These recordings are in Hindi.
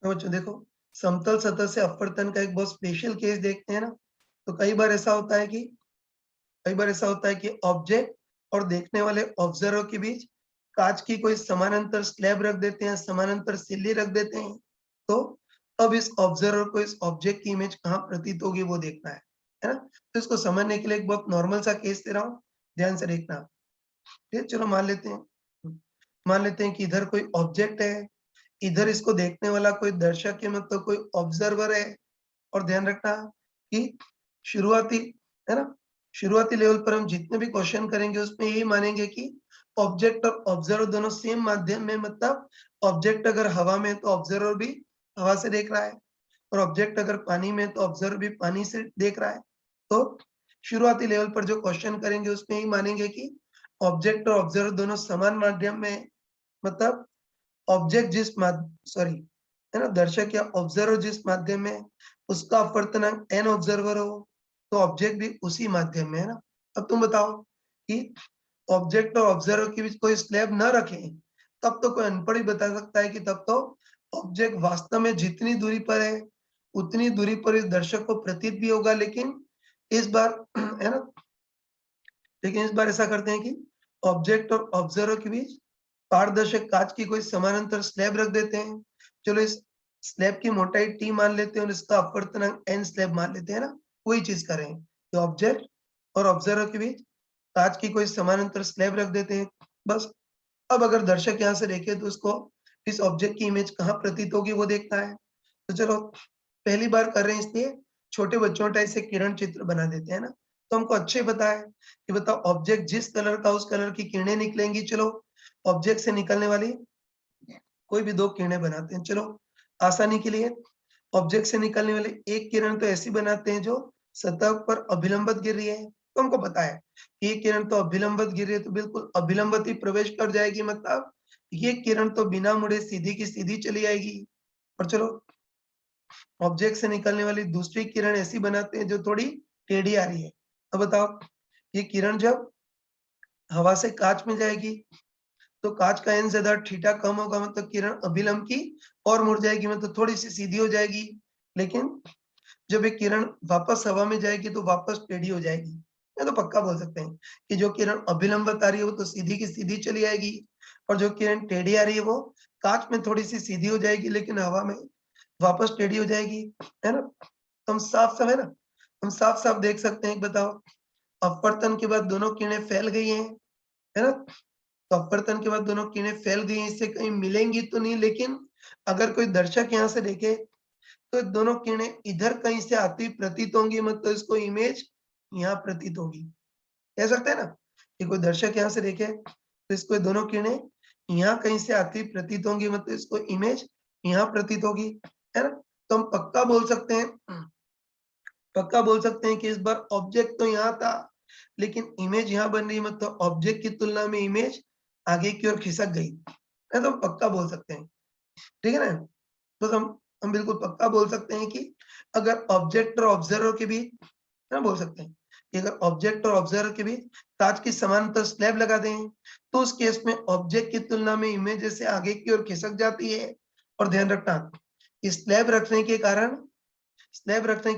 तो बच्चों देखो, समतल सतह से अपवर्तन का एक बहुत स्पेशल केस देखते हैं ना। तो कई बार ऐसा होता है कि ऑब्जेक्ट और देखने वाले ऑब्जर्वर के बीच कांच की कोई समानांतर स्लैब रख देते हैं, समानांतर सिल्ली रख देते हैं। तो अब इस ऑब्जर्वर को इस ऑब्जेक्ट की इमेज कहाँ प्रतीत होगी वो देखना है ना। तो इसको समझने के लिए एक बहुत नॉर्मल सा केस दे रहा हूँ, ध्यान से देखना। ठीक है, चलो मान लेते हैं कि इधर कोई ऑब्जेक्ट है, इधर इसको देखने वाला कोई दर्शक है, मतलब कोई ऑब्जर्वर है। और ध्यान रखना कि शुरुआती है ना, शुरुआती लेवल पर हम जितने भी क्वेश्चन करेंगे उसमें यही मानेंगे कि ऑब्जेक्ट और ऑब्जर्वर दोनों सेम माध्यम में, मतलब ऑब्जेक्ट अगर हवा में है तो ऑब्जर्वर भी हवा से देख रहा है, और ऑब्जेक्ट अगर पानी में है तो ऑब्जर्वर भी पानी से देख रहा है। तो शुरुआती लेवल पर जो क्वेश्चन करेंगे उसमें यही मानेंगे कि ऑब्जेक्ट और ऑब्जर्वर दोनों समान माध्यम में है। मतलब ऑब्जेक्ट सॉरी है ना, दर्शक या ऑब्जर्वर जिस माध्यम में उसका अपवर्तनांक एन ऑब्जर्वर हो, तो ऑब्जेक्ट भी उसी माध्यम में है ना। अब तुम बताओ कि ऑब्जेक्ट और ऑब्जर्वर के बीच कोई स्लैब न रखें, तब तो कोई अनपढ़ ही बता सकता है कि तब तो ऑब्जेक्ट वास्तव में जितनी दूरी पर है उतनी दूरी पर इस दर्शक को प्रतीत भी होगा। लेकिन इस बार है ना, लेकिन इस बार ऐसा करते हैं कि ऑब्जेक्ट और ऑब्जर्वर के बीच पारदर्शक कांच की कोई समानांतर स्लैब रख देते हैं। चलो इस स्लैब की मोटाई टी मान लेते हैं और इसका अपवर्तनांक एन स्लैब मान लेते हैं ना। वही चीज करें कि ऑब्जेक्ट और ऑब्जर्वर के बीच कांच की कोई समानांतर स्लैब रख देते हैं, बस। अब अगर दर्शक यहाँ से देखे तो उसको इस ऑब्जेक्ट की इमेज कहाँ प्रतीत होगी वो देखना है। तो चलो पहली बार कर रहे हैं इसलिए छोटे बच्चों टाइप से किरण चित्र बना देते हैं ना। तो हमको अच्छे पता है कि बताओ ऑब्जेक्ट जिस कलर का उस कलर की किरणें निकलेंगी। चलो ऑब्जेक्ट से निकलने वाली कोई भी दो किरणें बनाते हैं। चलो आसानी के लिए ऑब्जेक्ट से निकलने वाली एक किरण तो ऐसी बनाते हैं जो सतह पर अभिलंबित गिर रही है। तो हमको पता है कि ये किरण तो अभिलंबित गिर रही है, तो बिल्कुल अभिलंबित ही प्रवेश कर जाएगी, मतलब ये किरण तो बिना मुड़े सीधी की सीधी चली आएगी। और चलो ऑब्जेक्ट से निकलने वाली दूसरी किरण ऐसी बनाते हैं जो थोड़ी टेढ़ी आ रही है। अब बताओ ये किरण जब हवा से कांच में जाएगी तो कांच का एन ज्यादा थीटा कम होगा, मतलब किरण अभिलंब की और मुड़ जाएगी, मतलब थोड़ी सी सीधी हो जाएगी। लेकिन जब एक किरण वापस हवा में जाएगी तो वापस टेढ़ी हो जाएगी। ये तो पक्का बोल सकते हैं कि जो किरण अभिलंबित आ रही है वो तो सीधी की सीधी चली आएगी, और जो किरण टेढ़ी आ रही है वो कांच में थोड़ी सी सीधी हो जाएगी लेकिन हवा में वापस टेढ़ी हो जाएगी, है ना। तो हम साफ साफ है ना, हम साफ साफ देख सकते हैं। बताओ अपवर्तन के बाद दोनों किरणें फैल गई हैं, है ना। तो अपवर्तन के बाद दोनों किरणें फैल गई हैं, इससे कहीं मिलेंगी तो नहीं, लेकिन अगर कोई दर्शक यहाँ से देखे तो दोनों किरणें इधर कहीं से आती प्रतीत होंगी, मतलब इसको इमेज यहाँ प्रतीत होगी। कह सकते हैं ना कि कोई दर्शक यहाँ से देखे तो इसको दोनों किरणें यहाँ कहीं से आती प्रतीत होंगी, मतलब इसको इमेज यहाँ प्रतीत होगी, है ना। तो हम पक्का बोल सकते हैं कि इस बार ऑब्जेक्ट तो यहाँ था लेकिन इमेज यहाँ बन रही, मतलब ऑब्जेक्ट की तुलना में इमेज आगे की ओर खिसक गई है। तो हम पक्का बोल सकते हैं, ठीक है ना। तो हम बिल्कुल पक्का बोल सकते हैं कि अगर ऑब्जेक्ट और ऑब्जर्वर के बीच, है ना, बोल सकते हैं कि अगर ऑब्जेक्ट और ऑब्जर्वर के बीच कांच की समानांतर स्लैब लगा दें तो उस केस में ऑब्जेक्ट की तुलना में इमेज जैसे आगे की ओर खिसक जाती है। और ध्यान रखना स्लैब रखने के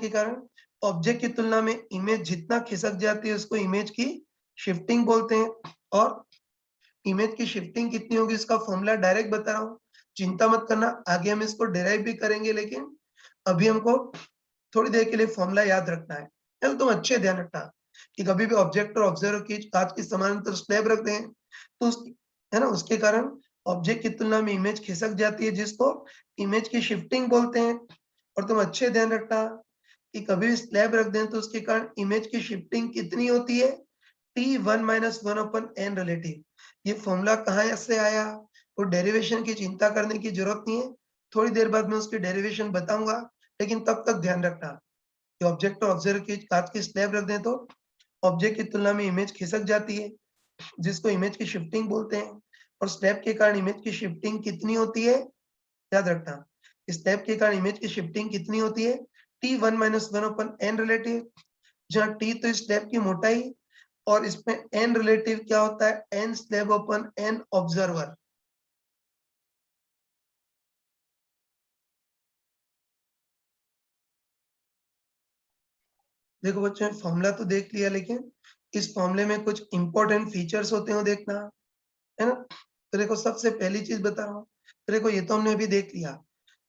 कारण ऑब्जेक्ट की तुलना में इमेज जितना खिसक जाती है उसको इमेज की शिफ्टिंग बोलते हैं। और इमेज की शिफ्टिंग कितनी होगी इसका फॉर्मूला डायरेक्ट बता रहा हूँ, चिंता मत करना, आगे हम इसको डिराइव भी करेंगे, लेकिन अभी हमको थोड़ी देर के लिए फॉर्मूला याद रखना है। चल तुम अच्छे ध्यान रखना कि कभी भी ऑब्जेक्ट और ऑब्जर्वर की कांच की समानांतर स्लैब रख दें तो उस, है ना, उसके कारण ऑब्जेक्ट की तुलना में इमेज खिसक जाती है जिसको इमेज की शिफ्टिंग बोलते हैं। और तुम अच्छे ध्यान रखना कि कभी भी स्लैब रख दें तो उसके कारण इमेज की शिफ्टिंग कितनी होती है, t one minus one upon n relative. ये फॉर्मूला कहाँ से आया, वो डेरिवेशन की चिंता करने की जरूरत नहीं है, थोड़ी देर बाद मैं उसकी डेरिवेशन बताऊंगा। लेकिन तब तक ध्यान रखना कि ऑब्जेक्ट और ऑब्जर्वर की कांच की स्लैब रख दें तो ऑब्जेक्ट की तुलना में इमेज खिसक जाती है जिसको इमेज की शिफ्टिंग बोलते हैं। और स्लैब के कारण इमेज की शिफ्टिंग कितनी होती है, याद रखना, स्लैब के कारण इमेज की शिफ्टिंग कितनी होती है, t one minus one upon n relative, जहाँ टी तो स्लैब की मोटाई और इसमें एन रिलेटिव क्या होता है, n slab upon n observer. देखो बच्चों, फॉर्मूला तो देख लिया, लेकिन इस फॉर्मूले में कुछ इंपॉर्टेंट फीचर्स होते हैं वो देखना है ना। तो देखो, सबसे पहली चीज बता रहा हूँ। तो देखो, ये तो हमने अभी देख लिया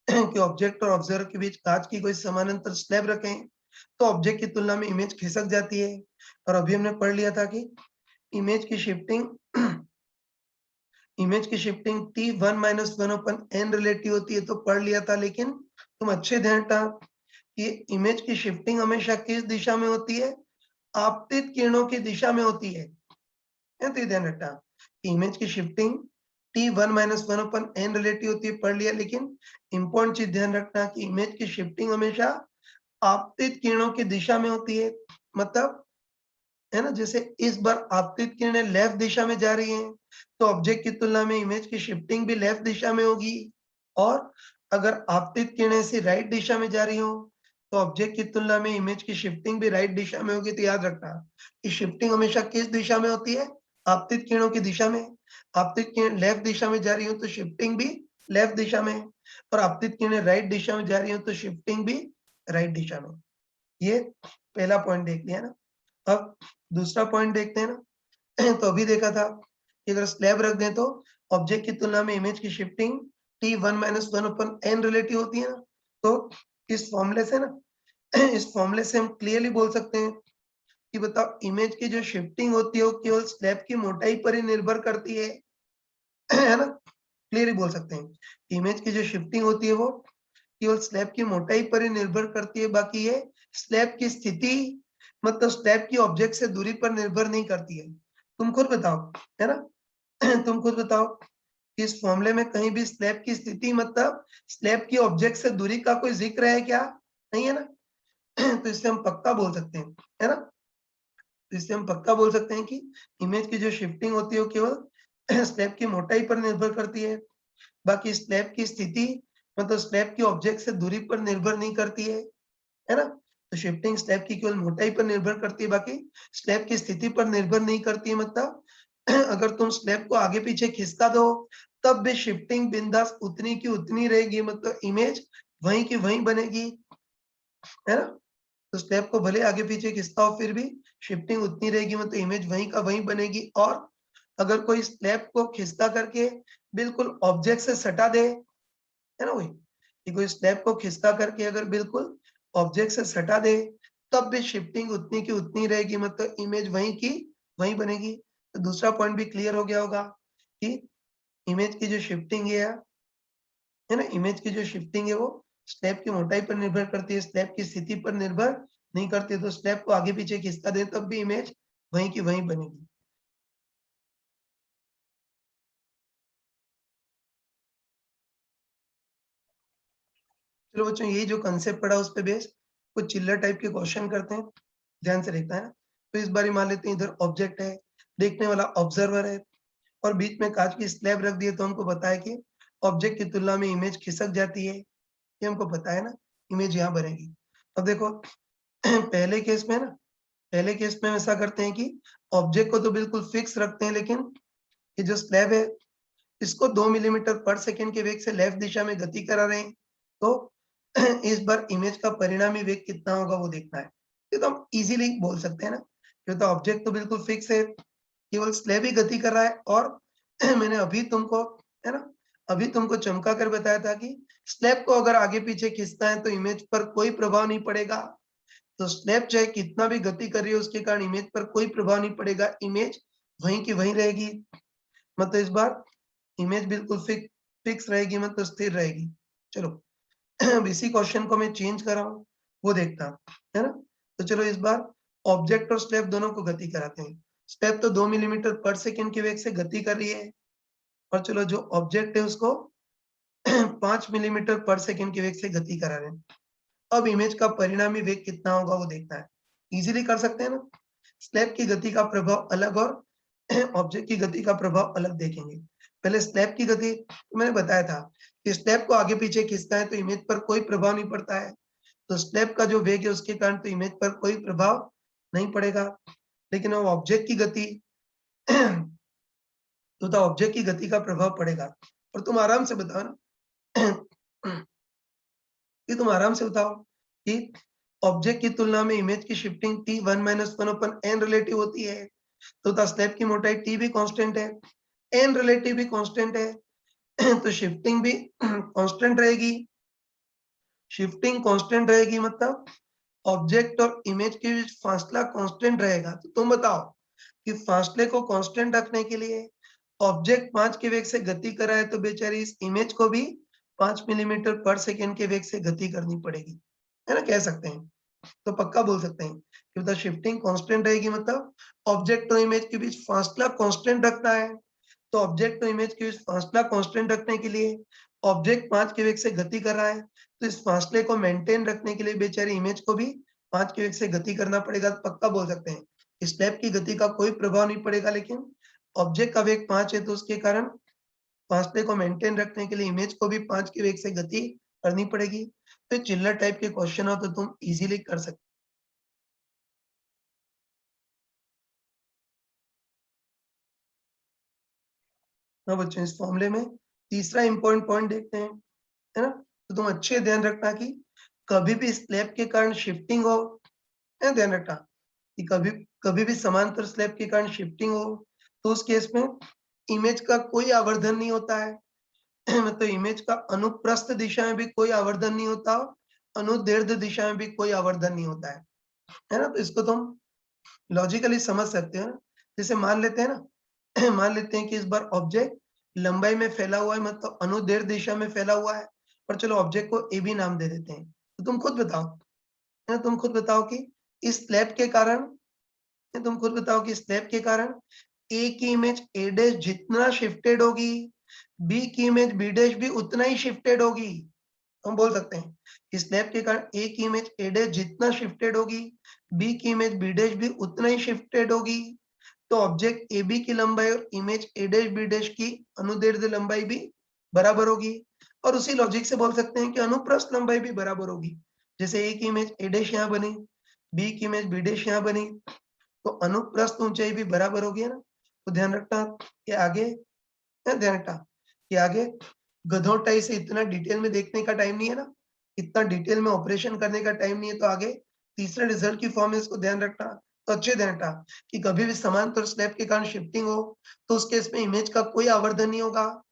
कि ऑब्जेक्ट और ऑब्जर्वर के बीच कांच की कोई समानांतर स्लैब रखें तो ऑब्जेक्ट की तुलना में इमेज खिसक जाती है। और अभी हमने पढ़ लिया था कि इमेज की शिफ्टिंग इमेज की शिफ्टिंग t1 - 1 अपन n रिलेटिव होती है, तो पढ़ लिया था। लेकिन तुम अच्छे ध्यान रखना कि इमेज की शिफ्टिंग हमेशा किस दिशा में होती है? आपतित किरणों की दिशा में होती है। तो ये ध्यान रखना कि इमेज की शिफ्टिंग t1 - 1 अपन n रिलेटिव होती है, पढ़ लिया। लेकिन इंपॉर्टेंट चीज ध्यान रखना कि इमेज की शिफ्टिंग हमेशा आपतित किरणों की दिशा में होती है। मतलब, है ना, जैसे इस बार आपतित किरणें लेफ्ट दिशा में जा रही हैं, तो ऑब्जेक्ट की तुलना में इमेज की शिफ्टिंग भी लेफ्ट दिशा में होगी। और अगर आपतित किरणें से राइट दिशा में जा रही हो, तो ऑब्जेक्ट की तुलना में इमेज की शिफ्टिंग भी राइट दिशा में होगी। तो याद रखना कि शिफ्टिंग हमेशा किस दिशा में होती है? आपतित किरणों की दिशा में। आपतित किरण लेफ्ट दिशा में जा रही हो तो शिफ्टिंग भी लेफ्ट दिशा में, और आपतित किरणें राइट दिशा में जा रही हो तो शिफ्टिंग भी राइट दिशा में। ये पहला पॉइंट देख लिया ना। अब दूसरा पॉइंट देखते हैं ना। तो अभी देखा था कि अगर स्लैब रख दें तो ऑब्जेक्ट की तुलना में इमेज की शिफ्टिंग t1 - 1 अपन n रिलेटिव होती है ना। तो इस फॉर्मूले से ना इस फॉर्मूले से हम क्लियरली बोल सकते हैं कि बताओ, इमेज की जो शिफ्टिंग होती है वो केवल स्लैब की मोटाई पर ही निर्भर करती है। है ना, क्लियरली बोल सकते हैं कि इमेज की जो शिफ्टिंग होती है वो केवल स्लैब की मोटाई पर ही निर्भर करती है। बाकी ये स्लैब की स्थिति, मतलब स्लैब की ऑब्जेक्ट से दूरी पर निर्भर नहीं करती है। तुम खुद बताओ, है ना। तुम खुद बताओ कि इस फॉर्मूले में कहीं भी स्लैब की स्थिति, मतलब स्लैब की ऑब्जेक्ट से दूरी का कोई जिक्र है क्या? नहीं है ना। तो इससे हम पक्का बोल सकते हैं, है ना। तो इससे हम पक्का बोल सकते हैं कि इमेज की जो शिफ्टिंग होती है वो केवल स्लैब की मोटाई पर निर्भर करती है। बाकी स्लैब की स्थिति, मतलब स्लैब की ऑब्जेक्ट से दूरी पर निर्भर नहीं करती है ना। तो शिफ्टिंग स्लैब की केवल मोटाई पर निर्भर करती है, बाकी स्लैब की स्थिति पर निर्भर नहीं करती है। मतलब अगर तुम स्लैब को आगे पीछे खिसका दो तब भी शिफ्टिंग बिंदास उतनी की उतनी रहेगी, मतलब इमेज वहीं की वहीं बनेगी, है ना। तो स्लैब को भले आगे पीछे खिसकाओ फिर भी शिफ्टिंग उतनी रहेगी, मतलब इमेज वहीं का वहीं बनेगी। और अगर कोई स्लैब को खिसका करके बिल्कुल ऑब्जेक्ट से सटा दे, है ना, वही कि कोई स्लैब को खिसका करके अगर बिल्कुल ऑब्जेक्ट से सटा दे तब भी शिफ्टिंग उतनी की उतनी रहेगी, मतलब इमेज वहीं की वहीं बनेगी। तो दूसरा पॉइंट भी क्लियर हो गया होगा कि इमेज की जो शिफ्टिंग है ना, इमेज की जो शिफ्टिंग है वो स्लैब की मोटाई पर निर्भर करती है, स्लैब की स्थिति पर निर्भर नहीं करती है। तो स्लैब को आगे पीछे खिसका दे तब भी इमेज वहीं की वहीं बनेगी। चलो बच्चों, यही जो कंसेप्ट पढ़ा उस पे बेस कुछ चिल्लर टाइप के क्वेश्चन करते हैं, ध्यान से देखना है ना। तो इस बार मान लेते हैं इधर ऑब्जेक्ट है, देखने वाला ऑब्जर्वर है, और बीच में कांच की स्लैब रख दी है। तो हमको पता है कि ऑब्जेक्ट की तुलना में इमेज खिसक जाती है, ये हमको पता है ना। इमेज यहाँ बनेगी। अब देखो, पहले केस में ना, पहले केस में हम ऐसा करते हैं कि ऑब्जेक्ट को तो बिल्कुल फिक्स रखते हैं, लेकिन ये जो स्लैब है इसको 2 मिलीमीटर पर सेकंड के वेग से लेफ्ट दिशा में गति करा रहे हैं। तो इस बार इमेज का परिणामी वेग कितना होगा वो देखना है। ये तो हम इजीली बोल सकते हैं ना, ये तो ऑब्जेक्ट तो बिल्कुल फिक्स है, केवल स्लैब ही गति कर रहा है। और मैंने अभी तुमको, है ना, अभी तुमको चमका कर बताया था कि स्लैब को अगर आगे पीछे खींचता है तो इमेज पर कोई प्रभाव नहीं पड़ेगा। तो स्लैब चाहे कितना भी गति कर रही है उसके कारण इमेज पर कोई प्रभाव नहीं पड़ेगा, इमेज वहीं की वहीं रहेगी। मतलब इस बार इमेज बिल्कुल फिक्स रहेगी, मतलब स्थिर रहेगी। चलो, अब इसी क्वेश्चन को मैं चेंज कर रहा हूँ, वो देखना है ना। तो चलो इस बार ऑब्जेक्ट और स्लैब दोनों को गति कराते हैं। स्लैब तो 2 मिलीमीटर पर सेकंड के वेग से गति कर रही है, और चलो जो ऑब्जेक्ट है उसको 5 मिलीमीटर पर सेकंड के वेग से गति करा रहे हैं। अब इमेज का परिणामी वेग कितना होगा वो देखना है। इजीली कर सकते हैं ना। स्लैब की गति का प्रभाव अलग और ऑब्जेक्ट की गति का प्रभाव अलग देखेंगे। पहले स्लैब की गति, तो मैंने बताया था कि स्लैब को आगे पीछे खींचता है तो इमेज पर कोई प्रभाव नहीं पड़ता है। तो स्लैब का जो वेग है उसके कारण तो इमेज पर कोई प्रभाव नहीं पड़ेगा। लेकिन अब ऑब्जेक्ट की गति तो ऑब्जेक्ट की गति का प्रभाव पड़ेगा। और तुम आराम से बताओ ना, कि तुम आराम से बताओ कि ऑब्जेक्ट की तुलना में इमेज की शिफ्टिंग t1 - 1/n रिलेटिव होती है, तो स्लैब की मोटाई t भी कांस्टेंट है, n रिलेटिव भी कांस्टेंट है तो शिफ्टिंग भी कांस्टेंट रहेगी। शिफ्टिंग कांस्टेंट रहेगी मतलब ऑब्जेक्ट और इमेज के बीच फासला कांस्टेंट रहेगा। तो तुम बताओ कि फासले को कांस्टेंट रखने के लिए ऑब्जेक्ट 5 के वेग से गति कर रहा है, तो बेचारी इस इमेज को भी 5 मिलीमीटर पर सेकंड के वेग से गति करनी पड़ेगी, है ना? कह सकते हैं, तो पक्का बोल सकते हैं कि मतलब शिफ्टिंग कांस्टेंट रहेगी, मतलब ऑब्जेक्ट और इमेज के बीच फासला कांस्टेंट रखना है। तो ऑब्जेक्ट और इमेज के बीच फासला कांस्टेंट रखने के लिए ऑब्जेक्ट 5 के वेग से गति कर रहा है, तो इस फासले को मेंटेन रखने के लिए बेचारी इमेज को भी 5 के वेग से गति करना पड़ेगा। तो पक्का बोल सकते हैं स्लैब की गति का कोई प्रभाव नहीं पड़ेगा, लेकिन ऑब्जेक्ट का वेग 5 है, तो उसके कारण फासले को मेंटेन रखने के लिए इमेज को भी 5 के वेग से गति करनी पड़ेगी। तो चिल्लर टाइप के क्वेश्चन हो तो तुम इजीली कर सकते हो। बच्चों, इस फॉर्मूले में तीसरा इंपॉर्टेंट पॉइंट देखते हैं, है ना? तो तुम अच्छे ध्यान रखना कि कभी भी स्लैब के कारण शिफ्टिंग हो, है ध्यान रखना कि कभी कभी भी समांतर स्लैब के कारण शिफ्टिंग हो, तो उस केस में इमेज का कोई आवर्धन नहीं होता है मतलब इमेज का अनुप्रस्थ दिशा में भी कोई आवर्धन नहीं होता, अनुदैर्ध्य दिशा में भी कोई आवर्धन नहीं होता है ना? तो इसको तुम लॉजिकली समझ सकते हो ना। जैसे मान लेते हैं ना मान लेते हैं कि इस बार ऑब्जेक्ट लंबाई में फैला हुआ है, मतलब अनुदैर्ध्य दिशा में फैला हुआ है, पर चलो ऑब्जेक्ट को ए बी नाम दे देते हैं। तो तुम खुद बताओ, है ना? तुम खुद बताओ कि इस स्लैब के कारण, तुम खुद बताओ कि स्लैब के कारण ए की इमेज ए डैश जितना शिफ्टेड होगी, बी की इमेज बी डैश भी उतना ही शिफ्टेड होगी। हम बोल सकते हैं कि स्लैब के कारण ए की इमेज ए डैश जितना शिफ्टेड होगी, बी की इमेज बी डैश भी उतना ही शिफ्टेड होगी। तो ऑब्जेक्ट ए बी की लंबाई और image A dash B dash की अनुदैर्ध्य लंबाई भी बराबर होगी। और उसी लॉजिक से बोल सकते हैं कि अनुप्रस्थ लंबाई भी बराबर होगी। जैसे ए की इमेज ए डैश यहाँ बनी, बी की इमेज बी डैश यहाँ बनी, तो अनुप्रस्थ ऊंचाई भी बराबर होगी, है ना? तो ध्यान रखना कि आगे, ध्यान रखना कि आगे गधोटाई से इतना डिटेल में देखने का टाइम नहीं है ना, इतना डिटेल में ऑपरेशन करने का टाइम नहीं है। तो आगे तीसरे रिजल्ट की फॉर्म है, इसको ध्यान रखना। तो अच्छे ध्यान रखना कि कभी भी समांतर स्लैब के कारण शिफ्टिंग हो, तो उस केस में इमेज का कोई आवर्धन नहीं होगा,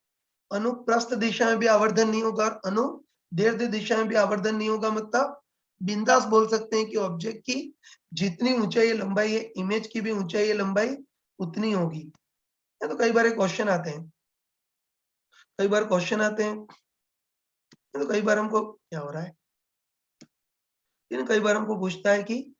अनुप्रस्थ दिशा में भी आवर्धन नहीं होगा और अनुदैर्ध्य दिशा में भी आवर्धन नहीं होगा। मतलब बिंदास बोल सकते हैं कि ऑब्जेक्ट की जितनी ऊंचाई लंबाई है, इमेज की भी ऊंचाई लंबाई उतनी होगी। तो कई बार क्वेश्चन आते हैं, कई बार क्वेश्चन आते हैं, तो कई बार हमको क्या हो रहा है, लेकिन कई बार हमको पूछता है कि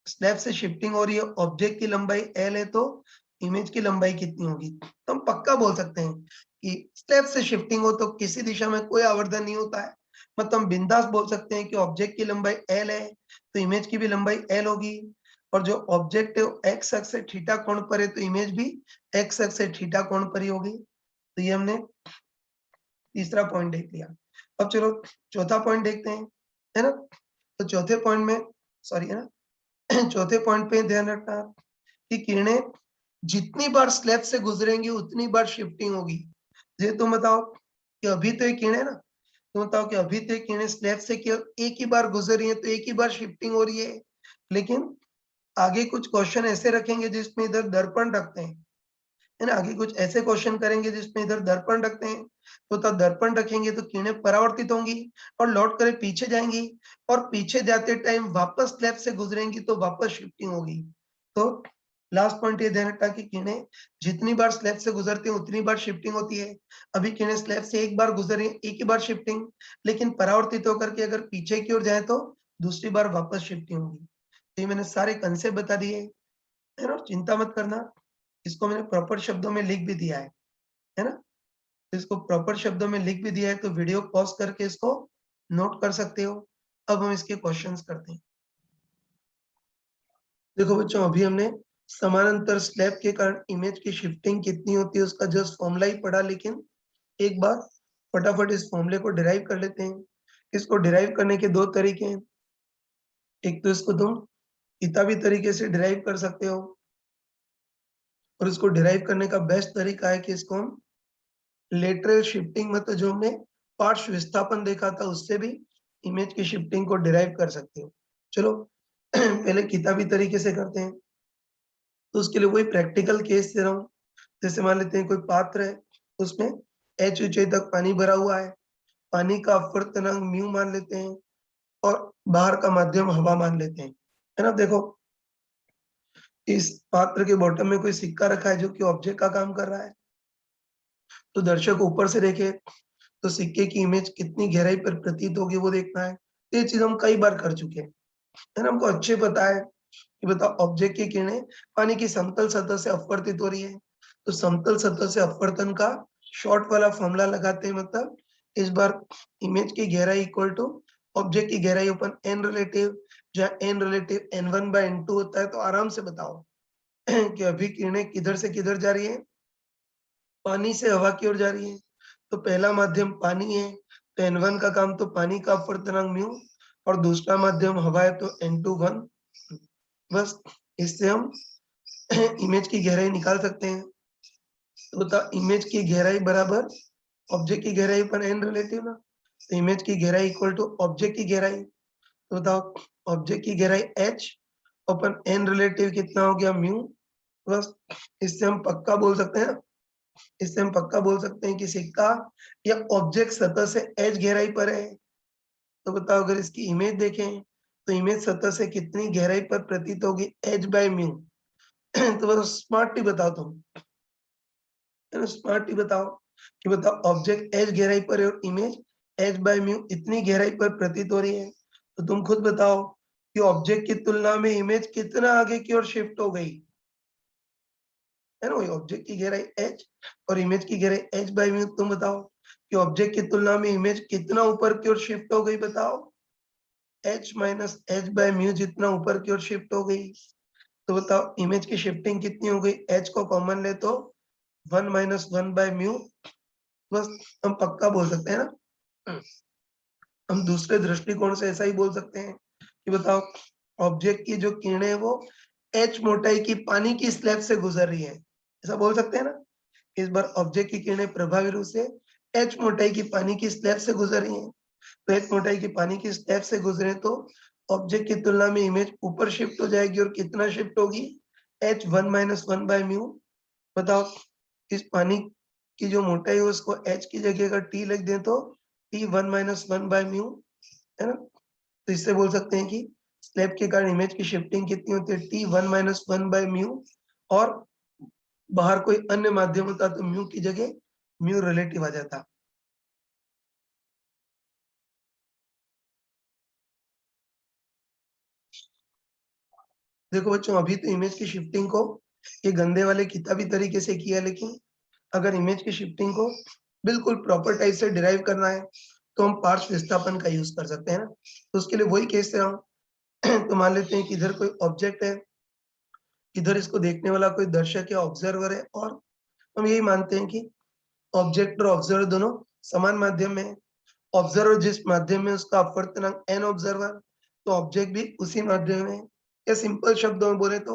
स्लैब से शिफ्टिंग हो रही है, ऑब्जेक्ट की लंबाई एल है, तो इमेज की लंबाई कितनी होगी? तो हम पक्का बोल सकते हैं कि स्लैब से शिफ्टिंग हो तो किसी दिशा में कोई आवर्धन नहीं होता है। मतलब हम बिंदास बोल सकते हैं कि ऑब्जेक्ट की लंबाई एल है, तो इमेज की भी लंबाई एल होगी। और जो ऑब्जेक्ट है वो एक्स अक्ष से थीटा कोण पर है, तो इमेज भी एक्स अक्ष से थीटा कोण पर ही होगी। तो ये हमने तीसरा पॉइंट देख लिया। अब चलो चौथा पॉइंट देखते हैं, है ना? तो चौथे पॉइंट में, सॉरी, है ना चौथे पॉइंट पे ध्यान रखना कि किरणें जितनी बार स्लैब से गुजरेंगी उतनी बार शिफ्टिंग होगी। ये तुम बताओ कि अभी तो ये किरणें है ना, तुम बताओ कि अभी तो ये किरणें स्लैब से केवल एक ही बार गुजर रही है, तो एक ही बार शिफ्टिंग हो रही है। लेकिन आगे कुछ क्वेश्चन ऐसे रखेंगे जिसमें इधर दर्पण रखते हैं, है ना? आगे कुछ ऐसे क्वेश्चन करेंगे जिसमें इधर दर्पण रखते हैं, तो तब दर्पण रखेंगे तो किरणें परावर्तित होंगी और लौट कर पीछे जाएंगी, और पीछे जाते टाइम वापस स्लैब से गुजरेंगी तो वापस शिफ्टिंग होगी। तो लास्ट पॉइंट ये ध्यान रखना कि किरणें जितनी बार स्लैब से गुजरती है उतनी बार शिफ्टिंग होती है। अभी किरणें स्लैब से एक बार गुजर रही है, एक ही बार शिफ्टिंग, लेकिन परावर्तित होकर के अगर पीछे की ओर जाए तो दूसरी बार वापस शिफ्टिंग होगी। तो ये मैंने सारे कंसेप्ट बता दिए, है ना? चिंता मत करना, इसको मैंने प्रॉपर शब्दों में लिख भी दिया है ना? तो इसको प्रॉपर शब्दों में लिख भी दिया है, तो वीडियो पॉज करके इसको नोट कर सकते हो। अब हम इसके क्वेश्चंस करते हैं। देखो बच्चों, अभी हमने समानांतर स्लैब के कारण इमेज की शिफ्टिंग कितनी होती है उसका जस्ट फॉर्मूला ही पढ़ा, लेकिन एक बार फटाफट इस फॉर्मूले को डिराइव कर लेते हैं। इसको डिराइव करने के दो तरीके हैं। एक तो इसको तुम किताबी तरीके से डिराइव कर सकते हो, और इसको डिराइव करने का बेस्ट तरीका है कि इसको हम लेटरल शिफ्टिंग, मतलब जो हमने पार्श्व विस्थापन देखा था उससे भी इमेज की शिफ्टिंग को डिराइव कर सकते हो। चलो पहले किताबी तरीके से करते हैं। तो उसके लिए वही प्रैक्टिकल केस दे रहा हूँ। जैसे मान लेते हैं कोई पात्र है, उसमें h ऊंचाई तक पानी भरा हुआ है, पानी का अपवर्तनांक म्यू मान लेते हैं और बाहर का माध्यम हवा मान लेते हैं, है ना। देखो इस पात्र के बॉटम में कोई सिक्का रखा है जो कि ऑब्जेक्ट का काम कर रहा है। तो दर्शक ऊपर से देखे तो सिक्के की इमेज कितनी गहराई पर प्रतीत होगी वो देखना है। तो ये चीज हम कई बार कर चुके हैं, है ना। हमको अच्छे पता है कि बताओ ऑब्जेक्ट की किरणें पानी की समतल सतह से अपवर्तित हो रही है। तो समतल सतह से अपवर्तन का शॉर्ट वाला फॉर्मूला लगाते हैं, मतलब इस बार इमेज की गहराई इक्वल टू ऑब्जेक्ट की गहराई अपन एन रिलेटिव, जहाँ एन रिलेटिव n1/n2 होता है। तो आराम से बताओ कि अभी किरणें किधर से किधर जा रही है, पानी से हवा की ओर जा रही है। तो पहला माध्यम पानी है तो n1 का काम तो पानी का अपवर्तनांक म्यू, और दूसरा माध्यम हवा है तो n2 1। बस इससे हम इमेज की गहराई निकाल सकते हैं। तो बताओ इमेज की गहराई बराबर ऑब्जेक्ट की गहराई पर n रिलेटिव ना। तो इमेज की गहराई इक्वल टू ऑब्जेक्ट की गहराई। तो बताओ ऑब्जेक्ट की गहराई h अपन n रिलेटिव कितना हो गया म्यू। बस इससे हम पक्का बोल सकते हैं, इससे हम पक्का बोल सकते हैं कि सिक्का या ऑब्जेक्ट सतह से h गहराई पर है। तो बताओ अगर इसकी इमेज देखें तो इमेज सतह से कितनी गहराई पर प्रतीत होगी, h/म्यू। तो बस स्मार्टली बताओ तुम, है ना, स्मार्टली बताओ कि बताओ ऑब्जेक्ट h गहराई पर है और इमेज h/म्यू इतनी गहराई पर प्रतीत हो रही है। तो तुम खुद बताओ कि ऑब्जेक्ट की तुलना में इमेज कितना आगे की ओर शिफ्ट हो गई, है ना। ऑब्जेक्ट की गहराई h और इमेज की गहराई h/म्यू। तुम बताओ कि ऑब्जेक्ट की तुलना में इमेज कितना ऊपर की ओर शिफ्ट हो गई, बताओ h माइनस h/म्यू जितना ऊपर की ओर शिफ्ट हो गई। तो बताओ इमेज की शिफ्टिंग कितनी हो गई, h को कॉमन ले तो 1 माइनस 1/म्यू। बस हम पक्का बोल सकते हैं ना। हम दूसरे दृष्टिकोण से ऐसा ही बोल सकते हैं कि बताओ ऑब्जेक्ट की जो किरणें है वो h मोटाई की पानी की स्लैब से गुजर रही है, ऐसा बोल सकते हैं ना। इस बार ऑब्जेक्ट की किरणें प्रभावी रूप से h मोटाई की पानी की स्लैब से गुजर रही हैं। तो h मोटाई की पानी की स्लैब से गुजरे तो ऑब्जेक्ट की तुलना में इमेज ऊपर शिफ्ट हो जाएगी, और कितना शिफ्ट होगी, h 1 माइनस 1/म्यू। बताओ इस पानी की जो मोटाई है उसको h की जगह अगर t लिख दें तो t 1 माइनस 1/म्यू, है ना। तो इससे बोल सकते हैं कि स्लैब के कारण इमेज की शिफ्टिंग कितनी होती है, t 1 माइनस 1/म्यू। और बाहर कोई अन्य माध्यम होता तो म्यू की जगह म्यू रिलेटिव आ जाता। देखो बच्चों अभी तो इमेज की शिफ्टिंग को ये गंदे वाले किताबी तरीके से किया, लेकिन अगर इमेज की शिफ्टिंग को बिल्कुल प्रॉपर टाइप से डिराइव करना है तो हम पार्श्व विस्थापन का यूज कर सकते हैं ना। तो उसके लिए वही केस दे रहा हूँ। तो मान लेते हैं कि इधर कोई ऑब्जेक्ट है, इधर इसको देखने वाला कोई दर्शक या ऑब्जर्वर है, और हम यही मानते हैं कि ऑब्जेक्ट और ऑब्जर्वर दोनों समान माध्यम में है। ऑब्जर्वर जिस माध्यम में उसका अपवर्तनांक एन ऑब्जर्वर, तो ऑब्जेक्ट भी उसी माध्यम में है। या सिंपल शब्दों में बोले तो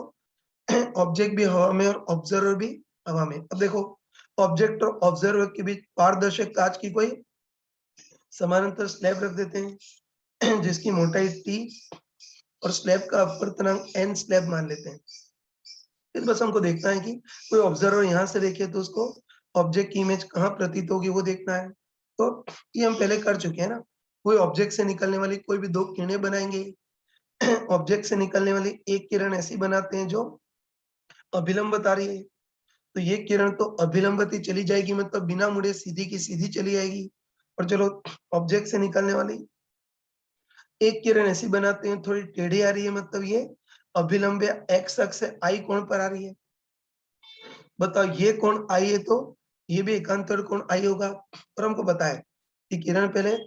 ऑब्जेक्ट भी हवा में और ऑब्जर्वर भी हवा में। अब देखो ऑब्जेक्ट और ऑब्जर्वर के बीच पारदर्शक कांच की कोई समानांतर स्लैब रख देते हैं जिसकी मोटाई टी और स्लैब का अपवर्तनांक एन स्लैब मान लेते हैं। फिर बस हमको देखना है कि कोई ऑब्जर्वर यहाँ से देखे तो उसको ऑब्जेक्ट की इमेज कहाँ प्रतीत होगी वो देखना है। तो ये हम पहले कर चुके हैं ना। कोई ऑब्जेक्ट से निकलने वाली कोई भी दो किरणें बनाएंगे। ऑब्जेक्ट से निकलने वाली एक किरण ऐसी बनाते हैं जो अभिलंब बता रही है। तो ये किरण तो अभिलंबती चली जाएगी, मतलब बिना मुड़े सीधी की सीधी चली जाएगी। और चलो ऑब्जेक्ट से निकलने वाली एक किरण ऐसी बनाते हैं थोड़ी टेढ़ी आ रही है, मतलब ये अभिलंब या एक्स अक्ष से आई कोण पर आ रही है। बताओ ये कोण आई है तो ये भी एकांतर कोण आई होगा। और हमको पता है कि किरण पहले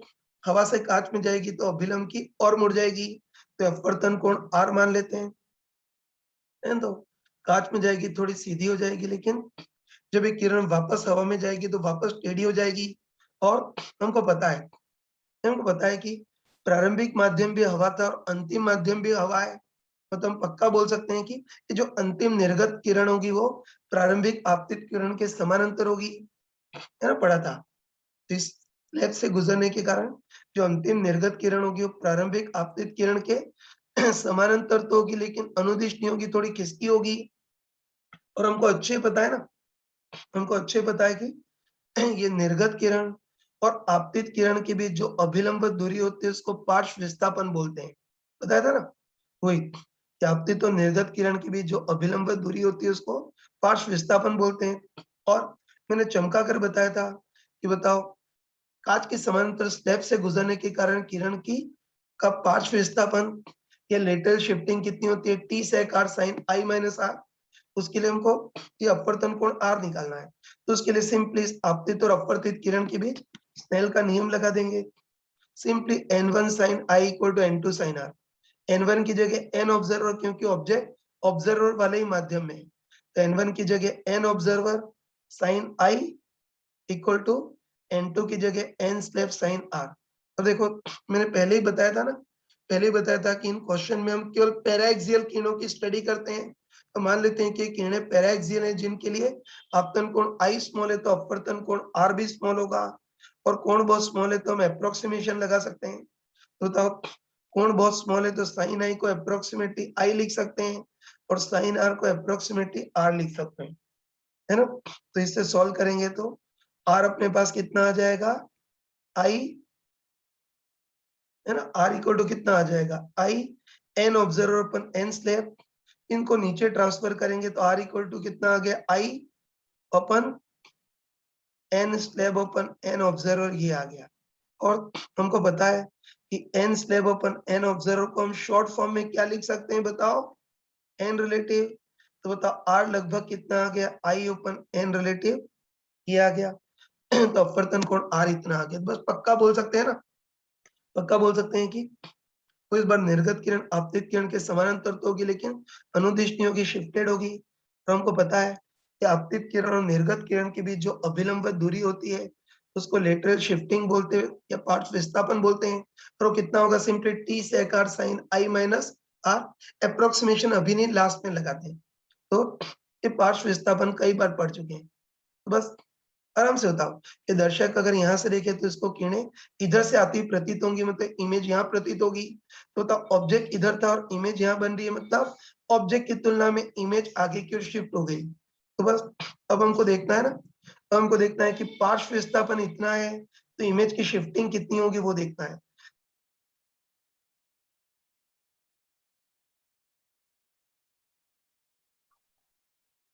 हवा से कांच में जाएगी तो अभिलंब की और मुड़ जाएगी, तो अपवर्तन कोण आर मान लेते हैं, है ना। तो कांच में जाएगी थोड़ी सीधी हो जाएगी, लेकिन जब ये किरण वापस हवा में जाएगी तो वापस टेढ़ी हो जाएगी। और हमको पता है, हमको पता है कि प्रारंभिक माध्यम भी हवा था और अंतिम माध्यम भी हवा है। तो हम पक्का बोल सकते हैं कि ये जो अंतिम निर्गत किरण होगी वो प्रारंभिक आपतित किरण के समानांतर होगी, है ना, पढ़ा था। तो इस स्लैब से गुजरने के कारण जो अंतिम निर्गत किरण होगी वो प्रारंभिक आपतित किरण के समानांतर तो होगी, लेकिन अनुदिश नहीं होगी, थोड़ी खिसकी होगी। और हमको अच्छे पता है ना, हमको अच्छे पता है कि ये निर्गत किरण और आपतित किरण के बीच जो अभिलंबित दूरी होती है उसको पार्श्व विस्थापन बोलते हैं। बताया था ना वही कि आपतित और निर्गत किरण के बीच जो अभिलंबित दूरी होती है उसको पार्श्व विस्थापन बोलते हैं। और मैंने चमका कर बताया था कि बताओ कांच के समानांतर स्लैब से गुजरने के कारण किरण की का पार्श्व विस्थापन या लेटरल शिफ्टिंग कितनी होती है, t sec r sine i minus r. उसके लिए हमको ये अपवर्तन कोण आर निकालना है। तो उसके लिए सिंपली आपतित और अपवर्तित किरण के बीच स्नेल का नियम लगा देंगे। Simply n1 sin i equal to n2 sin r। n1 की जगह n ऑब्जर्वर, क्योंकि ऑब्जेक्ट ऑब्जर्वर वाले ही माध्यम में है, तो n1 की जगह n observer sin i equal to n2 की जगह n स्लैब sin r। अब देखो मैंने पहले ही बताया था ना, पहले ही बताया था कि इन क्वेश्चन में हम केवल पैराएक्सियल किरणों की स्टडी करते हैं। तो मान लेते हैं कि किरणें पैराएक्सियल हैं जिनके लिए आपतन कोण i स्मॉल है तो अपवर्तन कोण r भी स्मॉल होगा, और कोण बहुत स्मॉल है तो हम अप्रोक्सीमेशन लगा सकते हैं। तो बताओ कोण बहुत स्मॉल है तो साइन i को अप्रोक्सीमेटली i लिख सकते हैं और साइन r को अप्रोक्सीमेटली r लिख सकते हैं, है ना। तो इससे सॉल्व करेंगे तो r अपने पास कितना आ जाएगा, i, है ना, r इक्वल टू कितना आ जाएगा, i n observer upon n slab, इनको नीचे ट्रांसफर करेंगे तो r इक्वल टू कितना आ गया, i upon n slab upon n observer, ये आ गया। और हमको पता है कि n स्लैब अपन n ऑब्जर्वर को हम शॉर्ट फॉर्म में क्या लिख सकते हैं बताओ, n रिलेटिव। तो बताओ r लगभग कितना आ गया, i ओपन n रिलेटिव, ये आ गया। तो अपवर्तन कोण r इतना आ गया। बस पक्का बोल सकते हैं ना, पक्का बोल सकते हैं कि तो इस बार निर्गत किरण आपतित किरण के समानांतर तो होगी, लेकिन अनुदिश नहीं होगी, शिफ्टेड होगी। तो हमको पता है कि आपतित किरण और निर्गत किरण के बीच जो अभिलंबित दूरी होती है उसको लेटरल शिफ्टिंग बोलते हैं या पार्श्व विस्थापन बोलते हैं। और वो कितना होगा, simply t sec r sine i minus r. Approximation अभी नहीं, लास्ट में लगाते हैं। तो ये पार्श्व विस्थापन कई बार पढ़ चुके हैं, तो बस आराम से बताओ कि दर्शक अगर यहाँ से देखे तो इसको किरणें इधर से आती प्रतीत होंगी, मतलब इमेज यहाँ प्रतीत होगी। तो बताओ ऑब्जेक्ट इधर था और इमेज यहाँ बन रही है, मतलब ऑब्जेक्ट की तुलना में इमेज आगे की ओर शिफ्ट हो गई। तो बस अब हमको देखना है ना, अब हमको देखना है कि पार्श्व विस्थापन इतना है तो इमेज की शिफ्टिंग कितनी होगी वो देखना है।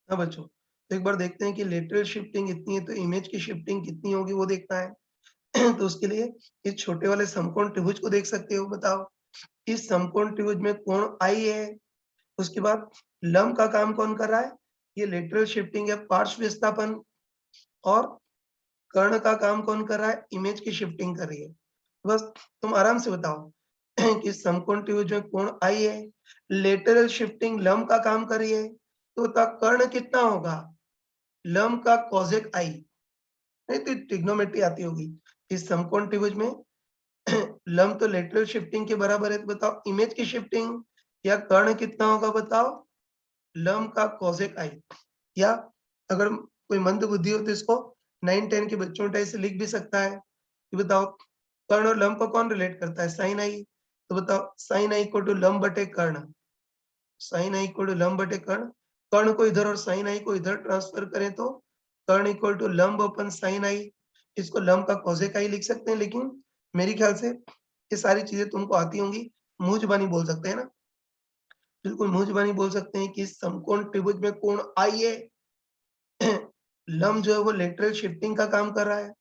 हाँ बच्चों, तो एक बार देखते हैं कि लेटरल शिफ्टिंग इतनी है तो इमेज की शिफ्टिंग कितनी होगी वो देखना है। तो उसके लिए इस छोटे वाले समकोण त्रिभुज को देख सकते हो। बताओ इस समकोण त्रिभुज में कोण आई है, उसके बाद लंब का काम कौन कर रहा है, ये लेटरल शिफ्टिंग है, पार्श्व विस्थापन। और कर्ण का काम कौन कर रहा है, इमेज की शिफ्टिंग कर रही है। बस तुम आराम से बताओ कि समकोण त्रिभुज में कोण आई है, लेटरल शिफ्टिंग लंब का काम कर रही है, तो बताओ कर्ण कितना होगा, लंब का कोसेक आई। नहीं तो ट्रिग्नोमेट्री आती होगी। इस समकोण त्रिभुज में लंब तो लेटरल शिफ्टिंग के बराबर है, तो बताओ इमेज की शिफ्टिंग या कर्ण कितना होगा, बताओ लंब का कोसेक आई। या अगर कोई मंद बुद्धि हो तो इसको 9-10 के बच्चों टाइप से लिख भी सकता है कि बताओ कर्ण और लंब को कौन रिलेट करता है, साइन आई। तो बताओ साइन आई इक्वल टू लंब बटे कर्ण, साइन आई इक्वल टू लंब बटे कर्ण। कर्ण को इधर और साइन आई को इधर ट्रांसफर करें तो कर्ण इक्वल टू लंब अपन साइन आई। इसको लंब का कोसेक आई लिख सकते हैं, लेकिन मेरे ख्याल से ये सारी चीजें तुमको आती होंगी, मुंह जुबानी बोल सकते हैं ना, बिल्कुल मुंह जुबानी बोल सकते हैं कि समकोण त्रिभुज में कोण आई है, लंब जो है वो लेटरल शिफ्टिंग का काम कर रहा है।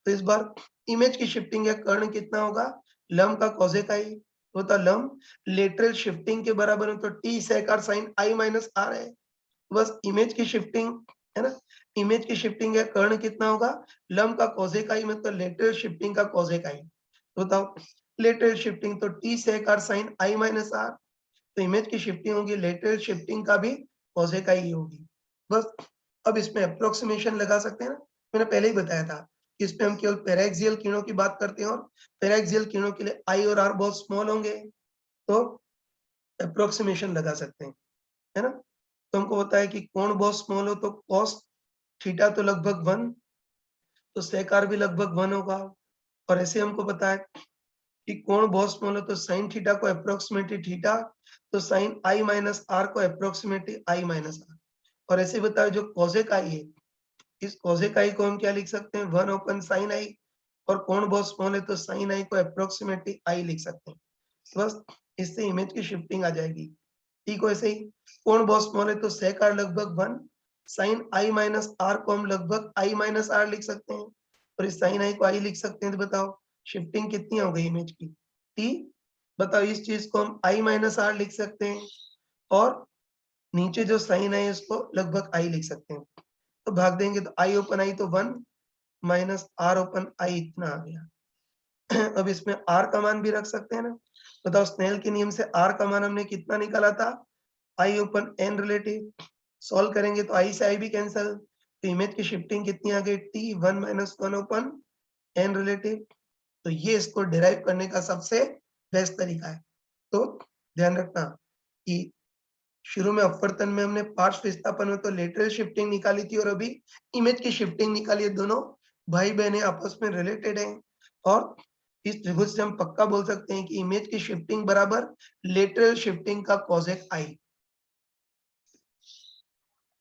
तो इस बार इमेज की शिफ्टिंग या कर्ण कितना होगा, लंब का कोसेक आई। होता लंब लेटरल शिफ्टिंग के बराबर है तो t sec r sine i minus r है। बस इमेज की शिफ्टिंग, है ना, इमेज की शिफ्टिंग या कर्ण कितना होगा, लंब का कोसेक आई, मतलब लेटरल शिफ्टिंग का कोसेक आई। तो बताओ लेटरल शिफ्टिंग तो t sec r sine i minus r, तो इमेज की शिफ्टिंग होगी लेटरल शिफ्टिंग का भी कोसेक आई होगी। बस अब इसमें अप्रोक्सीमेशन लगा सकते हैं ना, मैंने पहले ही बताया था कि इसमें हम केवल पैराक्सियल किरणों की बात करते हैं और पैराक्सियल किरणों के लिए आई और आर बहुत स्मॉल होंगे, तो अप्रोक्सीमेशन लगा सकते हैं, है ना। तो हमको पता है कि कोण बहुत स्मॉल हो तो कॉस थीटा तो लगभग 1, तो सेक आर भी लगभग 1 होगा। और ऐसे हमको पता है कि कोण बहुत स्मॉल है तो साइन थीटा को अप्रोक्सीमेटली थीटा, तो साइन आई माइनस आर को अप्रोक्सीमेटली आई माइनस आर। और ऐसे बताओ जो कोसेक आई है, इस कोसेक आई को हम क्या लिख सकते हैं, 1 ओपन साइन आई, और कोण बहुत स्मॉल है तो साइन आई को अप्रोक्सीमेटली आई लिख सकते हैं। बस इससे इमेज की शिफ्टिंग आ जाएगी। ठीक वैसे ही कोण बहुत स्मॉल है तो सेक आर लगभग 1, साइन आई माइनस आर को हम लगभग आई माइनस आर लिख सकते हैं, और इस साइन आई को आई लिख सकते हैं। तो बताओ शिफ्टिंग कितनी हो गई इमेज की, टी। बताओ इस चीज को हम आई माइनस आर लिख सकते हैं, और नीचे जो साइन है इसको लगभग आई लिख सकते हैं। तो भाग देंगे तो आई ओपन आई तो 1 माइनस आर ओपन आई इतना आ गया। अब इसमें आर का मान भी रख सकते हैं ना। बताओ स्नेल के नियम से आर का मान हमने कितना निकाला था, i upon n relative. Solve करेंगे तो आई से आई भी कैंसल, तो इमेज की शिफ्टिंग कितनी आ गई, t 1 minus 1 upon n relative. तो ये इसको डिराइव करने का सबसे बेस्ट तरीका है। तो ध्यान रखना कि शुरू में अपवर्तन में हमने पार्श्व विस्थापन में तो लेटरल शिफ्टिंग निकाली थी, और अभी इमेज की शिफ्टिंग निकाली है। दोनों भाई बहने आपस में रिलेटेड हैं, और इस त्रिभुज से हम पक्का बोल सकते हैं कि इमेज की शिफ्टिंग बराबर लेटरल शिफ्टिंग का कोसेक आई।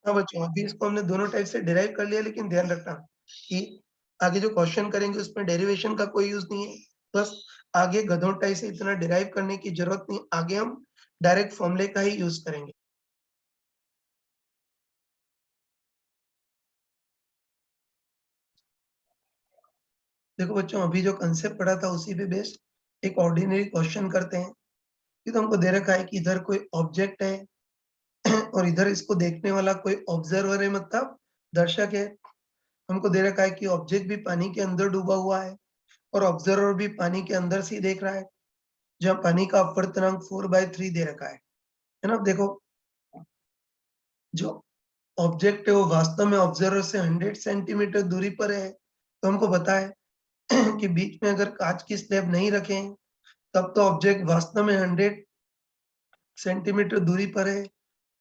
हाँ बच्चों, अभी इसको हमने दोनों टाइप से डिराइव कर लिया, लेकिन ध्यान रखना कि आगे जो क्वेश्चन करेंगे उसमें डेरिवेशन का कोई यूज नहीं है। बस आगे गधों टाइप से इतना डिराइव करने की जरूरत नहीं, आगे हम डायरेक्ट फॉर्मूले का ही यूज करेंगे। देखो बच्चों, अभी जो कंसेप्ट पढ़ा था उसी पे बेस्ड एक ऑर्डिनरी क्वेश्चन करते हैं। ये तो हमको दे रखा है कि इधर कोई ऑब्जेक्ट है और इधर इसको देखने वाला कोई ऑब्जर्वर है, मतलब दर्शक है। हमको दे रखा है कि ऑब्जेक्ट भी पानी के अंदर डूबा हुआ है और ऑब्जर्वर भी पानी के अंदर से ही देख रहा है, जहाँ पानी का अपवर्तनांक 4/3 दे रखा है ना। देखो जो ऑब्जेक्ट है वो वास्तव में ऑब्जर्वर से 100 सेंटीमीटर दूरी पर है। तो हमको पता है कि बीच में अगर कांच की स्लैब नहीं रखें तब तो ऑब्जेक्ट वास्तव में 100 सेंटीमीटर दूरी पर है,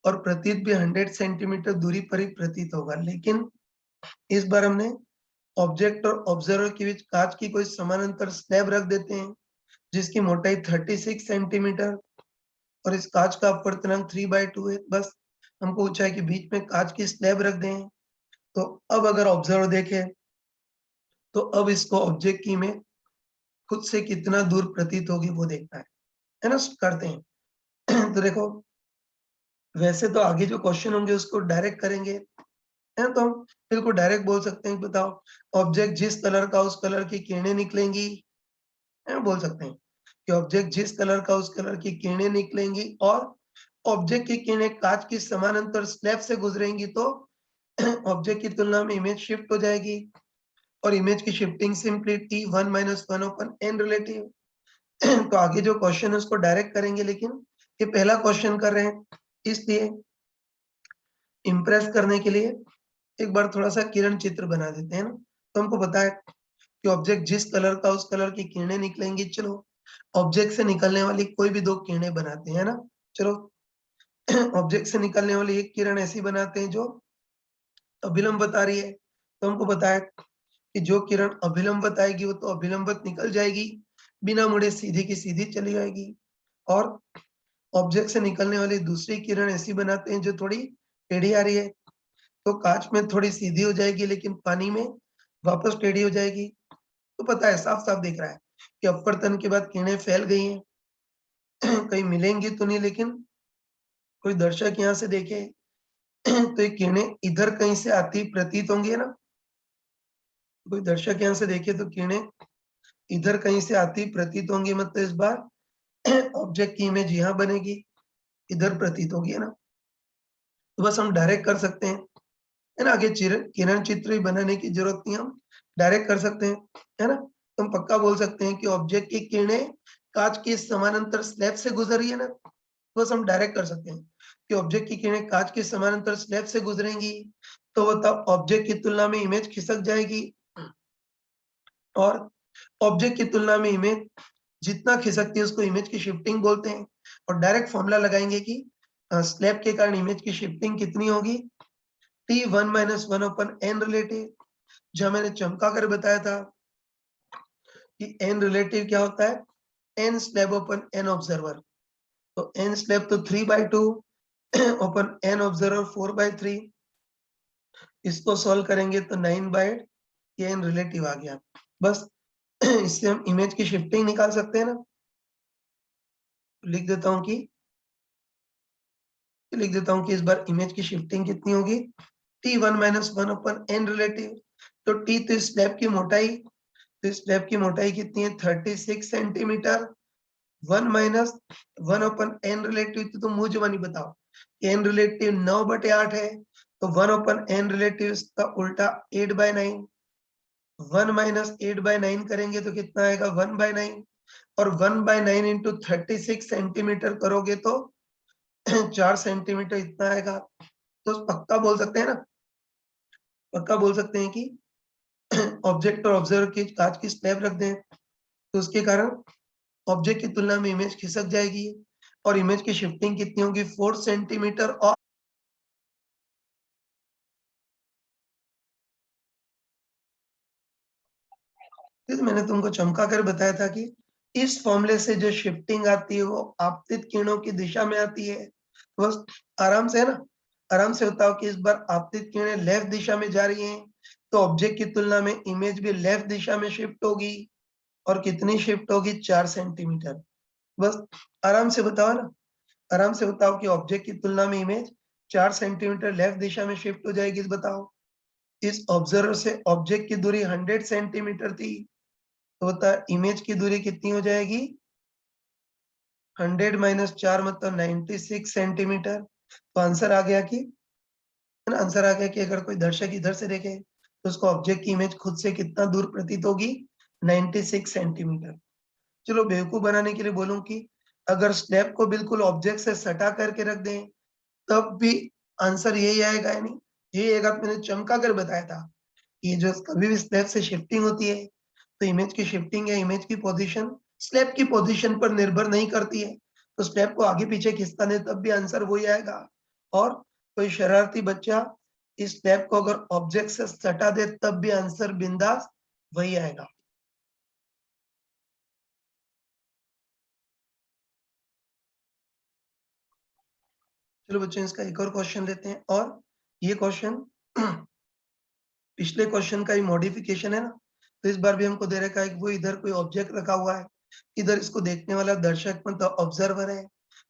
और प्रतीत भी 100 सेंटीमीटर दूरी पर ही प्रतीत होगा। लेकिन इस बार हमने ऑब्जेक्ट और ऑब्जर्वर के बीच कांच की कोई समानांतर स्लैब रख देते हैं जिसकी मोटाई 36 सेंटीमीटर, और इस कांच का अपवर्तनांक 3/2 है। बस हमको पूछा है कि बीच में कांच की स्लैब रख दें। तो अब अगर ऑब्जर्वर देखे तो अब इसको ऑब्जेक्ट की में खुद से कितना दूर प्रतीत होगी वो देखना है ना। करते हैं। तो देखो वैसे तो आगे जो क्वेश्चन होंगे उसको डायरेक्ट करेंगे, है ना। तो हम बिल्कुल डायरेक्ट बोल सकते हैं, बताओ ऑब्जेक्ट जिस कलर का उस कलर की किरणें निकलेंगी, है ना। बोल सकते हैं कि ऑब्जेक्ट जिस कलर का उस कलर की किरणें निकलेंगी, और ऑब्जेक्ट की किरणें कांच की समानांतर स्लैब से गुजरेंगी तो ऑब्जेक्ट की तुलना में इमेज शिफ्ट हो जाएगी, और इमेज की shifting simply t 1 minus 1 upon n relative. तो आगे जो क्वेश्चन है उसको डायरेक्ट करेंगे, लेकिन ये पहला क्वेश्चन कर रहे हैं इसलिए इम्प्रेस करने के लिए एक बार थोड़ा सा किरण चित्र बना देते हैं ना। तो हमको पता है कि ऑब्जेक्ट जिस कलर का उस कलर की किरणें निकलेंगी। चलो ऑब्जेक्ट से निकलने वाली कोई भी दो किरणें बनाते हैं ना। चलो ऑब्जेक्ट से निकलने वाली एक किरण ऐसी बनाते हैं जो अभिलंब बता रही है। तो हमको पता है कि जो किरण अभिलंब बताएगी वो तो अभिलंबत निकल जाएगी, बिना मुड़े सीधी की सीधी चली जाएगी। और ऑब्जेक्ट से निकलने वाली दूसरी किरण ऐसी बनाते हैं जो थोड़ी टेढ़ी आ रही है, तो कांच में थोड़ी सीधी हो जाएगी लेकिन पानी में वापस टेढ़ी हो जाएगी। तो पता है, साफ साफ दिख रहा है कि अपवर्तन के बाद किरणें फैल गई हैं। कहीं मिलेंगी तो नहीं, लेकिन कोई दर्शक यहाँ से देखे तो ये किरणें इधर कहीं से आती प्रतीत होंगी, है ना। कोई दर्शक यहाँ से देखे तो किरणें इधर कहीं से आती प्रतीत होंगी, मतलब इस बार ऑब्जेक्ट की इमेज यहाँ बनेगी, इधर प्रतीत होगी, है ना। तो बस हम डायरेक्ट कर सकते हैं, है ना। आगे किरण चित्र भी बनाने की जरूरत नहीं, हम डायरेक्ट कर सकते हैं, है ना। तो हम पक्का बोल सकते हैं कि ऑब्जेक्ट की किरणें कांच की समानांतर स्लैब से गुजर रही है ना। बस हम डायरेक्ट कर सकते हैं कि ऑब्जेक्ट की किरणें कांच की समानांतर स्लैब से गुजरेंगी, तो बताओ ऑब्जेक्ट की तुलना में इमेज खिसक जाएगी, और ऑब्जेक्ट की तुलना में इमेज जितना खिसकती है उसको इमेज की शिफ्टिंग बोलते हैं। और डायरेक्ट फॉर्मूला लगाएंगे कि स्लैब के कारण इमेज की शिफ्टिंग कितनी होगी, t 1 minus 1 upon n relative. जहां मैंने चमका कर बताया था कि n रिलेटिव क्या होता है n स्लैब अपन n ऑब्जर्वर, तो n स्लैब तो 3/2 अपन n ऑब्जर्वर 4/3, इसको सॉल्व करेंगे तो 9/8 ये n रिलेटिव आ गया। बस इससे हम इमेज की शिफ्टिंग निकाल सकते हैं ना। लिख देता हूं कि इस बार इमेज की शिफ्टिंग कितनी होगी t1 - 1 अपन n रिलेटिव, तो t तो इस स्लैब की मोटाई, तो इस स्लैब की मोटाई कितनी है 36 सेंटीमीटर, 1 - 1 अपन n रिलेटिव, तो तुम मुझे नहीं बताओ n रिलेटिव 9/8 है, तो 1 अपन n रिलेटिव इसका उल्टा 8/9, 1 - 8/9 करेंगे तो कितना आएगा 1/9, और 1/9 इंटू 36 सेंटीमीटर करोगे तो 4 सेंटीमीटर इतना आएगा। तो पक्का बोल सकते हैं ना, पक्का बोल सकते हैं कि ऑब्जेक्ट और ऑब्जर्वर की कांच की स्लैब रख दें, तो उसके कारण ऑब्जेक्ट की तुलना में इमेज खिसक जाएगी और इमेज की शिफ्टिंग कितनी होगी 4 सेंटीमीटर। और मैंने तुमको चमका कर बताया था कि इस फॉर्मूले से जो शिफ्टिंग आती है वो आपतित किरणों की दिशा में आती है। बस आराम से है ना, आराम से बताओ कि इस बार आपतित किरणें लेफ्ट दिशा में जा रही हैं, तो ऑब्जेक्ट की तुलना में इमेज भी लेफ्ट दिशा में शिफ्ट होगी, और कितनी शिफ्ट होगी 4 सेंटीमीटर। बस आराम से बताओ ना, आराम से बताओ कि ऑब्जेक्ट की तुलना में इमेज 4 सेंटीमीटर लेफ्ट दिशा में शिफ्ट हो जाएगी। बताओ इस ऑब्जर्वर से ऑब्जेक्ट की दूरी 100 सेंटीमीटर थी, तो बता इमेज की दूरी कितनी हो जाएगी 100 - 4 मतलब 96 सेंटीमीटर। तो आंसर आ गया कि, है ना, आंसर आ गया कि अगर कोई दर्शक इधर से देखे तो उसको ऑब्जेक्ट की इमेज खुद से कितना दूर प्रतीत होगी 96 सेंटीमीटर। चलो बेवकूफ बनाने के लिए बोलूं कि अगर स्लैब को बिल्कुल ऑब्जेक्ट से सटा करके रख दें तब भी आंसर यही आएगा, या नहीं यही आएगा। मैंने चमका कर बताया था ये जो कभी भी स्लैब से शिफ्टिंग होती है तो इमेज की शिफ्टिंग या इमेज की पोजीशन स्लैब की पोजीशन पर निर्भर नहीं करती है, तो स्लैब को आगे पीछे खिसका दे तब भी आंसर वही आएगा। और कोई शरारती बच्चा इस स्लैब को अगर ऑब्जेक्ट से सटा दे तब भी आंसर बिंदास वही आएगा। चलो बच्चों इसका एक और क्वेश्चन लेते हैं, और ये क्वेश्चन पिछले क्वेश्चन का ही मॉडिफिकेशन है ना। तो इस बार भी हमको दे रखा है कि वो इधर कोई ऑब्जेक्ट रखा हुआ है, इधर इसको देखने वाला दर्शक मतलब ऑब्जर्वर है,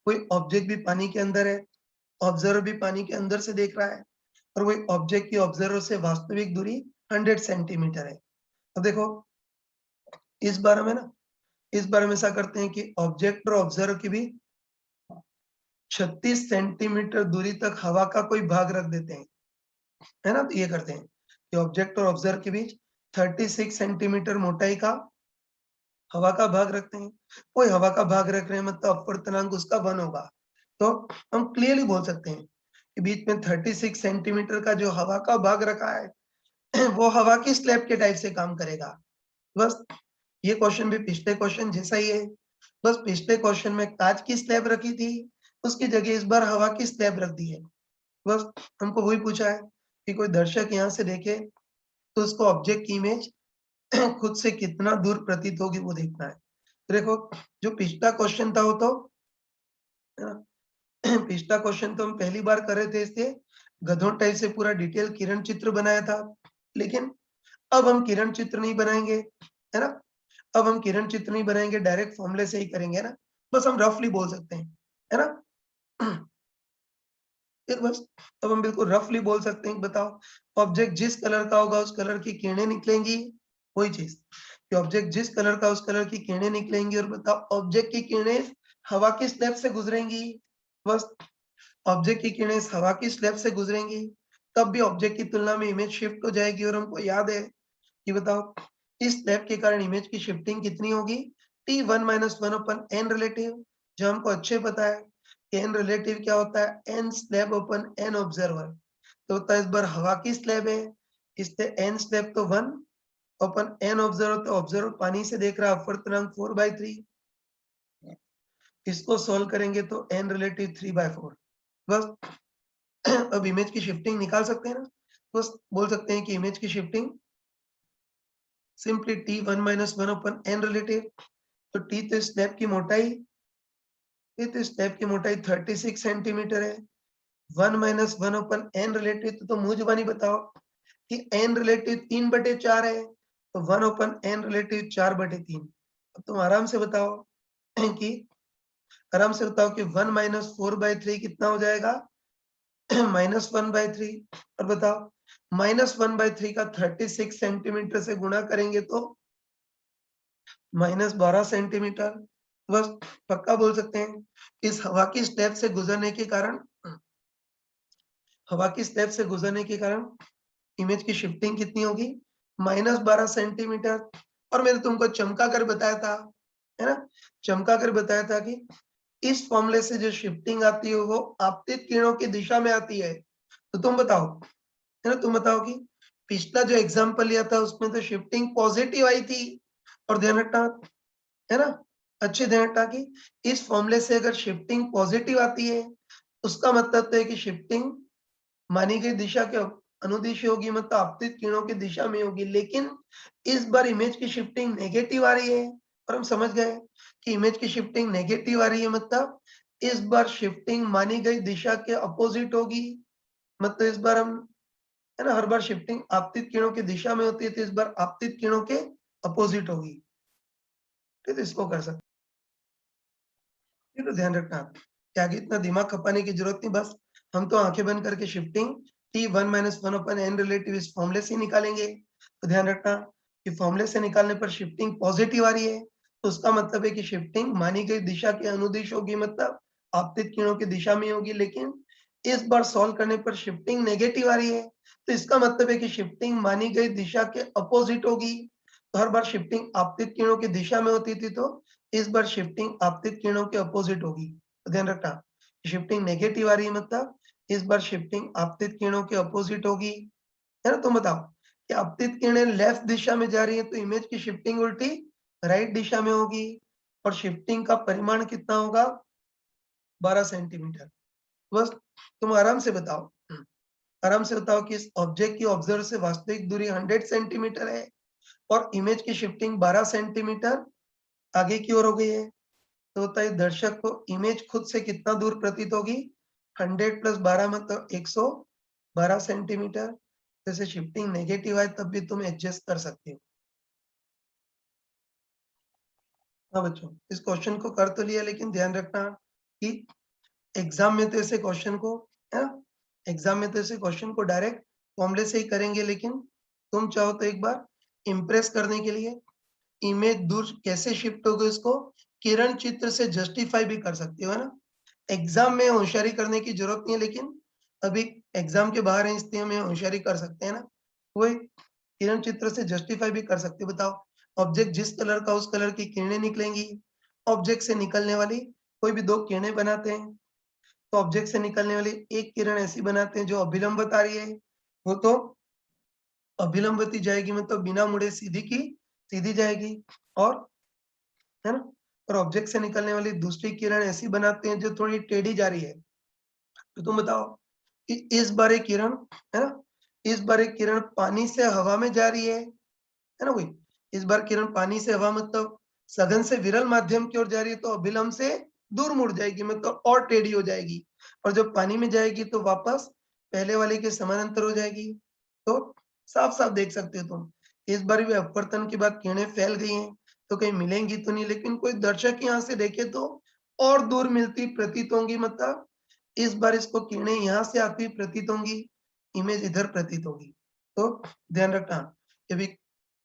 कोई ऑब्जेक्ट भी पानी के अंदर है, ऑब्जर्वर भी पानी के अंदर से देख रहा है, और वही ऑब्जेक्ट की ऑब्जर्वर से वास्तविक दूरी 100 सेंटीमीटर है। अब देखो इस बार में ना, इस बार हम ऐसा करते हैं कि ऑब्जेक्ट और ऑब्जर्वर के बीच 36 सेंटीमीटर दूरी तक हवा का कोई भाग रख देते हैं, है ना। तो ये करते हैं कि ऑब्जेक्ट और ऑब्जर्वर के बीच 36 सेंटीमीटर मोटाई का हवा का भाग रखते हैं। कोई हवा का भाग रख रहे हैं मतलब अपवर्तनांक उसका 1 होगा, तो हम क्लियरली बोल सकते हैं कि बीच में 36 सेंटीमीटर का जो हवा का भाग रखा है वो हवा की स्लैब के टाइप से काम करेगा। बस ये क्वेश्चन भी पिछले क्वेश्चन जैसा ही है, बस पिछले क्वेश्चन में कांच की स्लैब रखी थी, उसकी जगह इस बार हवा की स्लैब रख दी है। बस हमको वही पूछा है कि कोई दर्शक यहाँ से देखे तो उसको ऑब्जेक्ट की इमेज खुद से कितना दूर प्रतीत होगी वो देखना है। तो देखो जो पिछला क्वेश्चन था वो तो पिछला क्वेश्चन तो हम पहली बार कर रहे थे, इसलिए गधों टाइप से पूरा डिटेल किरण चित्र बनाया था, लेकिन अब हम किरण चित्र नहीं बनाएंगे, है ना। अब हम किरण चित्र नहीं बनाएंगे, डायरेक्ट फॉर्मूले से ही करेंगे, है ना। बस हम रफली बोल सकते हैं, है ना। फिर बस अब हम बिल्कुल रफली बोल सकते हैं, बताओ ऑब्जेक्ट जिस कलर का होगा उस कलर की किरणें निकलेंगी, वही चीज कि ऑब्जेक्ट जिस कलर का उस कलर की किरणें निकलेंगी, और बताओ ऑब्जेक्ट की किरणें हवा की स्लैब से गुजरेंगी। बस ऑब्जेक्ट की किरणें इस हवा की स्लैब से गुजरेंगी, तब भी ऑब्जेक्ट की तुलना में इमेज शिफ्ट हो जाएगी। और हमको याद है कि बताओ इस स्लैब के कारण इमेज की शिफ्टिंग कितनी होगी t1 - 1 अपन n रिलेटिव, जो हमको अच्छे पता है n रिलेटिव क्या होता है n स्लैब अपन n ऑब्जर्वर, तो होता है इस बार हवा की स्लैब है, इससे n स्लैब तो 1 अपन n ऑब्जर्वर, तो ऑब्जर्वर पानी से देख रहा है अपवर्तनांक 4/3, इसको सॉल्व करेंगे तो n रिलेटिव 3/4। बस अब इमेज की शिफ्टिंग निकाल सकते हैं ना, बस बोल सकते हैं कि इमेज की शिफ्टिंग सिंपली t1 माइनस 1 अपन n रिलेटिव, तो t तो स्लैब की मोटाई, ये तो स्लैब की मोटाई 36 सेंटीमीटर है। 1 माइनस 1 अपन n रिलेटिव, तो मुंह जुबानी बताओ कि n रिलेटिव 3/4 है, तो 1 अपन n रिलेटिव 4/3। अब तुम आराम से बताओ कि आराम से बताओ कि 1 माइनस 4/3 कितना हो जाएगा? -1/3। और बताओ -1/3 का 36 सेंटीमीटर से गुणा करेंगे तो -12 सेंटीमीटर। बस पक्का बोल सकते हैं इस हवा की स्टेप से गुजरने के कारण, हवा की स्टेप से गुजरने के कारण इमेज की शिफ्टिंग कितनी होगी? -12 सेंटीमीटर। और मैंने तुमको चमका कर बताया था, है ना? चमका कर बताया था कि इस फॉर्मूले से जो शिफ्टिंग आती है वो आपतित किरणों की दिशा में आती है। तो तुम बताओ, है ना? तुम बताओ कि पिछला जो एग्जांपल लिया था उसमें तो शिफ्टिंग पॉजिटिव आई थी। और ध्यान रखना, है ना? अच्छे ध्यान रखना कि इस फॉर्मूले से अगर शिफ्टिंग पॉजिटिव आती है, उसका मतलब तो है कि शिफ्टिंग मानी गई दिशा के अनुदिश होगी, मतलब आपतित किरणों की दिशा में होगी। लेकिन इस बार इमेज की शिफ्टिंग नेगेटिव आ रही है, और हम समझ गए कि इमेज की शिफ्टिंग नेगेटिव आ रही है, मतलब इस बार शिफ्टिंग मानी गई दिशा के अपोजिट होगी। मतलब इस बार हम, है ना, हर बार शिफ्टिंग आपतित किरणों की दिशा में होती है, तो इस बार आपतित किरणों के अपोजिट होगी। ठीक है, इसको कर सकते, ये तो ध्यान रखना कि आगे इतना दिमाग खपाने की जरूरत नहीं। बस हम तो आंखें बंद करके शिफ्टिंग t1 - 1 अपन n रिलेटिव इस फॉर्मूले से ही निकालेंगे। तो ध्यान रखना कि फॉर्मूले से निकालने पर शिफ्टिंग पॉजिटिव आ रही है, तो उसका मतलब है कि शिफ्टिंग मानी गई दिशा के अनुदिश होगी, मतलब आपतित किरणों की दिशा में होगी। लेकिन इस बार सॉल्व करने पर शिफ्टिंग नेगेटिव आ रही है, तो इसका मतलब है कि शिफ्टिंग मानी गई दिशा के अपोजिट होगी। तो हर बार शिफ्टिंग आपतित किरणों की दिशा में होती थी, तो इस बार शिफ्टिंग आपतित किरणों के अपोजिट होगी। तो ध्यान रखना, शिफ्टिंग नेगेटिव आ रही है, मतलब इस बार शिफ्टिंग आपतित किरणों के अपोजिट होगी। है ना? तुम बताओ कि आपतित किरणें लेफ्ट दिशा में जा रही है, तो इमेज की शिफ्टिंग उल्टी राइट दिशा में होगी। और शिफ्टिंग का परिमाण कितना होगा? 12 सेंटीमीटर। बस तुम आराम से बताओ, आराम से बताओ कि इस ऑब्जेक्ट की ऑब्जर्वर से वास्तविक दूरी 100 सेंटीमीटर है और इमेज की शिफ्टिंग 12 सेंटीमीटर आगे की ओर हो गई है। तो होता है दर्शक को इमेज खुद से कितना दूर प्रतीत होगी? 100 + 12 मतलब 112 सेंटीमीटर। जैसे शिफ्टिंग नेगेटिव है तब भी तुम एडजस्ट कर सकते हो। हाँ बच्चों, इस क्वेश्चन को कर तो लिया, लेकिन ध्यान रखना कि एग्जाम में तो ऐसे क्वेश्चन को, है ना, एग्जाम में तो ऐसे क्वेश्चन को डायरेक्ट फॉर्मूले से ही करेंगे, लेकिन तुम चाहो तो एक बार इम्प्रेस करने के लिए इमेज दूर कैसे शिफ्ट होगी उसको किरण चित्र से जस्टिफाई भी कर सकते हो, है ना? एग्जाम में होशियारी करने की जरूरत नहीं है, लेकिन अभी एग्जाम के बाहर है इसलिए हम होशियारी कर सकते हैं ना। वही किरण चित्र से जस्टिफाई भी कर सकते हो। बताओ, ऑब्जेक्ट जिस कलर का उस कलर की किरणें निकलेंगी। ऑब्जेक्ट से निकलने वाली कोई भी दो किरणें बनाते हैं, तो ऑब्जेक्ट से निकलने वाली एक किरण ऐसी बनाते हैं जो अभिलंबित आ रही है, वो तो अभिलंबित ही जाएगी, मतलब बिना मुड़े सीधी की सीधी जाएगी। और, है ना, और ऑब्जेक्ट से निकलने वाली दूसरी किरण ऐसी बनाते हैं जो थोड़ी टेढ़ी जा रही है। तो तुम बताओ कि इस बार एक किरण, है ना, इस बार एक किरण पानी से हवा में जा रही है ना? वही इस बार किरण पानी से हवा मतलब सघन से विरल माध्यम की ओर जा रही है, तो अभिलंब से दूर मुड़ जाएगी, मतलब और टेढ़ी हो जाएगी। और जब पानी में जाएगी तो वापस पहले वाले के समानांतर हो जाएगी। तो साफ साफ देख सकते हो तुम, इस बार भी अपवर्तन के बाद किरणें फैल गई हैं, तो कहीं मिलेंगी तो नहीं, लेकिन कोई दर्शक यहाँ से देखे तो और दूर मिलती प्रतीत होंगी, मतलब इस बार इसको किरणें यहाँ से आती हुई प्रतीत होंगी, इमेज इधर प्रतीत होगी। तो ध्यान रखना, कभी,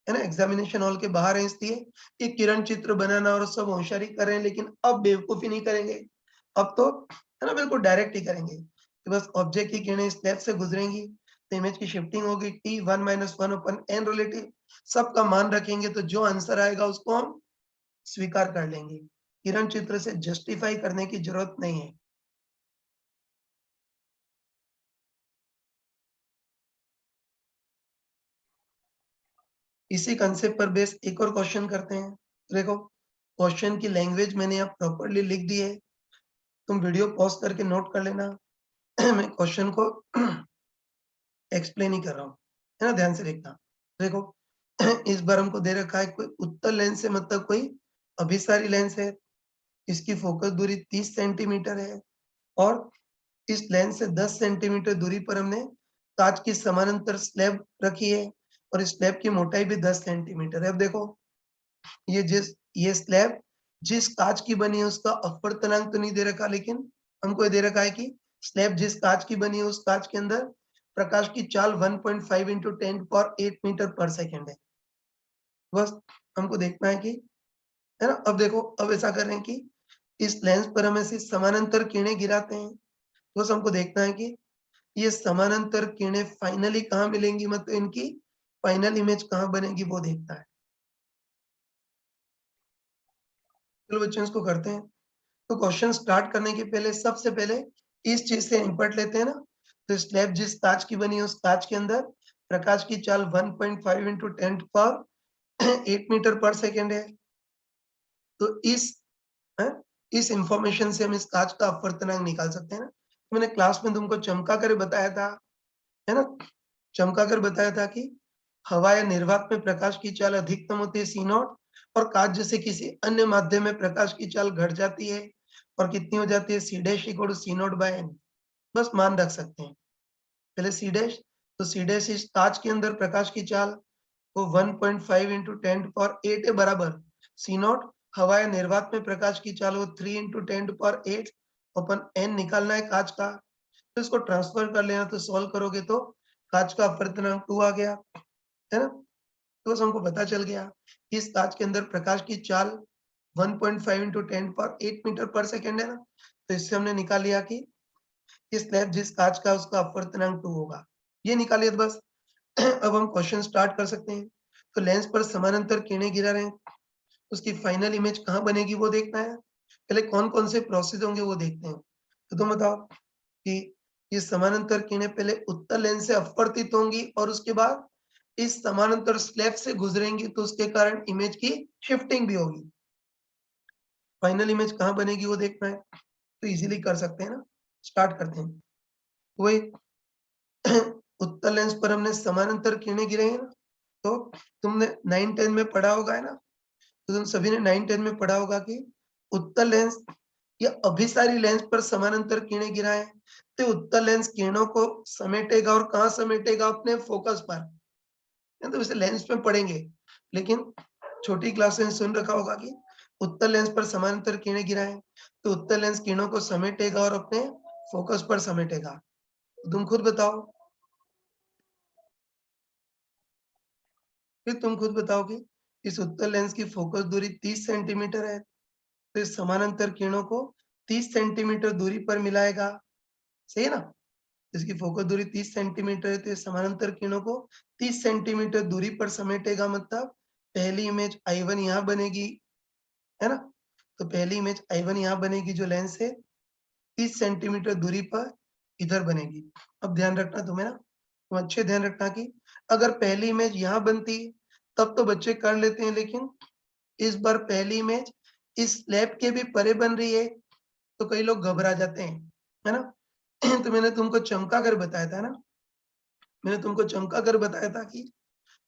है ना, एग्जामिनेशन हॉल के बाहर है इसलिए ये किरण चित्र बनाना और सब होशियारी कर रहे हैं, लेकिन अब बेवकूफी नहीं करेंगे। अब तो, है ना, बिल्कुल डायरेक्ट ही करेंगे कि बस ऑब्जेक्ट की किरणें इस लैब से गुजरेंगी, तो इमेज की शिफ्टिंग होगी t1 - 1 अपन n रिलेटिव, सबका मान रखेंगे, तो जो आंसर आएगा उसको हम स्वीकार कर लेंगे। किरण चित्र से जस्टिफाई करने की जरूरत नहीं है। इसी कंसेप्ट पर बेस एक और क्वेश्चन करते हैं। देखो, क्वेश्चन की लैंग्वेज मैंने यहाँ प्रॉपर्ली लिख दी है, तुम वीडियो पॉज करके नोट कर लेना। मैं क्वेश्चन को एक्सप्लेन ही कर रहा हूँ, है ना, ध्यान से देखना। देखो, इस बार हमको दे रखा है कोई उत्तल लेंस है, मतलब कोई अभिसारी लेंस है, इसकी फोकस दूरी 30 सेंटीमीटर है और इस लेंस से 10 सेंटीमीटर दूरी पर हमने कांच की समानांतर स्लैब रखी है और इस स्लैब की मोटाई भी 10 सेंटीमीटर है। अब देखो ये स्लैब जिस कांच की बनी है उसका अपवर्तनांक तो नहीं दे रखा, लेकिन हमको ये दे रखा है कि स्लैब जिस कांच की बनी है उस कांच के अंदर प्रकाश की चाल 1.5 into 10⁸ मीटर पर सेकंड है। बस हमको देखना है कि, है ना। अब देखो, अब ऐसा कर रहे हैं कि इस लेंस पर हम ऐसी समानांतर किरणें गिराते हैं। बस हमको देखना है कि ये समानांतर किरणें फाइनली कहाँ मिलेंगी, मतलब इनकी फाइनल इमेज कहाँ बनेगी वो देखना है। चलो बच्चों इसको करते हैं। तो क्वेश्चन स्टार्ट करने के पहले सबसे पहले इस चीज से निपट लेते हैं ना। तो स्लैब जिस कांच की बनी है उस कांच के अंदर प्रकाश की चाल 1.5 into 10⁸ मीटर पर सेकेंड है। तो है, इस इंफॉर्मेशन से हम इस कांच का अपवर्तनांक निकाल सकते हैं ना। मैंने क्लास में तुमको चमका कर बताया था, है ना। चमका कर बताया था कि हवा या निर्वात में प्रकाश की चाल अधिकतम होती है C0 और कांच जैसे किसी अन्य माध्यम में प्रकाश की चाल घट जाती है और कितनी हो जाती है C'(C0/n)। बस मान रख सकते हैं पहले C', तो C' इस कांच के अंदर प्रकाश की चाल वो 1.5 into 10⁸ है बराबर C0। हवा या निर्वात में प्रकाश की चाल वो 3 into 10⁸ अपन n निकालना है कांच का, तो इसको ट्रांसफर कर लेना। तो सॉल्व करोगे तो कांच का अपवर्तनांक 2 आ गया, है ना। तो बस हमको पता चल गया कि इस कांच के अंदर प्रकाश की चाल 1.5 into 10⁸ मीटर पर सेकेंड है ना। तो इससे हमने निकाल लिया कि इस स्लैब जिस कांच का उसका अपवर्तनांक 2 होगा। ये निकालिए तो बस। अब हम क्वेश्चन स्टार्ट कर सकते हैं। तो लेंस पर समानांतर किरणें गिरा रहे हैं, उसकी फाइनल इमेज कहाँ बनेगी वो देखना है। पहले कौन कौन से प्रोसेस होंगे वो देखते हैं। तो तुम बताओ कि ये समानांतर किरणें पहले उत्तल लेंस से अपवर्तित होंगी और उसके बाद इस समानांतर स्लैब से गुजरेंगी, तो उसके कारण इमेज की शिफ्टिंग भी होगी। फाइनल इमेज कहाँ बनेगी वो देखना है, तो इजीली कर सकते हैं ना। स्टार्ट करते हैं। वही उत्तल लेंस पर हमने समानांतर किरणें गिरे हैं ना। तो तुमने 9-10 में पढ़ा होगा, है ना। तो तुम सभी ने 9-10 में पढ़ा होगा कि उत्तल लेंस या अभिसारी लेंस पर समानांतर किरणें गिराएं तो उत्तल लेंस किरणों को समेटेगा और कहाँ समेटेगा, अपने फोकस पर। तो इसे लेंस में पढ़ेंगे, लेकिन छोटी क्लास में सुन रखा होगा कि उत्तल लेंस पर समानांतर किरणें गिराएं तो उत्तल लेंस किरणों को समेटेगा और अपने फोकस पर समेटेगा। तुम खुद बताओ, फिर तुम खुद बताओ कि इस उत्तल लेंस की फोकस दूरी 30 सेंटीमीटर है, तो इस समानांतर किरणों को 30 सेंटीमीटर दूरी पर मिलाएगा। सही है ना। इसकी फोकस दूरी 30 सेंटीमीटर है, तो ये समानांतर किरणों को 30 सेंटीमीटर दूरी पर समेटेगा। मतलब पहली इमेज I1 यहाँ बनेगी, है ना। तो पहली इमेज I1 यहाँ बनेगी जो लेंस है 30 सेंटीमीटर दूरी पर इधर बनेगी। अब ध्यान रखना तुम्हें ना, तुम अच्छे ध्यान रखना कि अगर पहली इमेज यहाँ बनती तब तो बच्चे कर लेते हैं, लेकिन इस बार पहली इमेज इस स्लैब के भी परे बन रही है तो कई लोग घबरा जाते हैं, है ना। तो मैंने तुमको चमका कर बताया था ना, मैंने तुमको चमका कर बताया था कि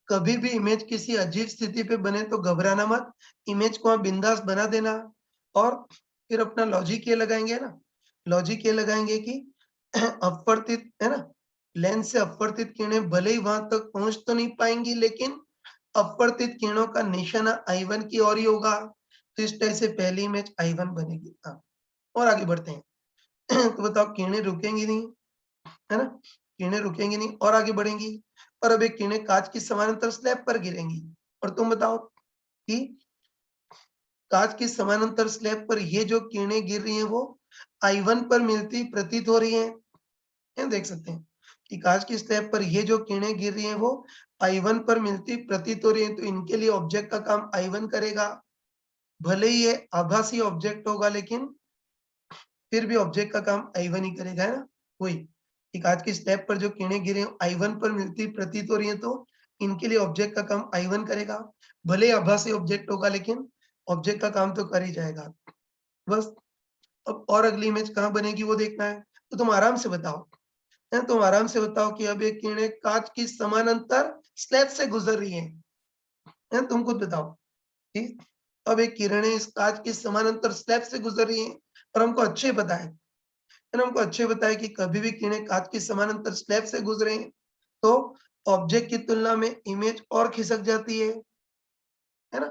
कभी भी इमेज किसी अजीब स्थिति पे बने तो घबराना मत, इमेज को आप बिंदास बना देना। और फिर अपना लॉजिक ये लगाएंगे ना, लॉजिक ये लगाएंगे कि अपवर्तित, है ना, लेंस से अपवर्तित किरणें भले ही वहां तक पहुंच तो नहीं पाएंगी, लेकिन अपवर्तित किरणों का निशाना I1 की ओर ही होगा। तो इस तरह से पहली इमेज I1 बनेगी। हाँ, और आगे बढ़ते हैं। तो बताओ, किरणें रुकेंगी नहीं, है ना। किरणें रुकेंगी नहीं और आगे बढ़ेंगी, और अब एक किरणें कांच की समानांतर स्लैब पर गिरेंगी। और तुम बताओ कि कांच की समानांतर स्लैब पर ये जो किरणें गिर रही हैं वो I1 पर मिलती प्रतीत हो रही हैं। ये देख सकते हैं कि कांच की स्लैब पर ये जो किरणें गिर रही हैं वो I1 पर मिलती प्रतीत हो रही हैं, तो इनके लिए ऑब्जेक्ट का काम I1 करेगा। भले ही ये आभासी ऑब्जेक्ट होगा, लेकिन फिर भी ऑब्जेक्ट का काम I1 ही करेगा, है ना। वही कि कांच की स्लैब पर जो किरणें गिरे I1 पर मिलती प्रतीत हो रही हैं, तो इनके लिए ऑब्जेक्ट का काम I1 करेगा। भले ही आभासी ऑब्जेक्ट होगा, लेकिन ऑब्जेक्ट का काम तो कर ही जाएगा। बस अब और अगली इमेज कहाँ बनेगी वो देखना है। तो तुम आराम से बताओ, है, तुम आराम से बताओ कि अब ये किरणें कांच की समानांतर स्लैब से गुजर रही हैं। है, तुम खुद बताओ कि अब एक किरणें इस कांच की समानांतर स्लैब से गुजर रही हैं और हमको अच्छे पता है ना, हमको अच्छे पता है कि कभी भी किरणें कांच की समानांतर स्लैब से गुजरे तो ऑब्जेक्ट की तुलना में इमेज और खिसक जाती है ना।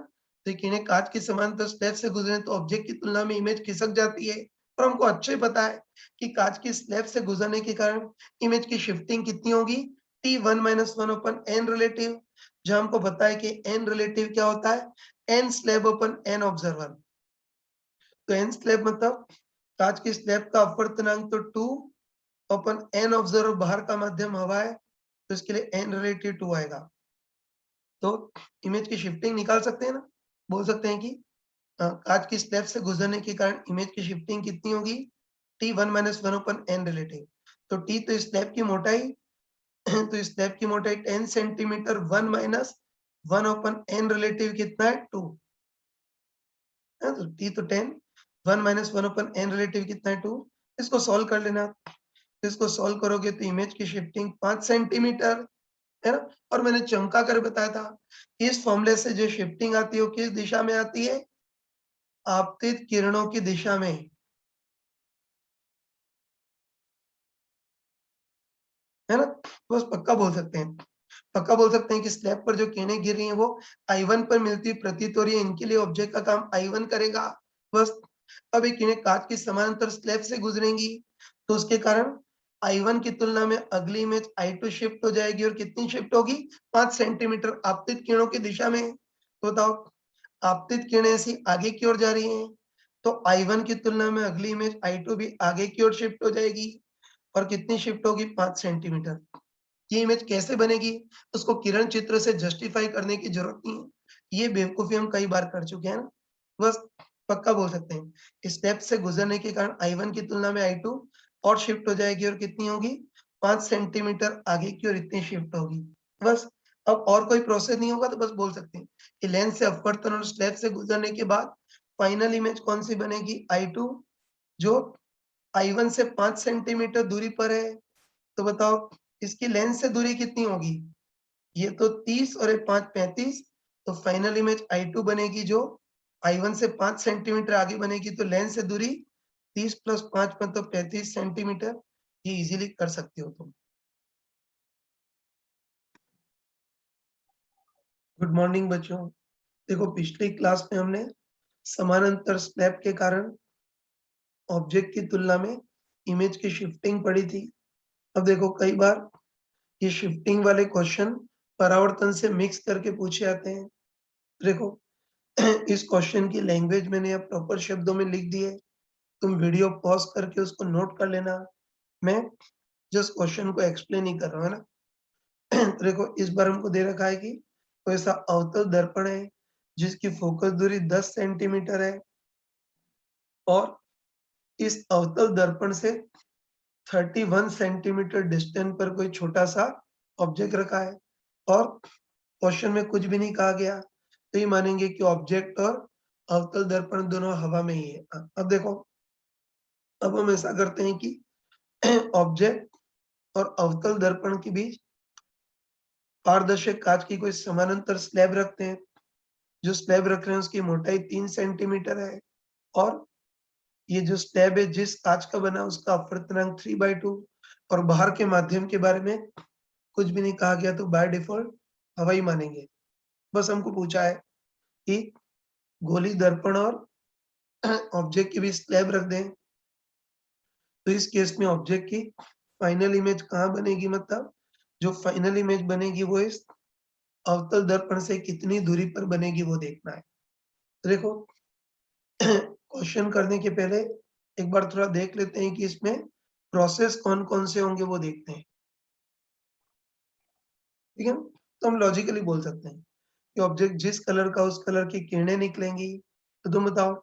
तो किरणें कांच की समानांतर स्लैब से गुजरे तो ऑब्जेक्ट की तुलना में इमेज खिसक जाती है और हमको अच्छे पता है कि कांच की स्लैब से गुजरने के कारण इमेज की शिफ्टिंग कितनी होगी, t1 - 1 अपन n रिलेटिव, जहां हमको पता है कि n रिलेटिव क्या होता है, n स्लैब अपन n ऑब्जर्वर। तो n स्लैब मतलब कांच की स्लैब का अपवर्तनांक तो 2 अपन n ऑब्जर्वर बाहर का माध्यम हवा है तो इसके लिए n रिलेटिव 2 आएगा। तो इमेज की शिफ्टिंग निकाल सकते हैं ना, बोल सकते हैं कि कांच की स्लैब से गुजरने के कारण इमेज की शिफ्टिंग कितनी होगी, t1 - 1 अपन n रिलेटिव। तो t तो स्लैब की मोटाई तो स्लैब की मोटाई 10 सेंटीमीटर 1 माइनस 1 अपन n रिलेटिव कितना है 2 है, तो t तो 10 1 माइनस 1 अपन n रिलेटिव कितना है 2। इसको सॉल्व कर लेना, इसको सॉल्व करोगे तो इमेज की शिफ्टिंग 5 सेंटीमीटर है ना। और मैंने चमका कर बताया था इस फॉर्मूले से जो शिफ्टिंग आती है वो किस दिशा में आती है, आपतित किरणों की दिशा में, है ना। बस पक्का बोल सकते हैं, पक्का बोल सकते हैं कि स्लैब पर जो किरणें गिर रही हैं वो I1 पर मिलती हुई प्रतीत हो रही है, इनके लिए ऑब्जेक्ट का काम I1 करेगा बस। अब ये किरणें कांच की समानांतर स्लैब से गुजरेंगी तो उसके कारण I1 की तुलना में अगली इमेज I2 शिफ्ट हो जाएगी और कितनी शिफ्ट होगी, 5 सेंटीमीटर आपतित किरणों की दिशा में। तो बताओ आपतित किरणें ऐसी आगे की ओर जा रही हैं तो I1 की तुलना में अगली इमेज I2 भी आगे की ओर शिफ्ट हो जाएगी और कितनी शिफ्ट होगी, 5 सेंटीमीटर। ये इमेज कैसे बनेगी, उसको किरण चित्र से जस्टिफाई करने की जरूरत नहीं है, ये बेवकूफी हम कई बार कर चुके हैं ना। बस पक्का बोल सकते हैं स्टेप से गुजरने के कारण I1 की तुलना में I2 और शिफ्ट हो जाएगी और कितनी होगी, 5 सेंटीमीटर आगे की ओर इतनी शिफ्ट होगी बस। अब और कोई प्रोसेस नहीं होगा तो बस बोल सकते हैं कि लेंस से अपवर्तन और स्टेप से गुजरने के बाद फाइनल इमेज कौन सी बनेगी, I2 जो I1 से 5 सेंटीमीटर दूरी पर है। तो बताओ इसकी लेंस से दूरी कितनी होगी, ये तो 30 और ये 5 35, तो फाइनल इमेज I2 बनेगी जो I1 से 5 सेंटीमीटर आगे बनेगी। तो लेंस से दूरी 30 प्लस 5 मतलब 35 सेंटीमीटर, ये इजीली कर सकते हो तुम। गुड मॉर्निंग बच्चों, देखो पिछली क्लास में हमने समानांतर स्लैब के कारण ऑब्जेक्ट की तुलना में इमेज की शिफ्टिंग पढ़ी थी। अब देखो कई बार ये शिफ्टिंग वाले क्वेश्चन परावर्तन से मिक्स करके पूछे जाते हैं। देखो इस क्वेश्चन की लैंग्वेज मैंने अब प्रॉपर शब्दों में लिख दी है, तुम वीडियो पॉज करके उसको नोट कर लेना, मैं जस्ट क्वेश्चन को एक्सप्लेन ही कर रहा हूँ, है ना। देखो इस बार हमको दे रखा है कि कोई ऐसा अवतल दर्पण है जिसकी फोकस दूरी 10 सेंटीमीटर है और इस अवतल दर्पण से 31 सेंटीमीटर डिस्टेंस पर कोई छोटा सा ऑब्जेक्ट रखा है और क्वेश्चन में कुछ भी नहीं कहा गया, तो ये मानेंगे कि ऑब्जेक्ट और अवतल दर्पण दोनों हवा में ही है। अब देखो अब हम ऐसा करते हैं कि ऑब्जेक्ट और अवतल दर्पण के बीच पारदर्शक कांच की कोई समानांतर स्लैब रखते हैं। जो स्लैब रख रहे हैं उसकी मोटाई 3 सेंटीमीटर है और ये जो स्लैब है जिस कांच का बना है उसका अपवर्तनांक 3/2 और बाहर के माध्यम के बारे में कुछ भी नहीं कहा गया, तो बाय डिफॉल्ट हवा ही मानेंगे। बस हमको पूछा है कि गोली दर्पण और ऑब्जेक्ट के बीच स्लैब रख दें तो इस केस में ऑब्जेक्ट की फाइनल इमेज कहाँ बनेगी, मतलब जो फाइनल इमेज बनेगी वो इस अवतल दर्पण से कितनी दूरी पर बनेगी वो देखना है। तो देखो क्वेश्चन करने के पहले एक बार थोड़ा देख लेते हैं कि इसमें प्रोसेस कौन कौन से होंगे वो देखते हैं, ठीक है। तो हम लॉजिकली बोल सकते हैं कि ऑब्जेक्ट जिस कलर का उस कलर की किरणें निकलेंगी। तो तुम बताओ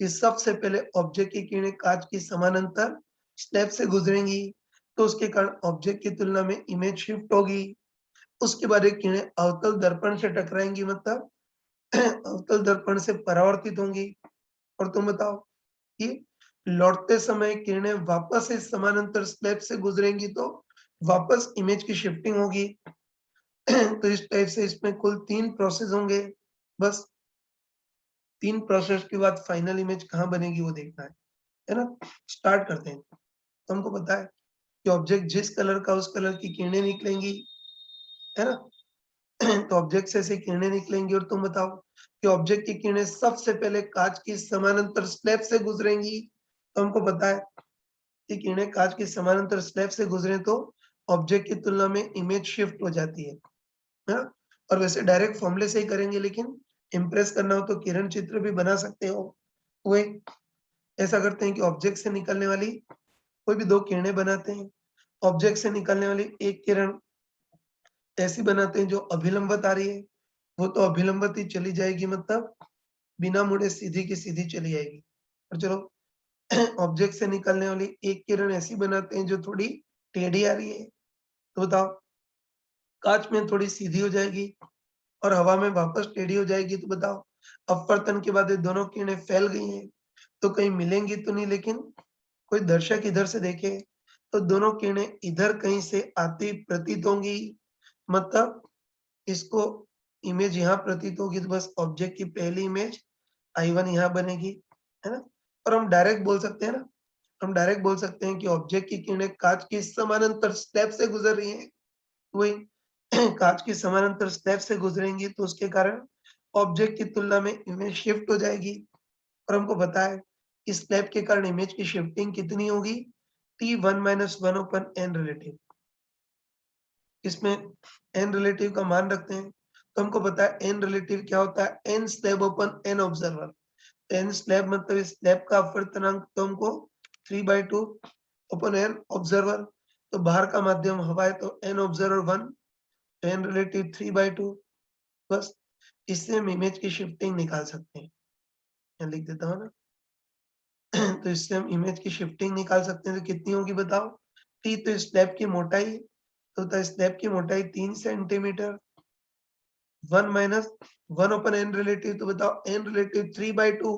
कि सबसे पहले ऑब्जेक्ट की किरणें कांच की समानांतर स्लैब से गुजरेंगी तो उसके कारण ऑब्जेक्ट की तुलना में इमेज शिफ्ट होगी। उसके बाद ये किरणें अवतल दर्पण से टकराएंगी मतलब अवतल दर्पण से परावर्तित होंगी। और तुम बताओ कि लौटते समय किरणें वापस इस समानांतर स्लैब से गुजरेंगी तो वापस इमेज की शिफ्टिंग होगी। तो इस टाइप से इसमें कुल 3 प्रोसेस होंगे। बस 3 प्रोसेस के बाद फाइनल इमेज कहाँ बनेगी वो देखना है ना? स्टार्ट करते हैं। तो हमको पता है कि ऑब्जेक्ट जिस कलर का उस कलर की किरणें निकलेंगी, है ना? तो ऑब्जेक्ट से ऐसे किरणें निकलेंगी और तुम बताओ कि ऑब्जेक्ट की किरणें सबसे पहले कांच की समानांतर स्लैब से गुजरेंगी। तो हमको पता है कि किरणें कांच की समानांतर स्लैब से गुजरे तो ऑब्जेक्ट की तुलना में इमेज शिफ्ट हो जाती है ना? और वैसे डायरेक्ट फॉर्मूले से ही करेंगे, लेकिन इम्प्रेस करना हो तो किरण चित्र भी बना सकते हो। वो एक ऐसा करते हैं कि ऑब्जेक्ट से निकलने वाली कोई भी 2 किरणें बनाते हैं। ऑब्जेक्ट से निकलने वाली एक किरण ऐसी बनाते हैं जो अभिलंबत आ रही है, वो तो अभिलंबत ही चली जाएगी, मतलब बिना मुड़े सीधी की सीधी चली जाएगी। और चलो ऑब्जेक्ट से निकलने वाली एक किरण ऐसी बनाते हैं जो थोड़ी टेढ़ी आ रही है। तो बताओ, काँच में थोड़ी सीधी हो जाएगी और हवा में वापस टेढ़ी हो जाएगी, तो बताओ अपवर्तन के बाद ये दोनों किरणें फैल गई हैं, तो कहीं मिलेंगी तो नहीं, लेकिन कोई दर्शक इधर से देखे तो दोनों किरणें इधर कहीं से आती प्रतीत होंगी। मतलब इसको इमेज यहाँ प्रतीत होगी, तो बस ऑब्जेक्ट की पहली इमेज I1 यहाँ बनेगी, है ना? और हम डायरेक्ट बोल सकते हैं ना, हम डायरेक्ट बोल सकते हैं कि ऑब्जेक्ट की किरणें कांच की समानांतर स्लैब से गुजर रही हैं। वही कांच की समानांतर स्लैब से गुजरेंगी तो उसके कारण ऑब्जेक्ट की तुलना में इमेज शिफ्ट हो जाएगी। और हमको पता है इस स्लैब के कारण इमेज की शिफ्टिंग कितनी होगी? T1 - 1 upon n relative. इसमें n रिलेटिव का मान रखते हैं, तो हमको पता है n रिलेटिव क्या होता है? n slab upon n observer. n slab मतलब इस स्लैब का अपवर्तनांक तो हमको 3/2 upon n ऑब्जर्वर। तो बाहर का माध्यम हवा है तो n ऑब्जर्वर 1, तो n रिलेटिव 3/2। बस इससे हम इमेज की शिफ्टिंग निकाल सकते हैं। मैं लिख देता हूँ ना। तो इससे हम इमेज की शिफ्टिंग निकाल सकते हैं, तो कितनी होगी बताओ? T तो स्लैब की मोटाई, तो स्लैब की मोटाई 3 centimetre. 1 minus 1 upon n relative, तो बताओ n रिलेटिव 3/2,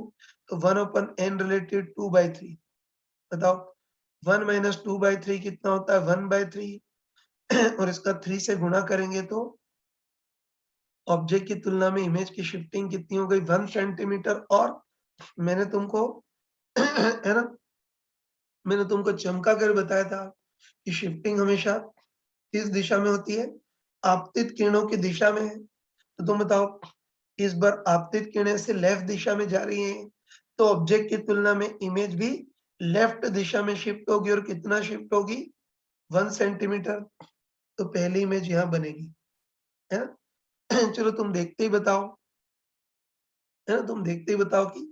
तो 1 upon n रिलेटिव 2/3। बताओ 1 - 2/3 कितना होता है? 1/3 और इसका 3 से गुणा करेंगे तो ऑब्जेक्ट की तुलना में इमेज की शिफ्टिंग कितनी हो गई? 1 सेंटीमीटर। और मैंने तुमको है ना, मैंने तुमको चमका कर बताया था कि शिफ्टिंग हमेशा किस दिशा में होती है? आपतित किरणों की दिशा में है। तो तुम बताओ, इस बार आपतित किरणें से लेफ्ट दिशा में जा रही हैं, तो ऑब्जेक्ट की तुलना में इमेज भी लेफ्ट दिशा में शिफ्ट होगी, और कितना शिफ्ट होगी? 1 सेंटीमीटर। तो पहली इमेज यहाँ बनेगी, है ना? चलो तुम देखते ही बताओ, है ना? तुम देखते ही बताओ कि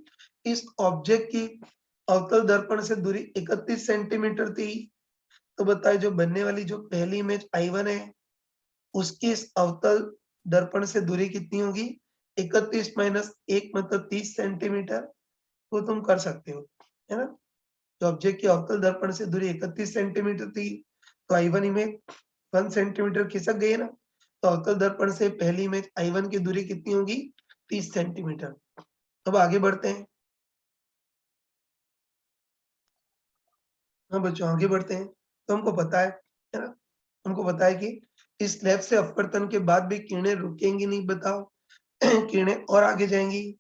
इस ऑब्जेक्ट की अवतल दर्पण से दूरी 31 सेंटीमीटर थी। तो बताइए जो बनने वाली जो पहली इमेज I1 है, उसकी इस अवतल दर्पण से दूरी कितनी होगी? 31 माइनस 1 मतलब 30 सेंटीमीटर। वो तुम कर सकते हो, है ना? तो ऑब्जेक्ट की अवतल दर्पण से दूरी 31 सेंटीमीटर थी, तो I1 इमेज 1 सेंटीमीटर खिसक गई है ना? तो अवतल दर्पण से पहली इमेज I1 की दूरी कितनी होगी? 30 सेंटीमीटर। अब आगे बढ़ते हैं। हाँ बच्चों, आगे बढ़ते हैं। तो हमको पता है ना? हमको पता है कि इस स्लैब से अपवर्तन के बाद भी किरणें रुकेंगी नहीं, बताओ। किरणें और आगे जाएँगी,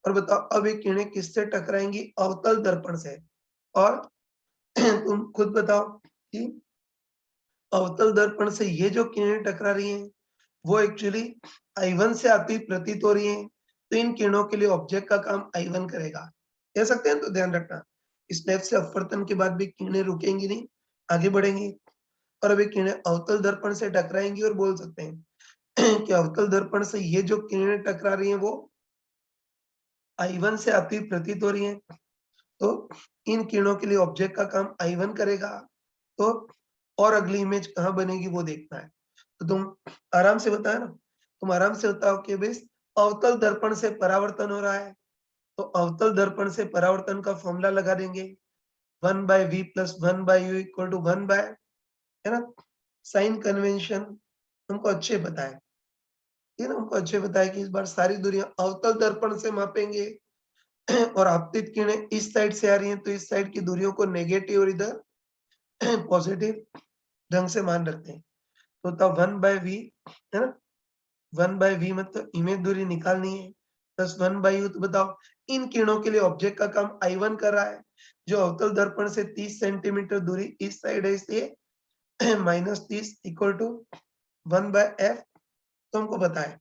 और बताओ अब ये किरणें किससे टकराएँगी? अवतल दर्पण से। और तुम खुद बताओ कि अवतल दर्पण से ये जो किरणें टकरा रही हैं, वो एक्चुअली I1 से आती प्रतीत हो रही हैं। तो इन किरणों के लिए ऑब्जेक्ट का काम I1 करेगा। कह सकते हैं, तो ध्यान रखना। इस स्लैब से अपवर्तन के बाद भी किरणें रुकेंगी नहीं, आगे बढ़ेंगी। और अब ये किरणें अवतल दर्पण से टकराएँगी, और बोल सकते हैं कि अवतल दर्पण से ये जो किरणें टकरा रही हैं वो I1 से आती हुई प्रतीत हो रही हैं। तो इन किरणों के लिए ऑब्जेक्ट का काम I1 करेगा। तो और अगली इमेज कहाँ बनेगी वो देखना है। तो तुम आराम से बताओ ना, तुम आराम से बताओ कि भई अवतल दर्पण से परावर्तन हो रहा है, तो अवतल दर्पण से परावर्तन का फॉर्मूला लगा देंगे। 1/v + 1/u = 1 बाय, है ना? साइन कन्वेंशन तुमको अच्छे पता है। ये ना हमको अच्छे पता है कि इस बार सारी दूरियां अवतल दर्पण से मापेंगे। और आपतित किरणें इस साइड से आ रही हैं, तो इस साइड की दूरियों को नेगेटिव और इधर पॉजिटिव ढंग से मान रखते हैं। तो होता 1/v है ना, 1/v मतलब इमेज दूरी निकालनी है, प्लस 1/u। तो बताओ इन किरणों के लिए ऑब्जेक्ट का काम I1 कर रहा है, जो अवतल दर्पण से 30 सेंटीमीटर दूरी इस साइड है, इसलिए -30 इक्वल टू 1/f। तो हमको पता है,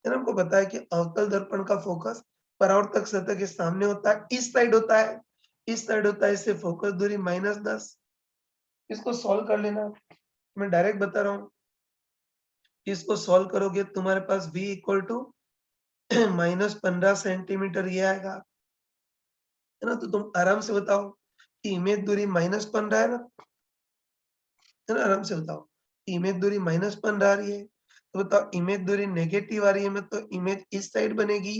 हमको पता है कि अवतल दर्पण का फोकस परावर्तक सतह के सामने होता है, इस साइड होता है, इस साइड होता है, इससे फोकस दूरी -10। इसको सॉल्व कर लेना, मैं डायरेक्ट बता रहा हूँ। इसको सॉल्व करोगे तुम्हारे पास v इक्वल टू -15 सेंटीमीटर ये आएगा, है ना। तो तुम आराम से बताओ कि इमेज दूरी -15 है ना, है ना, आराम से बताओ इमेज दूरी -15 आ रही है, तो बताओ इमेज दूरी नेगेटिव आ रही है, मतलब इमेज इस साइड बनेगी,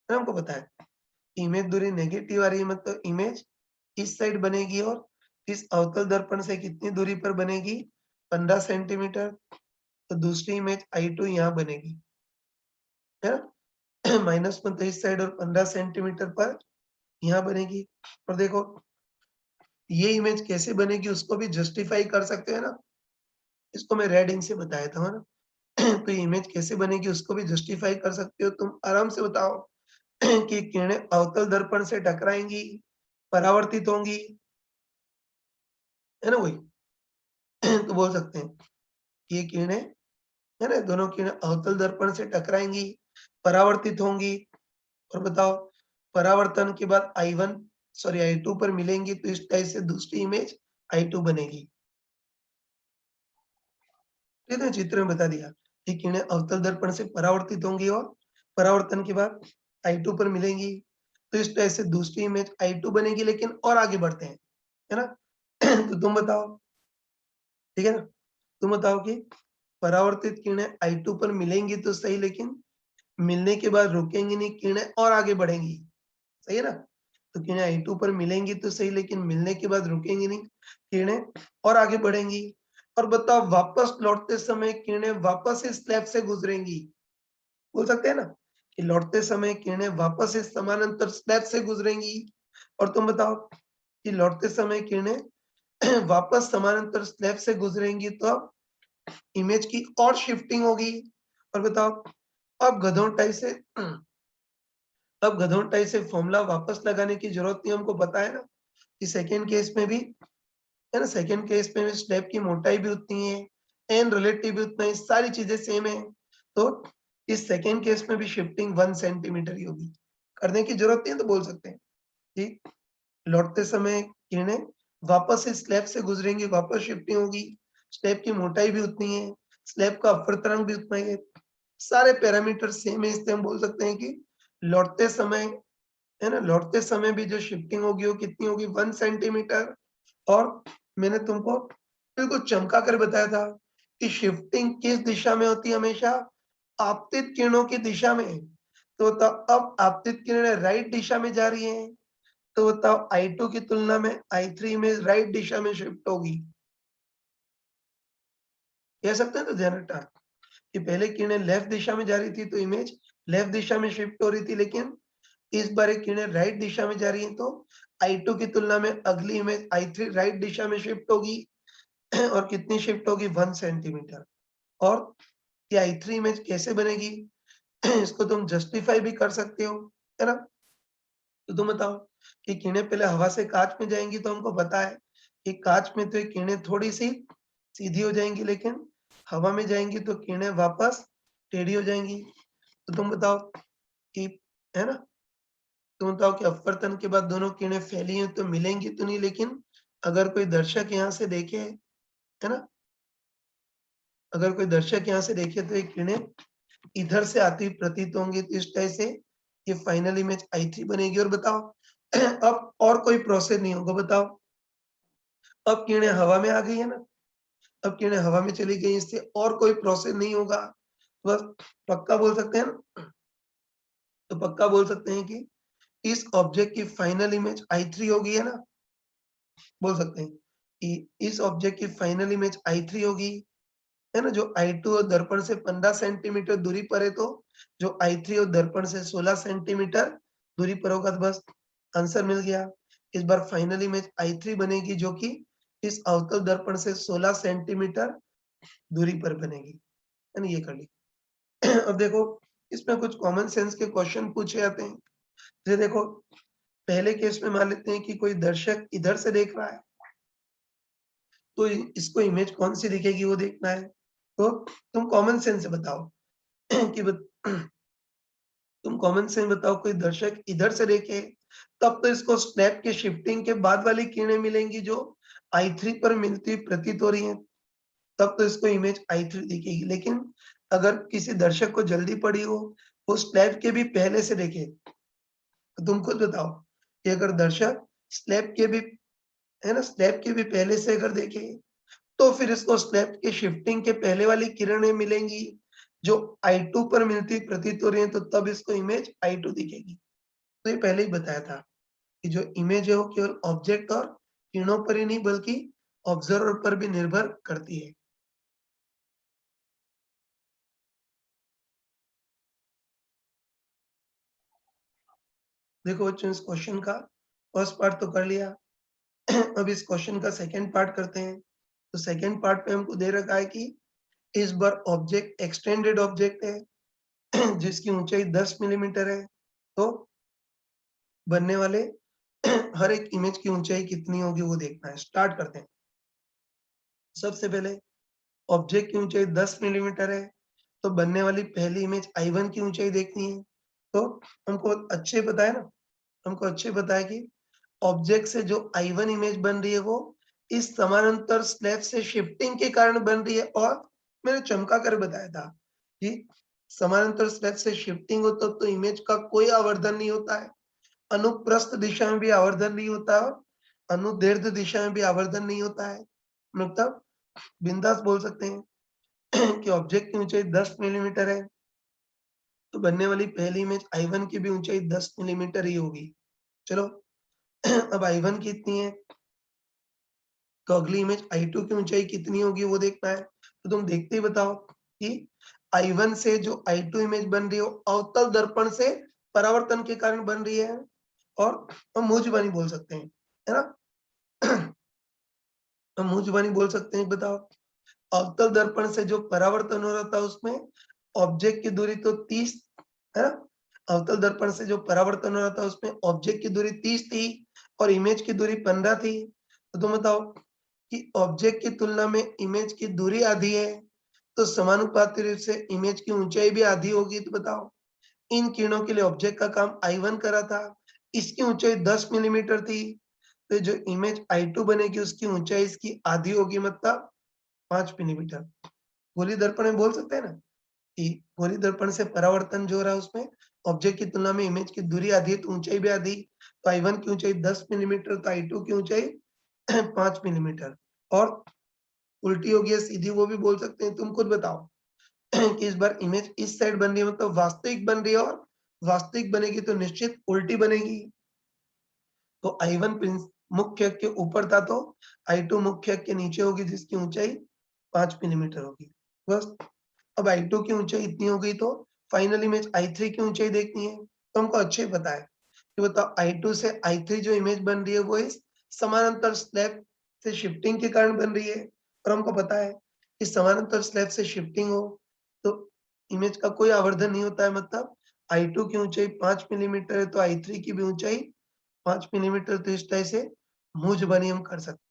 है ना, हमको पता है इमेज दूरी नेगेटिव आ रही है, मतलब इमेज इस साइड बनेगी, और इस अवतल दर्पण से कितनी दूरी पर बनेगी, 15 सेंटीमीटर। तो दूसरी इमेज I2 यहाँ बनेगी, है ना, माइनस मतलब इस साइड और 15 सेंटीमीटर पर यहाँ बनेगी। और देखो ये इमेज कैसे बनेगी उसको भी जस्टिफाई कर सकते हो ना, इसको मैं रेड इंक से बताया था, है ना। तो ये इमेज कैसे बनेगी उसको भी जस्टिफाई कर सकते हो, तुम आराम से बताओ कि किरणें अवतल दर्पण से टकराएंगी, परावर्तित होंगी, है ना, वही। तो बोल सकते हैं कि ये किरणें, है ना, दोनों किरणें अवतल दर्पण से टकराएंगी, परावर्तित होंगी, और बताओ परावर्तन के बाद I1 सॉरी I2 पर मिलेंगी, तो इस टाइप से दूसरी इमेज I2 बनेगी। ठीक है, चित्र में बता दिया कि किरणें अवतल दर्पण से परावर्तित होंगी और परावर्तन के बाद I2 पर मिलेंगी, तो इस टाइप से दूसरी इमेज I2 बनेगी। लेकिन और आगे बढ़ते हैं, है ना। तो तुम बताओ, ठीक है ना, तुम बताओ कि परावर्तित किरणें I2 पर मिलेंगी तो सही, लेकिन मिलने के बाद रुकेंगी नहीं, किरणें और आगे बढ़ेंगी, सही है ना। तो किरणें I2 पर मिलेंगी तो सही, लेकिन मिलने के बाद रुकेंगी नहीं, किरणें और आगे बढ़ेंगी। और बताओ वापस लौटते समय किरणें वापस इस स्लैब से गुजरेंगी, बोल सकते हैं ना कि लौटते समय किरणें वापस इस समानांतर स्लैब से गुजरेंगी। और तुम बताओ कि लौटते समय किरणें वापस समानांतर स्लैब से गुजरेंगी, तो अब इमेज की और शिफ्टिंग होगी। और बताओ अब गधों से अब गधों से फॉर्मूला वापस लगाने की जरूरत नहीं, हमको पता है ना कि सेकेंड केस में भी, है ना, सेकेंड केस में भी स्लैब की मोटाई भी उतनी है, एन रिलेटिव भी उतना है, सारी चीजें सेम है। तो इस सेकेंड केस में भी शिफ्टिंग 1 सेंटीमीटर ही होगी, करने की जरूरत नहीं है, तो बोल सकते हैं कि लौटते समय किरणें वापस इस स्लैब से गुजरेंगी, वापस शिफ्टिंग होगी, स्लैब की मोटाई भी उतनी है, स्लैब का अपवर्तनांक भी उतना ही है, सारे पैरामीटर सेम है, इसलिए हम बोल सकते हैं कि लौटते समय, है ना, लौटते समय भी जो शिफ्टिंग होगी वो कितनी होगी, 1 सेंटीमीटर। और मैंने तुमको बिल्कुल चमका कर बताया था कि शिफ्टिंग किस दिशा में होती है, हमेशा आपतित किरणों की दिशा में। तो बताओ अब आपतित किरणें राइट दिशा में जा रही हैं, तो बताओ I2 की तुलना में I3 में राइट दिशा में शिफ्ट होगी, कह सकते हैं। तो ध्यान रखना कि पहले किरणें लेफ्ट दिशा में जा रही थी, तो इमेज लेफ्ट दिशा में शिफ्ट हो रही थी, लेकिन इस बार एक किरणें राइट दिशा में जा रही हैं, तो I2 की तुलना में अगली इमेज I3 राइट दिशा में शिफ्ट होगी। और कितनी शिफ्ट होगी, 1 सेंटीमीटर। और ये I3 इमेज कैसे बनेगी, इसको तुम जस्टिफाई भी कर सकते हो, है ना। तो तुम बताओ कि किरणें पहले हवा से कांच में जाएंगी, तो हमको पता है कि कांच में तो ये किरणें थोड़ी सी सीधी हो जाएंगी, लेकिन हवा में जाएंगी तो किरणें वापस टेढ़ी हो जाएंगी। तो तुम बताओ कि, है ना, तुम बताओ कि अपवर्तन के बाद दोनों किरणें फैली हैं तो मिलेंगी तो नहीं, लेकिन अगर कोई दर्शक यहाँ से देखे, है ना, अगर कोई दर्शक यहाँ से देखे तो ये किरणें इधर से आती हुई प्रतीत होंगी, तो इस तरह से ये फाइनल इमेज I3 बनेगी। और बताओ अब और कोई प्रोसेस नहीं होगा, बताओ अब किरणें हवा में आ गई है ना, अब किरणें हवा में चली गई, इससे और कोई प्रोसेस नहीं होगा, बस पक्का बोल सकते हैं ना। तो पक्का बोल सकते हैं कि इस ऑब्जेक्ट की फाइनल इमेज I3 होगी, है ना, बोल सकते हैं कि इस ऑब्जेक्ट की फाइनल इमेज I3 होगी, है ना, जो I2 और दर्पण से 15 सेंटीमीटर दूरी पर है, तो जो I3 और दर्पण से 16 सेंटीमीटर दूरी पर होगा, तो बस आंसर मिल गया। इस बार फाइनल इमेज I3 बनेगी, जो कि इस अवतल दर्पण से 16 सेंटीमीटर दूरी पर बनेगी, यानी ये कर ली। अब देखो इसमें कुछ कॉमन सेंस के क्वेश्चन पूछे जाते हैं। जैसे देखो पहले केस में मान लेते हैं कि कोई दर्शक इधर से देख रहा है, तो इसको इमेज कौन सी दिखेगी वो देखना है। तो तुम कॉमन सेंस से बताओ कि तुम कॉमन सेंस बताओ, कोई दर्शक इधर से देखे तब तो इसको स्नैप के शिफ्टिंग के बाद वाली किरणें मिलेंगी जो I3 पर मिलती हुई प्रतीत हो रही हैं, तब तो इसको इमेज I3 दिखेगी। लेकिन अगर किसी दर्शक को जल्दी पड़ी हो, वो स्लैब के भी पहले से देखे, तो तुम खुद बताओ कि अगर दर्शक स्लैब के भी, है ना, स्लैब के भी पहले से अगर देखे, तो फिर इसको स्लैब के शिफ्टिंग के पहले वाली किरणें मिलेंगी जो I2 पर मिलती प्रतीत हो रही है, तो तब इसको इमेज I2 दिखेगी। तो ये पहले ही बताया था कि जो इमेज है वो केवल ऑब्जेक्ट और किरणों पर ही नहीं बल्कि ऑब्जर्वर पर भी निर्भर करती है। देखो बच्चों इस क्वेश्चन का फर्स्ट पार्ट तो कर लिया। अब इस क्वेश्चन का सेकंड पार्ट करते हैं। तो सेकंड पार्ट पे हमको दे रखा है कि इस बार ऑब्जेक्ट एक्सटेंडेड ऑब्जेक्ट है जिसकी ऊंचाई 10 मिलीमीटर है। तो बनने वाले हर एक इमेज की ऊंचाई कितनी होगी वो देखना है। स्टार्ट करते हैं। सबसे पहले ऑब्जेक्ट की ऊंचाई 10 मिलीमीटर है, तो बनने वाली पहली इमेज I1 की ऊंचाई देखनी है। तो हमको अच्छे पता है ना, हमको अच्छे पता है कि ऑब्जेक्ट से जो I1 इमेज बन रही है वो इस समानांतर स्लैब से शिफ्टिंग के कारण बन रही है। और मैंने चमका कर बताया था कि समानांतर स्लैब से शिफ्टिंग हो तो इमेज का कोई आवर्धन नहीं होता है, अनुप्रस्थ दिशा में भी आवर्धन नहीं होता और अनुदैर्ध्य दिशा में भी आवर्धन नहीं होता है। मतलब बिंदास बोल सकते हैं कि ऑब्जेक्ट की ऊंचाई 10 मिलीमीटर है, तो बनने वाली पहली इमेज I1 की भी ऊंचाई 10 मिलीमीटर ही होगी। चलो अब I1 कितनी है, तो अगली इमेज I2 की ऊंचाई कितनी होगी वो देखना है। तो तुम देखते ही बताओ कि I1 से जो I2 इमेज बन रही है वो अवतल दर्पण से परावर्तन के कारण बन रही है, और हम मुंह जुबानी बोल सकते हैं, है ना। हम मुंह जुबानी बोल सकते हैं, बताओ अवतल दर्पण से जो परावर्तन हो रहा था उसमें ऑब्जेक्ट की दूरी तो 30, है ना। अवतल दर्पण से जो परावर्तन हो रहा था उसमें ऑब्जेक्ट की दूरी 30 थी और इमेज की दूरी 15 थी। तो तुम बताओ कि ऑब्जेक्ट की तुलना में इमेज की दूरी आधी है, तो समानुपाती रूप से इमेज की ऊंचाई भी आधी होगी। तो बताओ इन किरणों के लिए ऑब्जेक्ट का काम I1 करा था, इसकी ऊंचाई 10 मिलीमीटर थी, तो जो इमेज I2 बनेगी उसकी ऊंचाई इसकी आधी होगी, मतलब 5 मिलीमीटर। गोली दर्पण में बोल सकते हैं ना कि गोली दर्पण से परावर्तन जो हो रहा है उसमें ऑब्जेक्ट की तुलना में इमेज की दूरी आधी है, तो ऊंचाई भी आधी। तो I1 की ऊंचाई 10 मिलीमीटर, तो I2 की ऊंचाई 5 मिलीमीटर। और उल्टी होगी या सीधी वो भी बोल सकते हैं, तुम खुद बताओ कि इस बार इमेज इस साइड बन रही है मतलब वास्तविक बन रही है, और वास्तविक बनेगी तो निश्चित उल्टी बनेगी। तो I1 मुख्य अक्ष के ऊपर था, तो I2 मुख्य अक्ष के नीचे होगी जिसकी ऊंचाई 5 मिलीमीटर होगी। बस अब I2 की ऊंचाई इतनी हो गई, तो फाइनल इमेज I3 की ऊंचाई देखनी है। तो हमको अच्छे ही पता है कि बताओ I2 से I3 जो इमेज बन रही है वो इस समानांतर स्लैब से शिफ्टिंग के कारण बन रही है, और हमको पता है कि समानांतर स्लैब से शिफ्टिंग हो तो इमेज का कोई आवर्धन नहीं होता है, मतलब I2 की ऊंचाई 5 मिलीमीटर है तो I3 की भी ऊंचाई 5 मिलीमीटर। तो इस तरह से मुंह जुबानी हम कर सकते।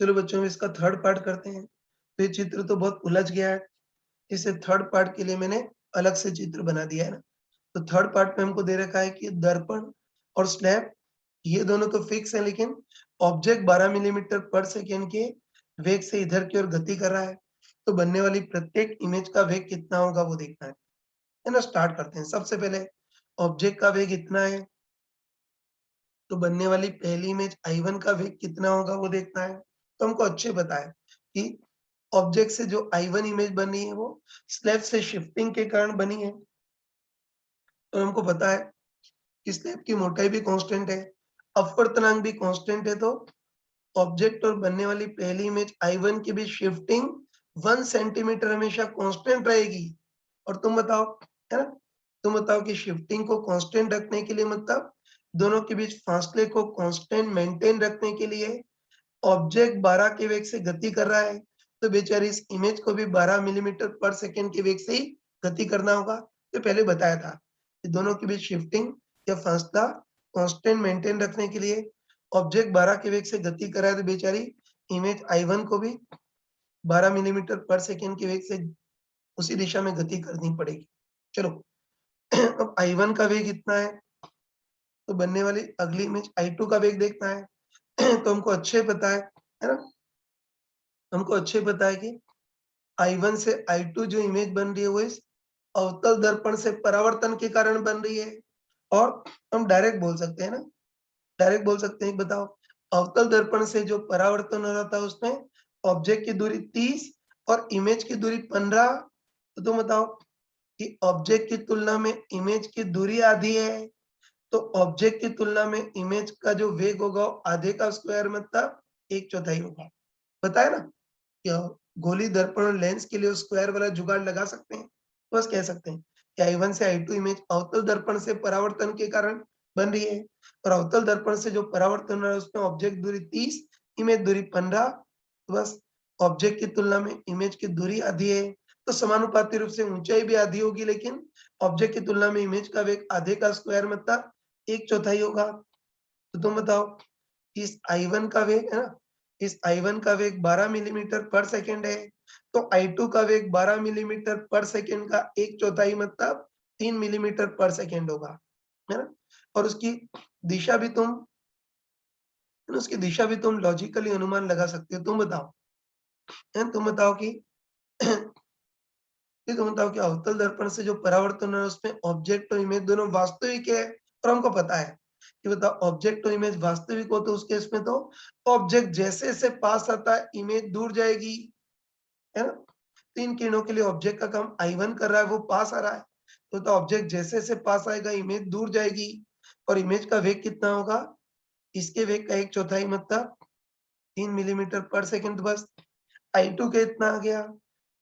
चलो बच्चों इसका थर्ड पार्ट करते हैं। तो ये चित्र तो बहुत उलझ गया है, इसे थर्ड पार्ट के लिए मैंने अलग से चित्र बना दिया है ना। तो थर्ड पार्ट में हमको दे रखा है कि दर्पण और स्लैब ये दोनों तो फिक्स है, लेकिन ऑब्जेक्ट 12 मिलीमीटर पर सेकेंड के वेग से इधर की ओर गति कर रहा है, तो बनने वाली प्रत्येक इमेज का वेग कितना होगा वो देखना है ना। स्टार्ट करते हैं। सबसे पहले ऑब्जेक्ट का वेग इतना है, तो बनने वाली पहली इमेज I1 का वेग कितना होगा वो देखना है। तो हमको अच्छे पता है कि ऑब्जेक्ट से जो I1 इमेज बनी है वो स्लैब से शिफ्टिंग के कारण बनी है, तो हमको पता है कि स्लैब की मोटाई भी कांस्टेंट है, अपवर्तनांक भी कांस्टेंट है, तो ऑब्जेक्ट और बनने वाली पहली इमेज I1 की भी शिफ्टिंग 1 सेंटीमीटर हमेशा कांस्टेंट रहेगी। और तुम बताओ, है ना, तुम बताओ कि शिफ्टिंग को कांस्टेंट रखने के लिए मतलब दोनों के बीच फासले को कांस्टेंट मेंटेन रखने के लिए ऑब्जेक्ट 12 के वेग से गति कर रहा है, तो बेचारी इस इमेज को भी 12 मिलीमीटर पर सेकंड के वेग से ही गति करना होगा। ये पहले बताया था कि दोनों के बीच शिफ्टिंग या फासला कांस्टेंट मेंटेन रखने के लिए ऑब्जेक्ट 12 के वेग से गति कर रहा है, तो बेचारी इमेज I1 को भी 12 मिलीमीटर पर सेकंड के वेग से उसी दिशा में गति करनी पड़ेगी। चलो अब I1 का वेग इतना है, तो बनने वाली अगली इमेज I2 का वेग देखना है। तो हमको अच्छे पता है ना? हमको अच्छे पता है कि I1 से I2 जो इमेज बन रही है वो इस अवतल दर्पण से परावर्तन के कारण बन रही है। और हम डायरेक्ट बोल सकते हैं ना, डायरेक्ट बोल सकते हैं, बताओ अवतल दर्पण से जो परावर्तन हो रहा था उसमें ऑब्जेक्ट की दूरी 30 और इमेज की दूरी 15, तो तुम बताओ कि ऑब्जेक्ट की तुलना में इमेज की दूरी आधी है, तो ऑब्जेक्ट की तुलना में इमेज का जो वेग होगा वो आधे का स्क्वायर मतलब 1/4 होगा। बताया ना कि गोली दर्पण और लेंस के लिए स्क्वायर वाला जुगाड़ लगा सकते हैं। तो बस कह सकते हैं कि I1 से I2 इमेज अवतल दर्पण से परावर्तन के कारण बन रही है, और अवतल दर्पण से जो परावर्तन हो रहा है उसमें ऑब्जेक्ट दूरी 30, इमेज दूरी 15, तो बस ऑब्जेक्ट की तुलना में इमेज की दूरी आधी है, तो समानुपाती रूप से ऊंचाई भी आधी होगी, लेकिन ऑब्जेक्ट की तुलना में इमेज का वेग आधे का स्क्वायर मतलब 1/4 होगा। तो तुम बताओ इस I1 का वेग है ना, इस I1 का वेग 12 मिलीमीटर पर सेकंड है, तो I2 का वेग 12 मिलीमीटर पर सेकंड का 1/4 मतलब 3 मिलीमीटर पर सेकंड होगा, है ना? और उसकी दिशा भी तुम लॉजिकली अनुमान लगा सकते हो। तुम बताओ, है तुम बताओ कि ये तुम बताओ कि अवतल दर्पण से जो परावर्तन है उसमें ऑब्जेक्ट और इमेज दोनों वास्तविक है, और हमको पता है कि बताओ ऑब्जेक्ट और इमेज वास्तविक हो तो उस केस में तो ऑब्जेक्ट जैसे जैसे पास आता है इमेज दूर जाएगी, है ना? तीन किरणों के लिए ऑब्जेक्ट का काम I1 कर रहा है, वो पास आ रहा है, तो ऑब्जेक्ट जैसे जैसे पास आएगा इमेज दूर जाएगी, और इमेज का वेग कितना होगा, इसके वेग का 1/4 मतलब 3 मिलीमीटर पर सेकंड। बस I2 का इतना आ गया,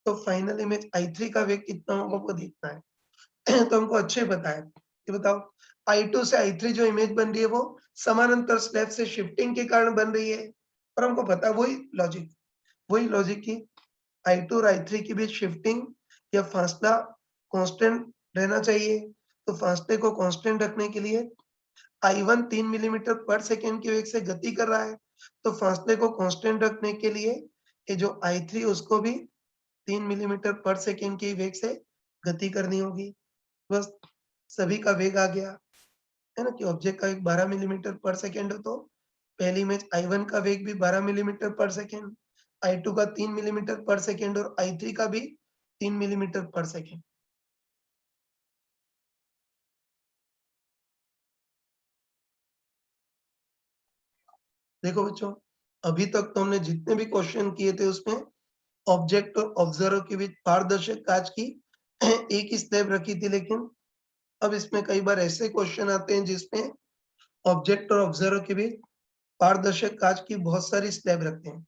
तो फाइनल इमेज I3 का वेग कितना होगा वो देखना है। तो हमको अच्छे पता है कि बताओ I2 से I3 जो इमेज बन रही है वो समानांतर स्लैब से शिफ्टिंग के कारण बन रही है, और हमको पता है वही लॉजिक की I2 और I3 के बीच शिफ्टिंग या फासला कांस्टेंट रहना चाहिए, तो फासले को कांस्टेंट रखने के लिए I1 3 मिलीमीटर पर सेकंड के वेग से गति कर रहा है, तो फासले को कांस्टेंट रखने के लिए ये जो I3 उसको भी 3 मिलीमीटर पर सेकंड के वेग से गति करनी होगी। बस सभी का वेग आ गया, है ना? कि ऑब्जेक्ट का वेग 12 मिलीमीटर पर सेकंड हो, तो पहली इमेज I1 का वेग भी 12 मिलीमीटर पर सेकंड, I2 का 3 मिलीमीटर पर सेकंड और I3 का भी 3 मिलीमीटर पर सेकंड। देखो बच्चों, अभी तक तो हमने जितने भी क्वेश्चन किए थे उसमें ऑब्जेक्ट और ऑब्जर्वर के बीच पारदर्शक कांच की एक ही स्लैब रखी थी, लेकिन अब इसमें कई बार ऐसे क्वेश्चन आते हैं जिसमें ऑब्जेक्ट और ऑब्जर्वर के बीच पारदर्शक कांच की बहुत सारी स्लैब रखते हैं,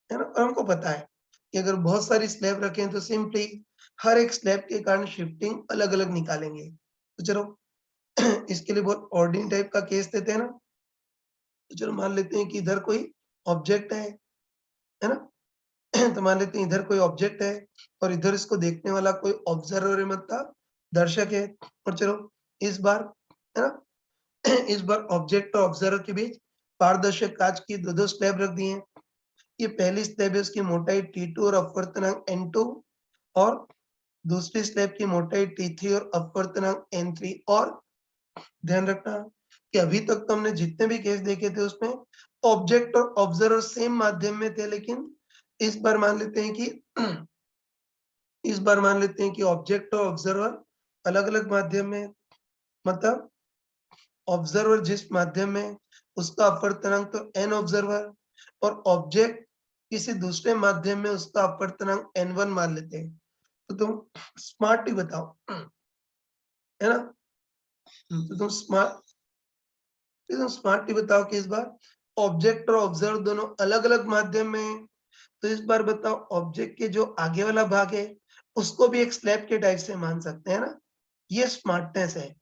है ना? और हमको पता है कि अगर बहुत सारी स्लैब रखें तो सिंपली हर एक स्लैब के कारण शिफ्टिंग अलग-अलग निकालेंगे। तो चलो इसके लिए बहुत ऑर्डिनरी टाइप का केस लेते हैं ना। तो चलो मान लेते हैं कि इधर कोई ऑब्जेक्ट है ना? तो मान लेते हैं इधर कोई ऑब्जेक्ट है और इधर इसको देखने वाला कोई ऑब्जर्वर है मतलब दर्शक है। और चलो इस बार, है ना? इस बार ऑब्जेक्ट और ऑब्जर्वर के बीच पारदर्शक कांच की दो-दो स्लैब रख दी हैं। ये पहली स्लैब है, उसकी मोटाई T2 और अपवर्तनांक N2, और दूसरी स्लैब की मोटाई T3 और अपवर्तनांक N3। और ध्यान रखना कि अभी तक तो हमने जितने भी केस देखे थे उसमें ऑब्जेक्ट और ऑब्जर्वर सेम माध्यम में थे, लेकिन इस बार मान लेते हैं कि ऑब्जेक्ट और ऑब्जर्वर अलग-अलग माध्यम में, मतलब ऑब्जर्वर जिस माध्यम में उसका अपवर्तनांक तो n ऑब्जर्वर, और ऑब्जेक्ट किसी दूसरे माध्यम में उसका अपवर्तनांक n1 मान लेते हैं। तो तुम स्मार्टली बताओ, है ना? तो तुम स्मार्टली बताओ कि इस बार ऑब्जेक्ट और ऑब्जर्व दोनों अलग-अलग माध्यम में हैं। तो इस बार बताओ ऑब्जेक्ट के जो आगे वाला भाग है उसको भी एक स्लैब के टाइप से मान सकते हैं ना? ये स्मार्टनेस है।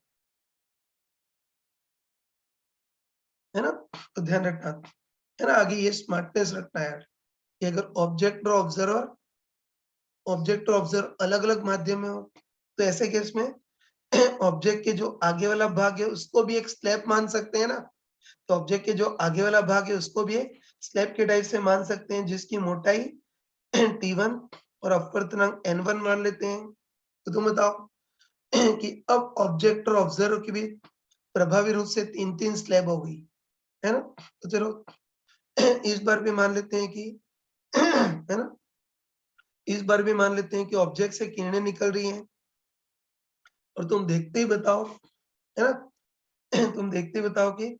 है ना? तो ध्यान रखना, है ना? आगे ये स्मार्टनेस रखना है यार, कि अगर ऑब्जेक्ट और ऑब्जर्वर अलग-अलग माध्यम में हो, तो ऐसे केस में ऑब्जेक्ट के जो आगे वाला भाग है उसको भी एक स्लैब मान सकते हैं ना? तो ऑब्जेक्ट के जो आगे वाला भाग है उसको भी एक स्लैब के टाइप से मान सकते हैं, जिसकी मोटाई T1 और अपवर्तनांक N1 मान लेते हैं। तो तुम बताओ कि अब ऑब्जेक्ट और ऑब्जर्वर की भी प्रभावी रूप से 3-3 स्लैब हो गई, है ना? तो चलो इस बार भी मान लेते हैं कि है ना? इस बार भी मान लेते हैं कि ऑब्जेक्ट से किरणें निकल रही हैं और तुम देखते ही बताओ, है ना? तुम देखते ही बताओ कि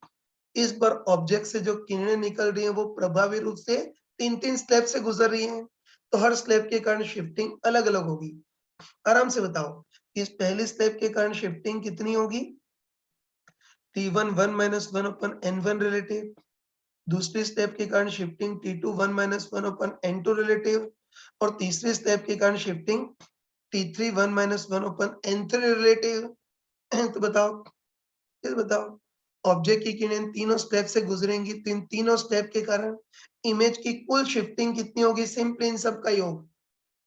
इस बार ऑब्जेक्ट से जो किरणें निकल रही हैं वो प्रभावी रूप से 3-3 स्लैब से गुजर रही हैं। तो हर स्लैब के कारण शिफ्टिंग अलग-अलग होगी। आराम से बताओ, इस पहली स्लैब के कारण शिफ्टिंग कितनी होगी? T1 1 - 1 upon N1 relative. दूसरी स्टेप के कारण shifting T2 1 - 1 upon N2 relative और तीसरी स्टेप के कारण shifting T3 1 - 1 upon N3 relative. तो बताओ, ये बताओ, ऑब्जेक्ट की किरणें तीनों स्टेप से गुजरेंगी, तो इन तीनों स्टेप के कारण इमेज की कुल शिफ्टिंग कितनी होगी? सिंपली इन सब का योग।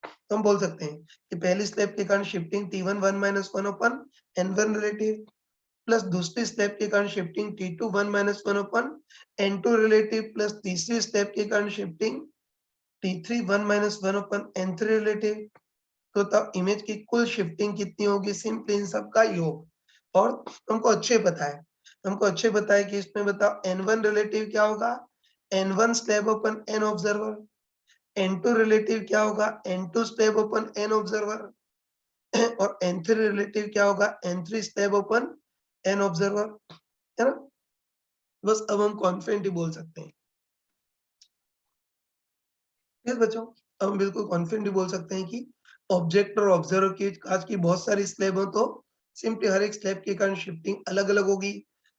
तो हम बोल सकते हैं कि पहली स्टेप के कारण shifting T1 1 - 1 upon N1 relative plus दूसरी स्टेप के कारण shifting T2 1 - 1 upon N2 relative plus तीसरी स्टेप के कारण shifting T3 1 - 1 upon N3 relative. तो तब इमेज की कुल शिफ्टिंग कितनी होगी? सिंपली इन सब का योग। और हमको अच्छे पता है कि इसमें बताओ N1 रिलेटिव क्या होगा? N1 slab upon N observer. N2 relative क्या होगा? N2 slab upon N observer. और N3 रिलेटिव क्या होगा? N3 slab upon N observer, है ना? बस अब हम कॉन्फिडेंटली बोल सकते हैं। यस बच्चों, अब हम बिल्कुल कॉन्फिडेंटली बोल सकते हैं कि ऑब्जेक्ट और ऑब्जर्वर की आज की बहुत सारी स्लैब हो, तो सिंपली हर एक स्लैब के कारण शिफ्टिंग अलग-अलग होगी।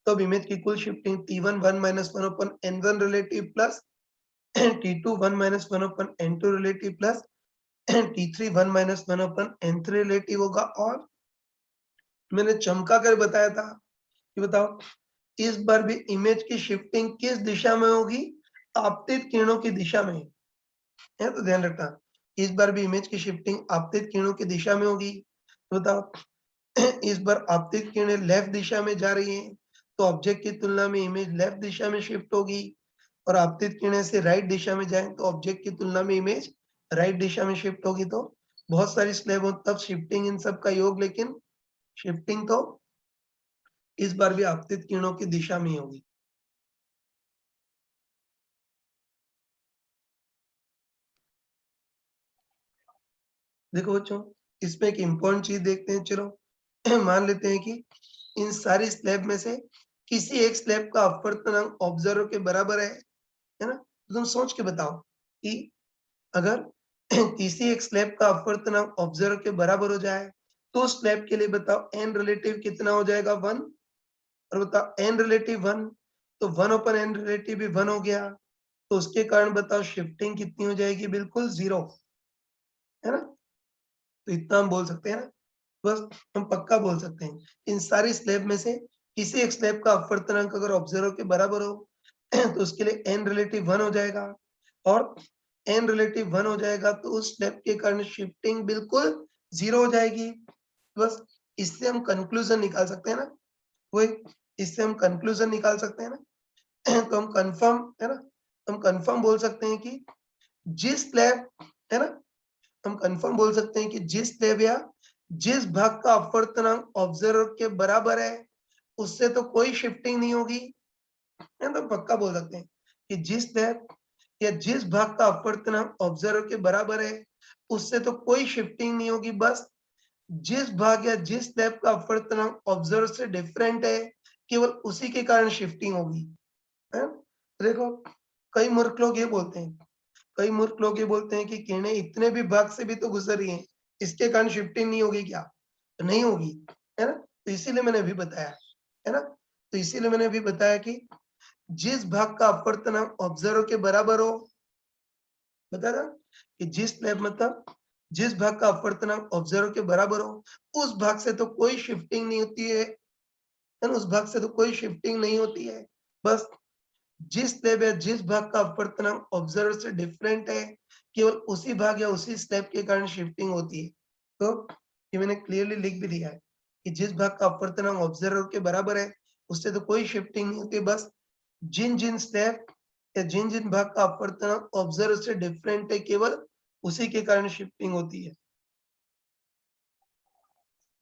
तो अब इमेज की कुल shifting T1 1 - 1 upon N1 relative plus T2 1 - 1 upon N2 relative plus T3 1 - 1 upon N3 relative होगा। और मैंने चमका कर बताया था कि बताओ इस बार भी इमेज की शिफ्टिंग किस दिशा में होगी? आपतित किरणों की दिशा में, है तो ध्यान रखना। इस बार भी इमेज की शिफ्टिंग आपतित किरणों की दिशा में होगी। तो बताओ इस बार आपतित किरणें लेफ्ट दिशा में जा रही हैं, तो ऑब्जेक्ट की तुलना में इमेज लेफ्ट दिशा में शिफ्ट होगी। और आपतित किरणें से राइट दिशा में जाएं तो ऑब्जेक्ट की तुलना में इमेज राइट दिशा में शिफ्ट होगी। तो बहुत सारी स्लैब हो तब शिफ्टिंग इन सब का योग, लेकिन शिफ्टिंग तो इस बार भी आपतित किरणों की दिशा में ही होगी। देखो बच्चों, इसमें एक इम्पोर्टेंट चीज देखते हैं। चलो मान लेते हैं कि इन सारी स्लैब में से किसी एक स्लैब का अपवर्तनांक ऑब्जर्वर के बराबर है ना? तो तुम सोच के बताओ कि अगर किसी एक स्लैब का अपवर्तनांक ऑब्जर्वर के बराबर हो जाए, तो उस स्लैब के लिए बताओ एन रिलेटिव कितना हो जाएगा? 1। और बताओ एन रिलेटिव 1, तो 1 ओपन एन रिलेटिव भी 1 हो गया। तो उसके कारण बताओ शिफ्टिंग कितनी हो जाएगी? बिल्कुल 0, है ना? तो इतना हम बोल सकते हैं ना, बस हम पक्का बोल सकते हैं। इन सारी स्लैब में से किसी एक स्लैब का अपवर्तनांक अगर ऑब्जर्वर के बराबर हो तो उसके लिए एन रिलेटिव 1 हो जाएगा। और एन रिलेटिव 1 हो जाएगा तो उस स्लैब के कारण शिफ्टिंग बिल्कुल 0 हो जाएगी। बस इससे हम कंक्लूजन निकाल सकते हैं ना, वही इससे हम कंक्लूजन निकाल सकते हैं ना। तो हम कंफर्म, है ना, हम कंफर्म बोल सकते हैं कि जिस स्लैब, है ना, हम कंफर्म बोल सकते हैं कि जिस स्लैब या जिस भाग का अपवर्तनांक ऑब्जर्वर के बराबर है उससे तो कोई शिफ्टिंग नहीं होगी, है तो पक्का बोल सकते हैं कि जिस स्लैब या जिस भाग का अपवर्तनांक ऑब्जर्वर के बराबर है उससे तो कोई शिफ्टिंग नहीं होगी। बस जिस भाग या जिस स्लैब का अपवर्तनांक ऑब्जर्वर से डिफरेंट है केवल उसी के कारण शिफ्टिंग होगी, है। देखो कई मूर्ख लोग ये बोलते हैं कि किरणें इतने भी भाग से भी तो गुजर रही हैं, इसके कारण शिफ्टिंग नहीं होगी क्या? तो नहीं होगी, है ना? तो इसीलिए मैंने अभी बताया, है ना? तो इसीलिए मैंने अभी बताया कि जिस भाग का अपवर्तनांक ऑब्जर्वर के बराबर हो, बताया था कि जिस स्लैब मतलब जिस भाग का अपवर्तनांक ऑब्जर्वर के बराबर हो उस भाग से तो कोई शिफ्टिंग नहीं होती है ना? उस भाग से तो कोई शिफ्टिंग नहीं होती है। बस जिस स्लैब या जिस भाग का अपवर्तनांक ऑब्जर्वर से डिफरेंट है, केवल उसी भाग या उसी स्लैब के कारण शिफ्टिंग होती है। तो ये मैंने क्लियरली लिख भी दिया है कि जिस भाग का अपवर्तनांक ऑब्जर्वर के बराबर है, उससे तो कोई शिफ्टिंग नहीं होती, बस जिन-जिन स्लैब या जिन-जिन भाग का अपवर्तनांक ऑब्जर्वर से डिफरेंट है, केवल उसी के कारण शिफ्टिंग होती है।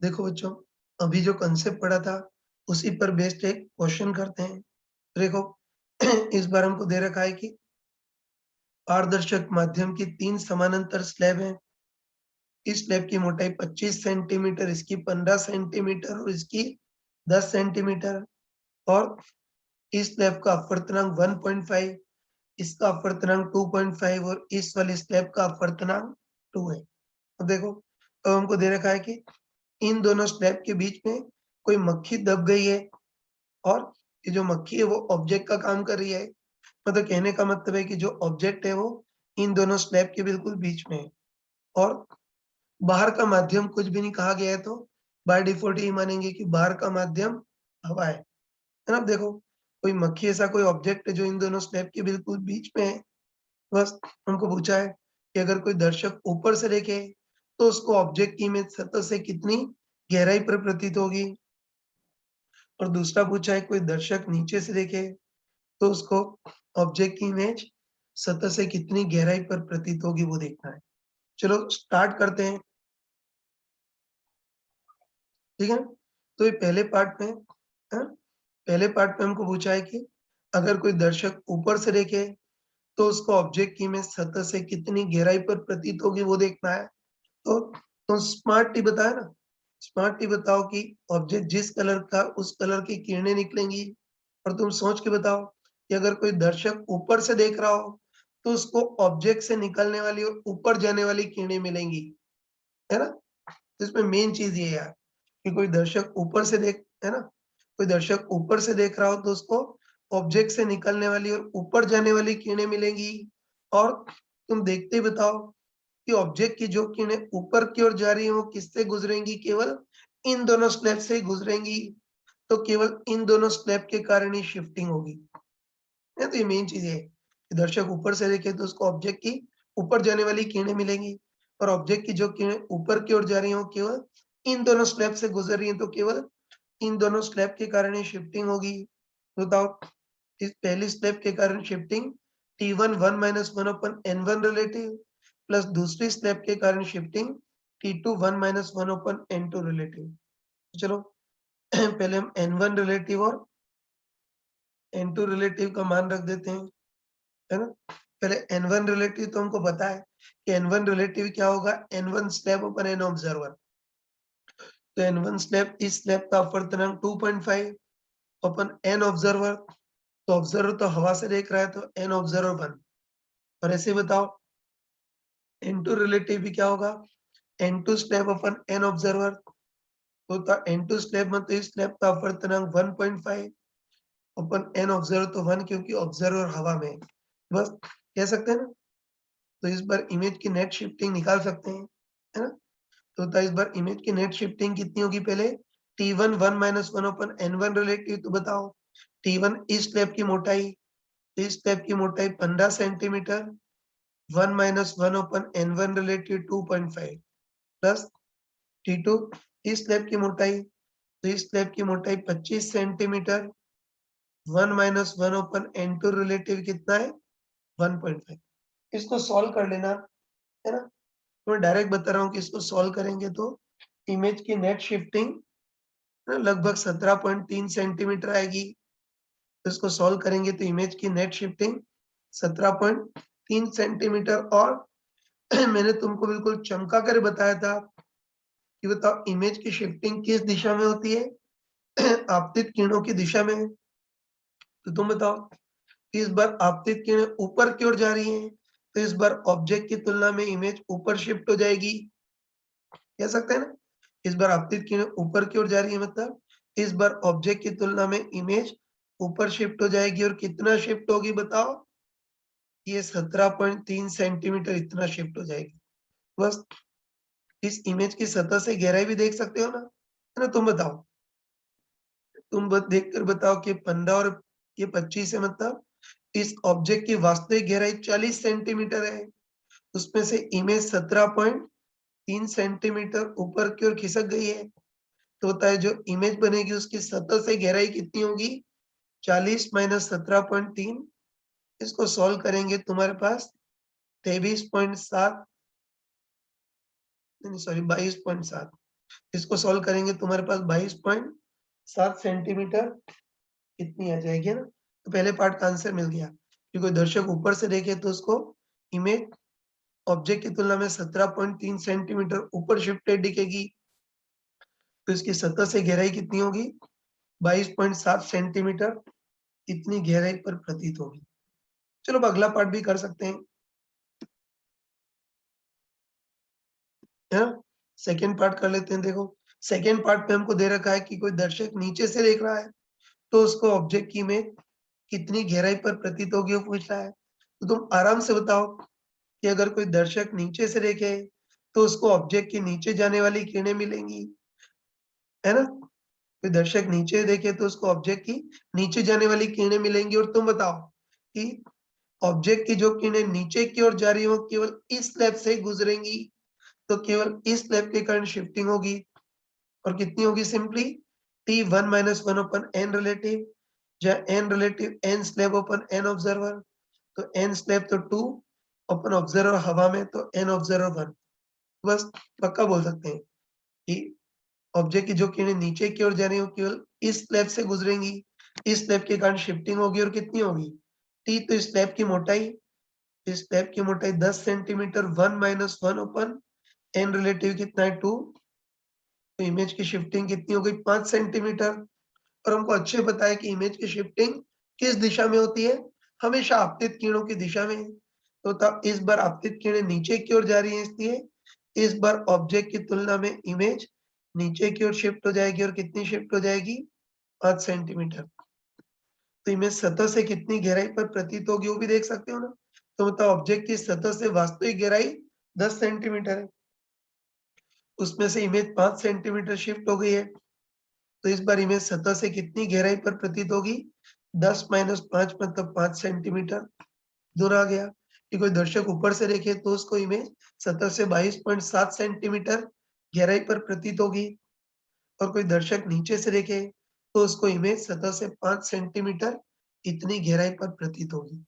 देखो बच्चों, अभी जो कांसेप्ट पढ़ा था, उसी पर बेस्ड एक क्वेश्चन करते हैं। देखो इस बार हमको दे रखा है कि पारदर्शक माध्यम की 3 समानांतर स्लैब हैं। इस स्लैब की मोटाई 25 सेंटीमीटर, इसकी 15 सेंटीमीटर और इसकी 10 सेंटीमीटर, और इस स्लैब का अपवर्तनांक 1.5, इसका अपवर्तनांक 2.5 और इस वाली स्लैब का अपवर्तनांक 2 है। अब देखो, अब हमको दे रखा है कि इन दोनों स्लैब के बीच में कोई मक्खी दब गई है, और ये जो मक्खी है वो ऑब्जेक्ट का काम कर रही है। मतलब कहने का मतलब है कि जो ऑब्जेक्ट है वो इन दोनों स्लैब के बिल्कुल बीच में है, और बाहर का माध्यम कुछ भी नहीं कहा गया है, तो बाय डिफॉल्ट यही मानेंगे कि बाहर का माध्यम हवा है ना? अब देखो, कोई मक्खी ऐसा कोई ऑब्जेक्ट है जो इन दोनों स्लैब के बिल्कुल बीच में है। बस हमको पूछा है कि अगर कोई दर्शक ऊपर से देखे तो उसको ऑब्जेक्ट की इमेज सतह से कितनी गहराई पर प्रतीत होगी, और दूसरा पूछा है कोई दर्शक नीचे से देखे तो उसको ऑब्जेक्ट की इमेज सतह से कितनी गहराई पर प्रतीत होगी, वो देखना है। चलो स्टार्ट करते हैं, ठीक है? तो ये पहले पार्ट में पहले पार्ट में हमको पूछा है कि अगर कोई दर्शक ऊपर से देखे तो उसको ऑब्जेक्ट की इमेज सतह से कितनी गहराई पर प्रतीत होगी, वो देखना है। तो तुम स्मार्ट टी बताया ना, स्मार्ट टी बताओ कि ऑब्जेक्ट जिस कलर का उस कलर की किरणें निकलेंगी, और तुम सोच के बताओ कि अगर कोई दर्शक ऊपर से देख रहा हो तो उसको ऑब्जेक्ट से निकलने वाली और ऊपर जाने वाली किरणें मिलेंगी, है ना? तो इसमें मेन चीज ये है यार कि कोई दर्शक ऊपर से देख, है ना? कोई दर्शक ऊपर से देख रहा हो तो उसको ऑब्जेक्ट से निकलने वाली और ऊपर जाने वाली किरणें मिलेंगी, और तुम देखते ही बताओ कि ऑब्जेक्ट की जो किरणें ऊपर की ओर जा रही है वो किससे गुजरेंगी, केवल इन दोनों स्लैब से ही गुजरेंगी। तो केवल इन दोनों स्लैब के कारण ही शिफ्टिंग होगी, है। तो ये मेन चीज है कि दर्शक ऊपर से देखे तो उसको ऑब्जेक्ट की ऊपर जाने वाली किरणें मिलेंगी, और ऑब्जेक्ट की जो किरणें ऊपर की ओर जा रही हो केवल इन दोनों स्लैब से गुजर रही है, तो केवल इन दोनों स्लैब के कारण ही शिफ्टिंग होगी। तो बताओ, इस पहली स्लैब के कारण शिफ्टिंग T1 1 माइनस 1 अपन N1 रिलेटिव, प्लस दूसरी स्लैब के कारण शिफ्टिंग T2 1 माइनस 1 अपन N2 रिलेटिव। चलो पहले हम N1 रिलेटिव और N2 रिलेटिव का मान रख देते हैं, है ना? पहले N1 रिलेटिव तो हमको पता है कि N1 रिलेटिव क्या होगा, N1 स्लैब अपन N ऑब्जर्वर। तो N1 स्लैब, इस स्लैब का अपवर्तनांक 2.5 अपन N ऑब्जर्वर, तो ऑब्जर्वर तो हवा से देख रहा है तो N ऑब्जर्वर 1, और ऐसे बताओ N2 रिलेटिव भी क्या होगा, N2 स्लैब अपन N ऑब्जर्वर, तो N2 स्लैब मतलब इस स्लैब का अपवर्तनांक 1.5 अपन N ऑब्जर्वर, तो 1 क्योंकि ऑब्जर्वर हवा में है। बस कह सकते हैं ना? तो इस बार इमेज की नेट शिफ्टिंग निकाल सकते हैं, है ना? तो इस बार इमेज की नेट शिफ्टिंग कितनी होगी, पहले T1 1 माइनस 1 अपन N1 रिलेटिव, तो बताओ T1 इस स्लैब की मोटाई, इस स्लैब की मोटाई 15 सेंटीमीटर, 1 माइनस 1 अपन N1 रिलेटिव 2.5, प्लस T2 इस स्लैब की मोटाई, तो इस स्लैब की मोटाई 25 सेंटीमीटर, 1 माइनस 1 अपन N2 रिलेटिव कितना है, 1.5। इसको सॉल्व कर लेना, है ना? तो मैं डायरेक्ट बता रहा हूँ कि इसको सॉल्व करेंगे तो इमेज की नेट शिफ्टिंग लगभग 17.3 सेंटीमीटर आएगी। तो इसको सॉल्व करेंगे तो इमेज की नेट शिफ्टिंग 17.3 सेंटीमीटर, और मैंने तुमको बिल्कुल चमका कर बताया था कि बताओ इमेज की शिफ्टिंग किस दिशा में होती है, आपतित किरणों की दिशा में। तो तुम बताओ, इस बार आपतित किरणें ऊपर की ओर जा रही हैं, तो इस बार ऑब्जेक्ट की तुलना में इमेज ऊपर शिफ्ट हो जाएगी, कह सकते हैं ना? इस बार आपतित किरणें ऊपर की ओर जा रही है, मतलब इस बार ऑब्जेक्ट की तुलना में इमेज ऊपर शिफ्ट हो जाएगी, और कितना शिफ्ट होगी बताओ, ये 17.3 सेंटीमीटर इतना शिफ्ट हो जाएगी। बस इस इमेज की सतह से गहराई भी देख सकते हो ना, है ना? तुम बताओ, तुम देखकर बताओ कि 15 और ये 25 है, मतलब इस ऑब्जेक्ट की वास्तविक गहराई 40 सेंटीमीटर है, उसमें से इमेज 17.3 सेंटीमीटर ऊपर की ओर खिसक गई है, तो होता है जो इमेज बनेगी उसकी सतह से गहराई कितनी होगी, 40 माइनस 17.3। इसको सॉल्व करेंगे तुम्हारे पास 23.7, सॉरी 22.7, इसको सॉल्व करेंगे तुम्हारे पास 22.7 सेंटीमीटर इतनी आ जाएगी ना। तो पहले पार्ट का आंसर मिल गया कि कोई दर्शक ऊपर से देखे तो उसको इमेज ऑब्जेक्ट की तुलना में 17.3 सेंटीमीटर ऊपर शिफ्टेड दिखेगी, तो इसकी सतह से गहराई कितनी होगी, 22.7 सेंटीमीटर इतनी गहराई पर प्रतीत होगी। चलो अब अगला पार्ट भी कर सकते हैं, है ना। सेकेंड पार्ट कर लेते हैं। देखो सेकेंड पार्ट में हमको दे रखा है कि कोई दर्शक नीचे से देख रहा है तो उसको ऑब्जेक्ट की इमेज कितनी गहराई पर प्रतीत होगी वो पूछ रहा है। तो तुम आराम से बताओ कि अगर कोई दर्शक नीचे से देखे तो उसको ऑब्जेक्ट के नीचे जाने वाली किरणें मिलेंगी, है ना। कोई दर्शक नीचे देखे तो उसको ऑब्जेक्ट की नीचे जाने वाली किरणें मिलेंगी, और तुम बताओ कि ऑब्जेक्ट की जो किरणें नीचे की ओर जा रही हो केवल इस स्लैब से गुजरेंगी, तो केवल इस स्लैब के कारण शिफ्टिंग होगी, और कितनी होगी, सिंपली T1 माइनस 1 अपन n रिलेटिव, जहाँ n रिलेटिव n स्लैब अपन n ऑब्जर्वर, तो n स्लैब तो 2 अपन ऑब्जर्वर हवा में तो n ऑब्जर्वर 1। बस पक्का बोल सकते हैं कि ऑब्जेक्ट की जो किरणें नीचे की ओर जा रही हो केवल इस स्लैब से गुजरेंगी, इस स्लैब के कारण शिफ्टिंग होगी, और कितनी होगी, टी तो इस स्लैब की मोटाई, इस स्लैब की मोटाई 10 centimetre, 1 minus 1 open n relative कितना है 2, तो इमेज की शिफ्टिंग कितनी हो गई 5 सेंटीमीटर। और हमको अच्छे पता है कि इमेज की शिफ्टिंग किस दिशा में होती है, हमेशा आपतित किरणों की दिशा में। तो तब इस बार आपतित किरणें नीचे की ओर जा रही हैं, इसलिए इस बार ऑब्जेक्ट की तुलना में इमेज नीचे की ओर शिफ्ट हो जाएगी, और कितनी शिफ्ट हो जाएगी, 5 सेंटीमीटर। तो इमेज सतह से कितनी गहराई पर प्रतीत होगी वो भी देख सकते हो ना। तो मतलब ऑब्जेक्ट की सतह से वास्तविक गहराई 10 सेंटीमीटर है, उसमें से इमेज 5 सेंटीमीटर शिफ्ट हो गई है, तो इस बार इमेज सतह से कितनी गहराई पर प्रतीत होगी, 10 माइनस 5 मतलब 5 सेंटीमीटर दूर आ गया। कि कोई दर्शक ऊपर से देखे तो उसको इमेज सतह से 22.7 सेंटीमीटर गहराई पर प्रतीत होगी, और कोई दर्शक नीचे से देखे तो उसको इमेज सतह से 5 सेंटीमीटर इतनी गहराई पर प्रतीत होगी।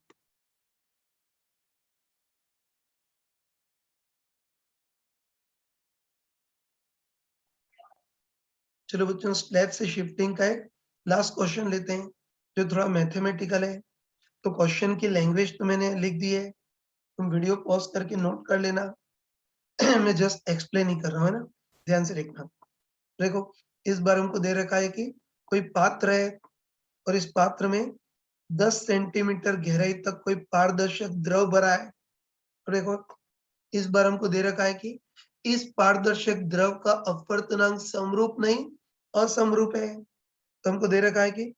चलो बच्चों स्लैब से शिफ्टिंग का एक लास्ट क्वेश्चन लेते हैं जो थोड़ा मैथमेटिकल है। तो क्वेश्चन की लैंग्वेज तो मैंने लिख दी है, तुम वीडियो पॉज करके नोट कर लेना। मैं जस्ट एक्सप्लेन ही कर रहा हूँ, है ना, ध्यान से देखना। देखो इस बार हमको दे रखा है कि कोई पात्र है, और इस पात्र में 10 सेंटीमीटर गहराई तक कोई पारदर्शक द्रव भरा है। और देखो इस बार हमको दे रखा है कि इस पारदर्शक द्रव का अपवर्तनांक समरूप नहीं असमरूप है। तो हमको दे रखा है कि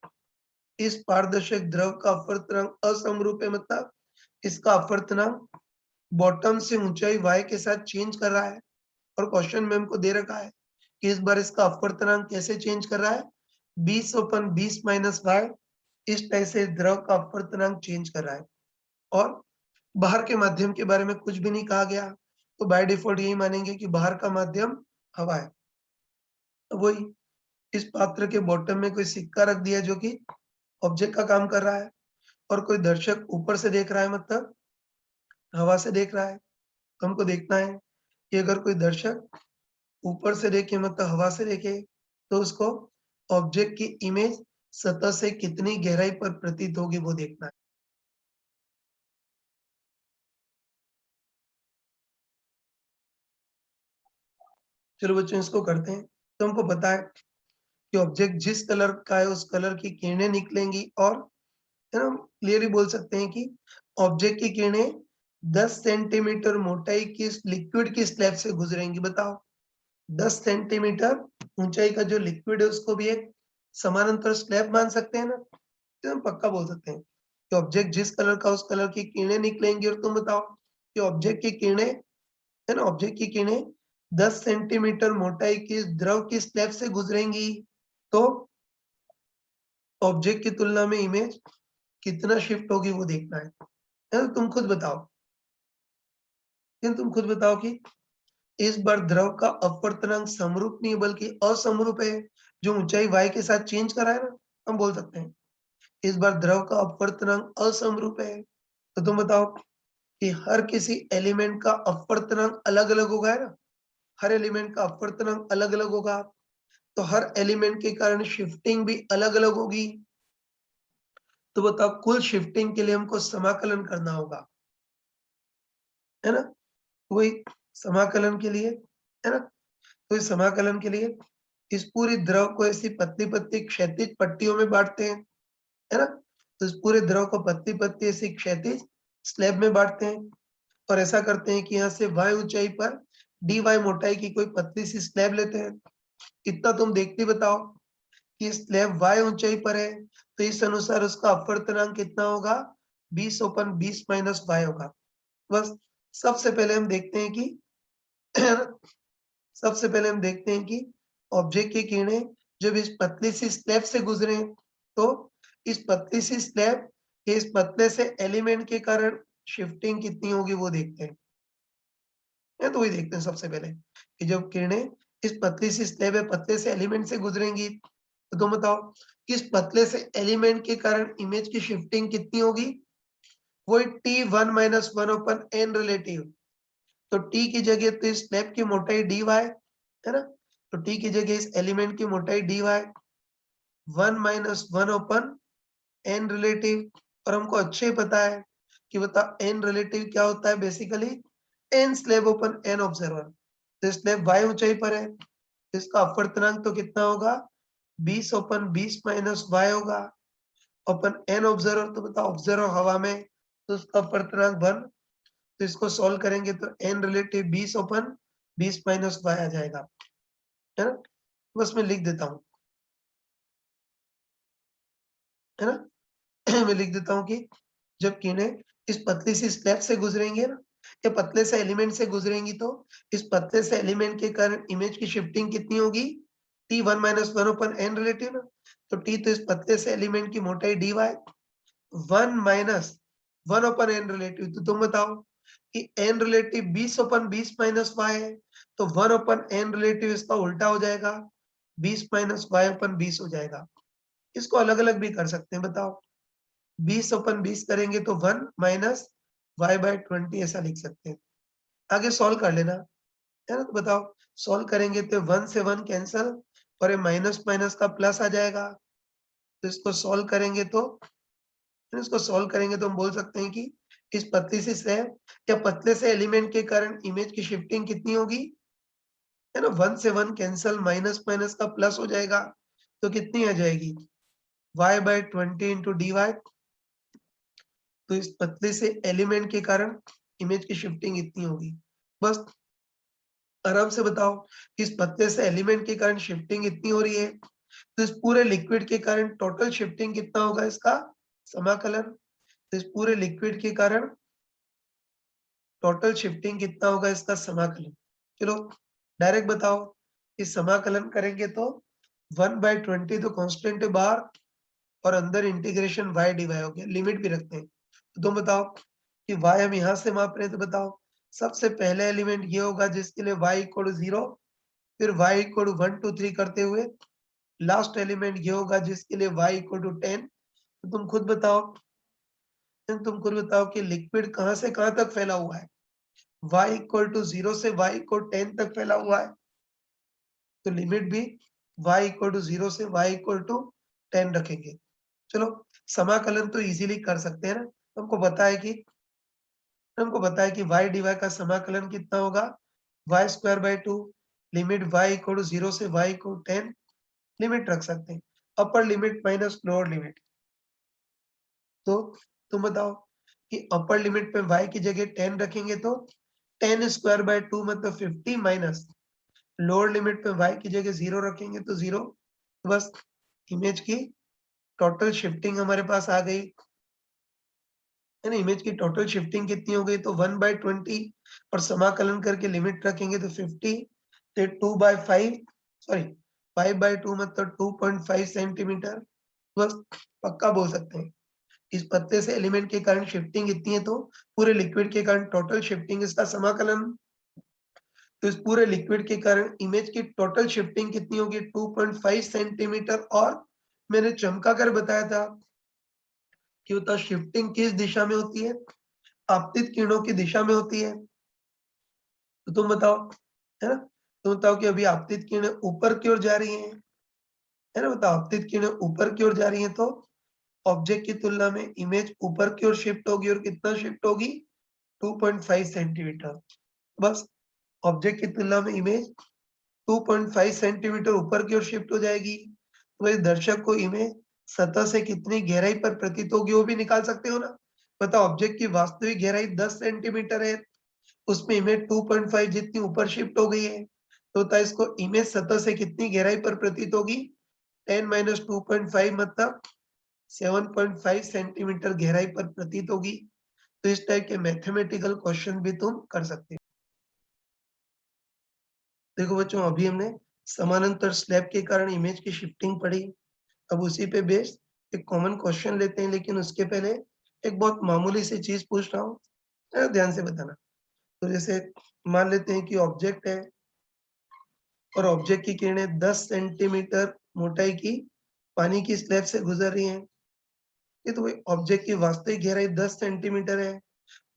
इस पारदर्शक द्रव का अपवर्तनांक असमरूप है, मतलब इसका अपवर्तनांक बॉटम से ऊंचाई y के साथ चेंज कर रहा है। और क्वेश्चन में हमको दे रखा है कि इस बार इसका अपवर्तनांक कैसे चेंज कर रहा है, 20/20 माइनस y, इस टाइप से द्रव का अपवर्तनांक चेंज कर रहा है। और बाहर के माध्यम के बारे में कुछ भी नहीं कहा गया, तो बाय डिफॉल्ट यही मानेंगे कि बाहर का माध्यम हवा है। तो वही इस पात्र के बॉटम में कोई सिक्का रख दिया जो कि ऑब्जेक्ट का काम कर रहा है, और कोई दर्शक ऊपर से देख रहा है मतलब हवा से देख रहा है। तो हमको देखना है कि अगर कोई दर्शक ऊपर से देखे मतलब हवा से देखे तो उसको ऑब्जेक्ट की इमेज सतह से कितनी गहराई पर प्रतीत होगी वो देखना है। चलो बच्चों इसको करते हैं। तो हमको पता है कि ऑब्जेक्ट जिस कलर का है उस कलर की किरणें निकलेंगी, और है ना क्लियरली बोल सकते हैं कि ऑब्जेक्ट की किरणें 10 सेंटीमीटर मोटाई की लिक्विड की स्लैब से गुजरेंगी। बताओ 10 सेंटीमीटर ऊंचाई का जो लिक्विड है उसको भी एक समानांतर स्लैब मान सकते हैं ना। तो हम पक्का बोल सकते हैं कि ऑब्जेक्ट जिस कलर का उस कलर की किरणें निकलेंगी। और तुम बताओ कि ऑब्जेक्ट की किरणें, है ना, ऑब्जेक्ट की किरणें 10 सेंटीमीटर मोटाई की द्रव की स्लैब से गुजरेंगी, तो ऑब्जेक्ट की तुलना में इमेज कितना शिफ्ट होगी वो देखना है तो तुम खुद बताओ। तुम खुद बताओ कि इस बार द्रव का अपवर्तनांक समरूप नहीं बल्कि असमरूप है, जो ऊंचाई y के साथ चेंज करा है ना, हम बोल सकते हैं इस बार द्रव का अपवर्तनांक असमरूप है। तो तुम बताओ कि हर किसी एलिमेंट का अपवर्तनांक अलग अलग होगा, है ना, हर एलिमेंट का अपवर्तनांक अलग अलग होगा, तो हर एलिमेंट के कारण शिफ्टिंग भी अलग अलग होगी। तो बताओ कुल शिफ्टिंग के लिए हमको समाकलन करना होगा, है ना, वही समाकलन के लिए, है ना, तो इस समाकलन के लिए इस पूरी द्रव को ऐसी पतली पतली क्षैतिज पट्टियों में बांटते हैं, है ना, तो इस पूरे द्रव को पतली पतली ऐसी क्षैतिज स्लैब में बांटते हैं और ऐसा करते हैं कि यहाँ से y ऊंचाई पर dy मोटाई की कोई पतली सी स्लैब लेते हैं। इतना तुम देखते बताओ कि स्लैब y ऊंचाई पर है, तो इस अनुसार उसका अपवर्तनांक कितना होगा, 20/20 माइनस y होगा। बस सबसे पहले हम देखते हैं कि सबसे पहले हम देखते हैं कि ऑब्जेक्ट की किरणें जब इस पतली सी स्लैब से गुजरे तो इस पतली सी स्लैब के इस पतले से एलिमेंट के कारण शिफ्टिंग कितनी होगी वो देखते हैं। तो वही देखते हैं सबसे पहले कि जब किरणें इस पतली सी स्लैब है पतले से एलिमेंट से गुजरेंगी तो तुम बताओ कि इस पतले से एलिमेंट के कारण इमेज की शिफ्टिंग कितनी होगी, वही T1 माइनस 1/n रिलेटिव। तो T की जगह तो इस स्लैब की मोटाई dy है ना, तो T की जगह इस एलिमेंट की मोटाई dy 1 माइनस 1/n रिलेटिव। और हमको अच्छे ही पता है कि बता n रिलेटिव क्या होता है, basically n slab open n observer. तो स्लैब y ऊंचाई पर है, इसका अपवर्तनांक तो कितना होगा, 20/20 माइनस y होगा ओपन n ऑब्जर्वर। तो बता ऑब्जर्वर हवा में तो उसका अपवर्तनांक 1, तो इसको सॉल्व करेंगे तो n रिलेटिव 20/20 माइनस y आ जाएगा, है ना, बस मैं लिख देता हूँ, है ना। मैं लिख देता हूँ कि जब किरणें इस पतली सी स्लैब से गुजरेंगे ना या पतले से एलिमेंट से गुजरेंगी तो इस पतले से एलिमेंट के कारण इमेज की शिफ्टिंग कितनी होगी, T1 माइनस 1/n रिलेटिव ना, तो T तो इस पतले से एलिमेंट की मोटाई dy 1 माइनस 1/n रिलेटिव। तो तुम बताओ कि n रिलेटिव 20/20 माइनस y है, तो 1/n रिलेटिव इसका उल्टा हो जाएगा, 20 माइनस y/20 हो जाएगा। इसको अलग अलग भी कर सकते हैं, बताओ 20/20 करेंगे तो 1 माइनस y/20 ऐसा लिख सकते हैं। आगे सॉल्व कर लेना, है ना, तो बताओ सॉल्व करेंगे तो 1 से 1 कैंसल और ये माइनस माइनस का प्लस आ जाएगा। तो इसको सॉल्व करेंगे तो हम बोल सकते हैं कि इस पतली सी स्लैब या पतले से एलिमेंट के कारण इमेज की शिफ्टिंग कितनी होगी, है ना, 1 से 1 कैंसल माइनस माइनस का प्लस हो जाएगा, तो कितनी आ जाएगी y/20 इंटू dy। तो इस पतले से एलिमेंट के कारण इमेज की शिफ्टिंग इतनी होगी। बस आराम से बताओ कि इस पतले से एलिमेंट के कारण शिफ्टिंग इतनी हो रही है, तो इस पूरे लिक्विड के कारण टोटल शिफ्टिंग कितना होगा, इसका समाकलन। तो इस पूरे लिक्विड के कारण टोटल शिफ्टिंग कितना होगा, इसका समाकलन। चलो डायरेक्ट बताओ, इस समाकलन करेंगे तो 1/20 तो कांस्टेंट है बाहर और अंदर इंटीग्रेशन y dy हो गया, लिमिट भी रखते हैं। तो तुम बताओ कि y हम यहाँ से माप रहे हैं, तो बताओ सबसे पहले एलिमेंट ये होगा जिसके लिए y इक्वल टू 0, फिर y इक्वल टू 1 2 3 करते हुए लास्ट एलिमेंट ये होगा जिसके लिए y इक्वल टू 10। तो तुम खुद बताओ कि लिक्विड कहाँ से कहाँ तक फैला हुआ है, y इक्वल टू 0 से y इक्वल 10 तक फैला हुआ है, तो लिमिट भी y इक्वल टू 0 से y इक्वल टू 10 रखेंगे। चलो समाकलन तो इजीली कर सकते हैं ना, हमको पता है कि y dy का समाकलन कितना होगा, y²/2 limit y equal to 0 से y इक्वल 10, लिमिट रख सकते हैं upper limit minus lower limit. तो तुम बताओ कि अपर लिमिट पे y की जगह 10 रखेंगे तो 10²/2 मतलब 50 माइनस लोअर लिमिट पे y की जगह 0 रखेंगे तो 0। बस इमेज की टोटल शिफ्टिंग हमारे पास आ गई, है ना, इमेज की टोटल शिफ्टिंग कितनी हो गई, तो 1/20 और समाकलन करके लिमिट रखेंगे तो 50, तो 2/5 सॉरी 5/2 मतलब 2.5 सेंटीमीटर। बस पक्का बोल सकते हैं इस पतले से एलिमेंट के कारण शिफ्टिंग इतनी है, तो पूरे लिक्विड के कारण टोटल शिफ्टिंग इसका समाकलन, तो इस पूरे लिक्विड के कारण इमेज की टोटल शिफ्टिंग कितनी होगी 2.5 सेंटीमीटर। और मैंने चमका कर बताया था कि बता शिफ्टिंग किस दिशा में होती है, आपतित किरणों की दिशा में होती है। तो तुम बताओ, है ना, तुम बताओ कि अभी आपतित किरणें ऊपर की ओर जा रही हैं, है ना, बताओ आपतित किरणें ऊपर की ओर जा रही हैं, तो ऑब्जेक्ट की तुलना में इमेज ऊपर की ओर शिफ्ट होगी, और कितना शिफ्ट होगी 2.5 सेंटीमीटर। बस ऑब्जेक्ट की तुलना में इमेज 2.5 सेंटीमीटर ऊपर की ओर शिफ्ट हो जाएगी। तो इस दर्शक को इमेज सतह से कितनी गहराई पर प्रतीत होगी वो भी निकाल सकते हो ना। बताओ ऑब्जेक्ट की वास्तविक गहराई 10 सेंटीमीटर है, उसमें इमेज 2.5 जितनी ऊपर शिफ्ट हो गई है, तो बता इसको इमेज सतह से कितनी गहराई पर प्रतीत होगी 10 माइनस 2.5 मतलब 7.5 सेंटीमीटर गहराई पर प्रतीत होगी। तो इस टाइप के मैथमेटिकल क्वेश्चन भी तुम कर सकते हो। देखो बच्चों, अभी हमने समानांतर स्लैब के कारण इमेज की शिफ्टिंग पढ़ी। अब उसी पे बेस्ड एक कॉमन क्वेश्चन लेते हैं, लेकिन उसके पहले एक बहुत मामूली सी चीज पूछ रहा हूँ, ध्यान से बताना। तो जैसे मान लेते हैं कि ऑब्जेक्ट है और ऑब्जेक्ट की किरणें 10 सेंटीमीटर मोटाई की पानी की स्लैब से गुजर रही हैं। ये तो ऑब्जेक्ट की वास्तविक गहराई 10 सेंटीमीटर है,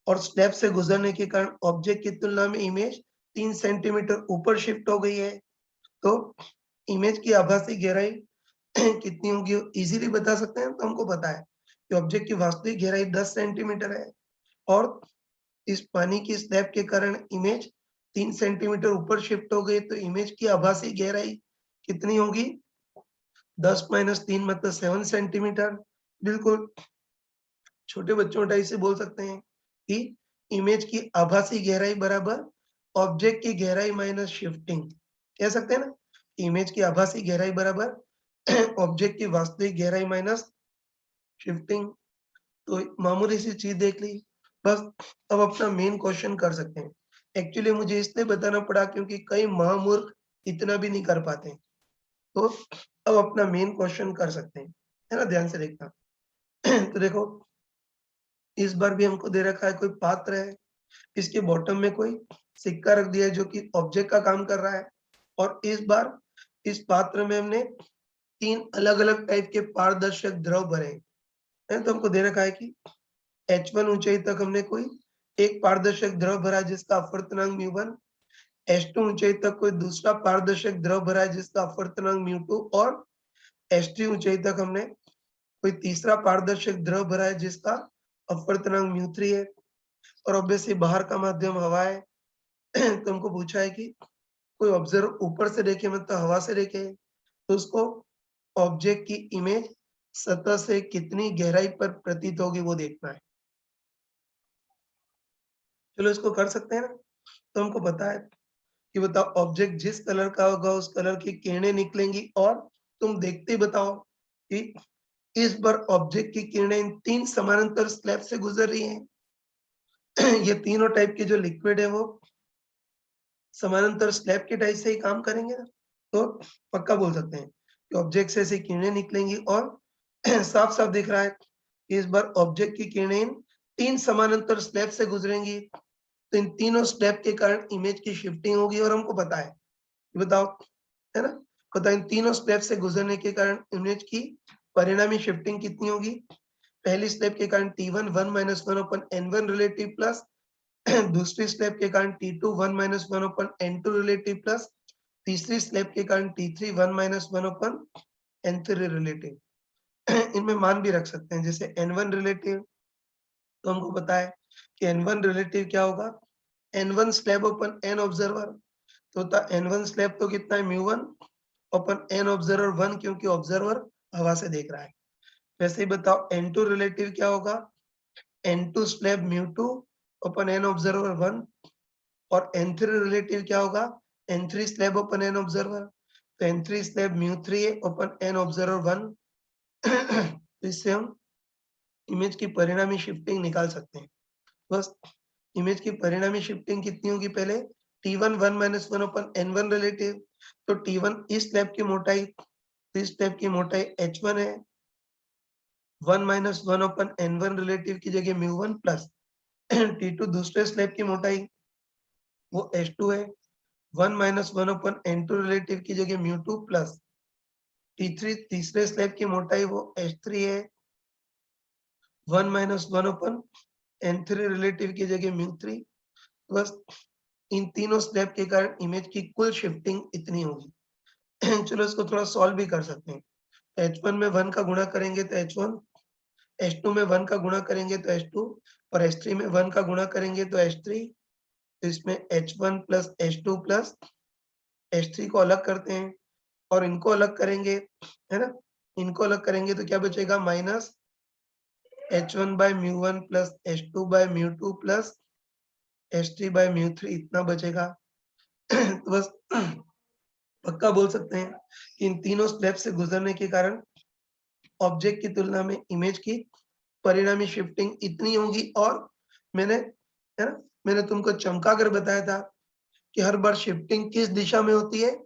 और स्लैब से गुजरने के कारण ऑब्जेक्ट की तुलना में इमेज 3 सेंटीमीटर ऊपर शिफ्ट हो गई है। तो इमेज की आभासी गहराई कितनी होगी इजीली बता सकते हैं। तो हमको पता है कि ऑब्जेक्ट की वास्तविक गहराई 10 सेंटीमीटर है, और इस पानी की स्लैब के कारण इमेज 3 सेंटीमीटर ऊपर शिफ्ट हो गई, तो इमेज की आभासी गहराई कितनी होगी 10 माइनस 3 मतलब 7 सेंटीमीटर। बिल्कुल छोटे बच्चों टाइप से बोल सकते हैं कि इमेज की आभासी गहराई बराबर ऑब्जेक्ट की गहराई माइनस शिफ्टिंग। कह सकते हैं ना, इमेज की आभासी गहराई बराबर ऑब्जेक्ट की वास्तविक गहराई माइनस शिफ्टिंग। तो मामूली सी चीज देख ली। बस अब अपना मेन क्वेश्चन कर सकते हैं। एक्चुअली मुझे इसलिए बताना पड़ा क्योंकि कई महामूर्ख इतना भी नहीं कर पाते। तो अब अपना मेन क्वेश्चन कर सकते हैं, है ना, ध्यान से देखना। तो देखो, इस बार भी हमको दे रखा है कोई पात्र है, इसके बॉटम में कोई सिक्का रख दिया है जो कि ऑब्जेक्ट का काम कर रहा है, और इस बार इस पात्र में हमने 3 अलग-अलग टाइप के पारदर्शक द्रव भरे हैं। तो हमको दे रखा है कि h1 ऊंचाई तक हमने कोई एक पारदर्शक द्रव भरा है जिसका अपवर्तनांक म्यू1, h2 ऊंचाई तक कोई दूसरा पारदर्शक द्रव भरा है जिसका अपवर्तनांक म्यू2, और h3 ऊंचाई तक हमने कोई तीसरा पारदर्शक द्रव भरा है जिसका अपवर्तनांक म्यू3 है, और ऑब्वियसली बाहर का माध्यम हवा है। तो हमको पूछा है कि कोई ऑब्जर्व ऊपर से देखे मतलब हवा से देखे, तो उसको ऑब्जेक्ट की इमेज सतह से कितनी गहराई पर प्रतीत होगी वो देखना है। चलो इसको कर सकते हैं ना। तो हमको पता है कि बताओ ऑब्जेक्ट जिस कलर का होगा उस कलर की किरणें निकलेंगी, और तुम देखते ही बताओ कि इस बार ऑब्जेक्ट की किरणें इन 3 समानांतर स्लैब से गुजर रही हैं। ये तीनों टाइप के जो लिक्विड है वो समानांतर स्लैब के टाइप से ही काम करेंगे ना। तो पक्का बोल सकते हैं कि ऑब्जेक्ट से ऐसी किरणें निकलेंगी, और साफ साफ दिख रहा है कि इस बार ऑब्जेक्ट की किरणें 3 समानांतर स्लैब से गुजरेंगी। तो इन तीनों स्लैब के कारण इमेज की शिफ्टिंग होगी, और हमको पता है, बताओ, है ना, बताओ इन तीनों स्लैब से गुजरने के कारण इमेज की परिणामी शिफ्टिंग कितनी होगी। पहली स्लैब के कारण T1 1 माइनस 1 अपन N1 रिलेटिव प्लस दूसरी स्लैब के कारण T2 1 माइनस 1 अपन N2 रिलेटिव प्लस तीसरी स्लैब के कारण T3 1 माइनस 1 अपन N3 रिलेटिव। इनमें मान भी रख सकते हैं, जैसे N1 रिलेटिव, तो हमको पता है कि N1 रिलेटिव क्या होगा N1 स्लैब अपन N ऑब्जर्वर, तो होता N1 स्लैब तो कितना है म्यू1 अपन N ऑब्जर्वर 1, क्योंकि ऑब्जर्वर हवा से देख रहा है। वैसे ही बताओ N2 रिलेटिव क्या होगा N2 स्लैब म्यू2 अपन N ऑब्जर्वर 1, और N3 रिलेटिव क्या होगा N3 स्लैब अपन N ऑब्जर्वर, तो N3 स्लैब म्यू3 अपन N ऑब्जर्वर 1। तो इससे हम इमेज की परिणामी शिफ्टिंग निकाल सकते हैं। बस इमेज की परिणामी शिफ्टिंग कितनी होगी, पहले T1 1 माइनस 1 अपन N1 रिलेटिव, तो T1 इस स्लैब की मोटाई, तो इस स्लैब की मोटाई H1 है, 1 माइनस 1 अपन n1 रिलेटिव की जगह म्यू1 प्लस T2 दूसरे स्लैब की मोटाई वो H2 है। 1 माइनस 1 अपन n2 रिलेटिव की जगह म्यू2 प्लस T3 तीसरे स्लैब की मोटाई वो H3 है। 1 माइनस 1 अपन n3 रिलेटिव की जगह म्यू3, बस इन तीनों स्टेप के कारण इमेज की कुल शिफ्टिंग इतनी होगी। चलो इसको थोड़ा सॉल्व भी कर सकते हैं। H1 में 1 का गुणा करेंगे तो H1, H2 में 1 का गुणा करेंगे तो H2 और H3 में 1 का गुणा करेंगे तो H3। तो इसमें H1 plus H2 plus H3 को अलग करते हैं और इनको अलग करेंगे, है ना? इनको अलग करेंगे तो क्या बचेगा? Minus H1 by mu one plus H2 by mu two plus H3 by म्यू3 इतना बचेगा। तो बस पक्का बोल सकते हैं कि इन तीनों स्टेप से गुजरने के कारण ऑब्जेक्ट की तुलना में इमेज की परिणामी शिफ्टिंग इतनी होगी। और मैंने, है ना, मैंने तुमको चमका कर बताया था कि हर बार शिफ्टिंग किस दिशा में होती है?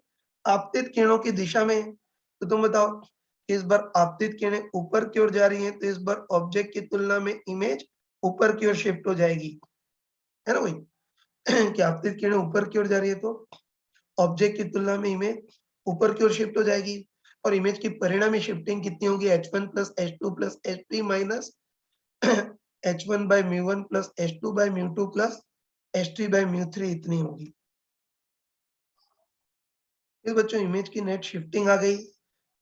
आपतित किरणों की दिशा में। तो तुम बताओ, इस बार आपतित किरणें ऊपर की ओर जा रही हैं तो इस बार ऑब्जेक्ट की तुलना में इमेज ऊपर की ओर शिफ्ट हो जाएगी, है ना भाई? कि आपतित किरणें ऊपर की ओर जा रही है तो ऑब्जेक्ट की तुलना में इमेज ऊपर की ओर शिफ्ट हो जाएगी और इमेज की परिणामी शिफ्टिंग कितनी होगी? H1 plus H2 plus H3 minus H1 by mu one plus H2 by mu two plus H3 by म्यू3 इतनी होगी। इस बच्चों इमेज की नेट शिफ्टिंग आ गई।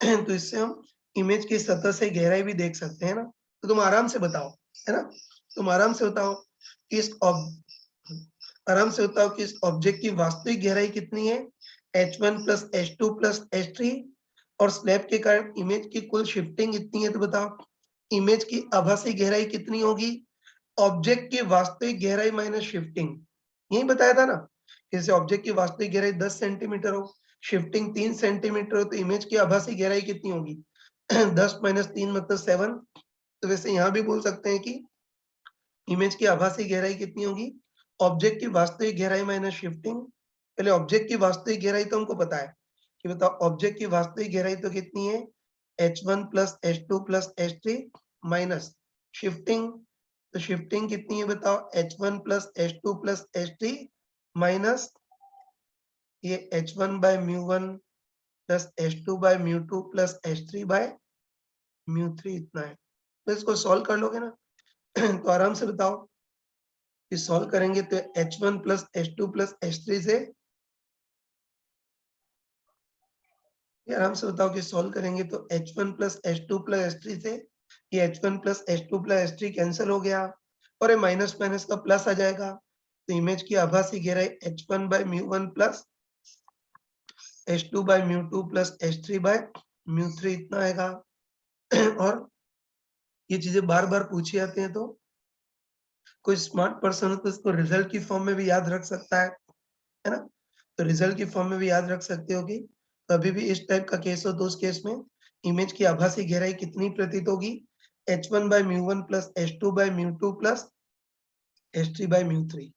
तो इससे हम इमेज की सतह से गहराई भी देख सकते हैं ना। तो तुम आराम से बताओ, है ना, तुम आराम से बताओ कि इस ऑब्जेक्ट की वास्तविक गहराई कितनी है? H1 plus H2 plus H3 और स्लैब के कारण इमेज की कुल शिफ्टिंग इतनी है। तो बताओ इमेज की आभासी गहराई कितनी होगी? ऑब्जेक्ट की वास्तविक गहराई माइनस शिफ्टिंग, यही बताया था ना। जैसे ऑब्जेक्ट की वास्तविक गहराई 10 सेंटीमीटर हो, शिफ्टिंग 3 सेंटीमीटर हो, तो इमेज की आभासी गहराई कितनी होगी? 10 माइनस 3 मतलब 7। तो वैसे यहाँ भी बोल सकते हैं कि इमेज की आभासी गहराई कितनी होगी? ऑब्जेक्ट की वास्तविक गहराई माइनस शिफ्टिंग। पहले ऑब्जेक्ट की वास्तविक गहराई तो हमको पता है कि बताओ ऑब्जेक्ट की वास्तविक गहराई तो कितनी है? H1 plus H2 plus H3 minus shifting. तो शिफ्टिंग कितनी है बताओ? H1 plus H2 plus H3 minus ये H1 by mu one plus H2 by mu two plus H3 by म्यू3 इतना है। तो इसको सॉल्व कर लोगे ना? तो आराम से बताओ कि सॉल्व करेंगे तो H1 plus H2 plus H3 से, ये आराम से बताओ कि सॉल्व करेंगे तो H1 plus H2 plus H3 से ये H1 plus H2 plus H3 cancel हो गया और ये माइनस माइनस का प्लस आ जाएगा। तो इमेज की आभासी गहराई H1 by mu one plus H2 by mu two plus H3 by म्यू3 इतना आएगा। और ये चीजें बार बार पूछी जाती हैं तो कोई स्मार्ट पर्सन हो तो इसको रिजल्ट की फॉर्म में भी याद रख सकता है ना? तो रिजल्ट की फॉर्म में भी याद रख सकते हो कि कभी भी इस टाइप का केस हो तो उस केस में इमेज की आभासी गहराई कितनी प्रतीत होगी? H1 by mu one plus H2 by mu two plus H3 by म्यू3।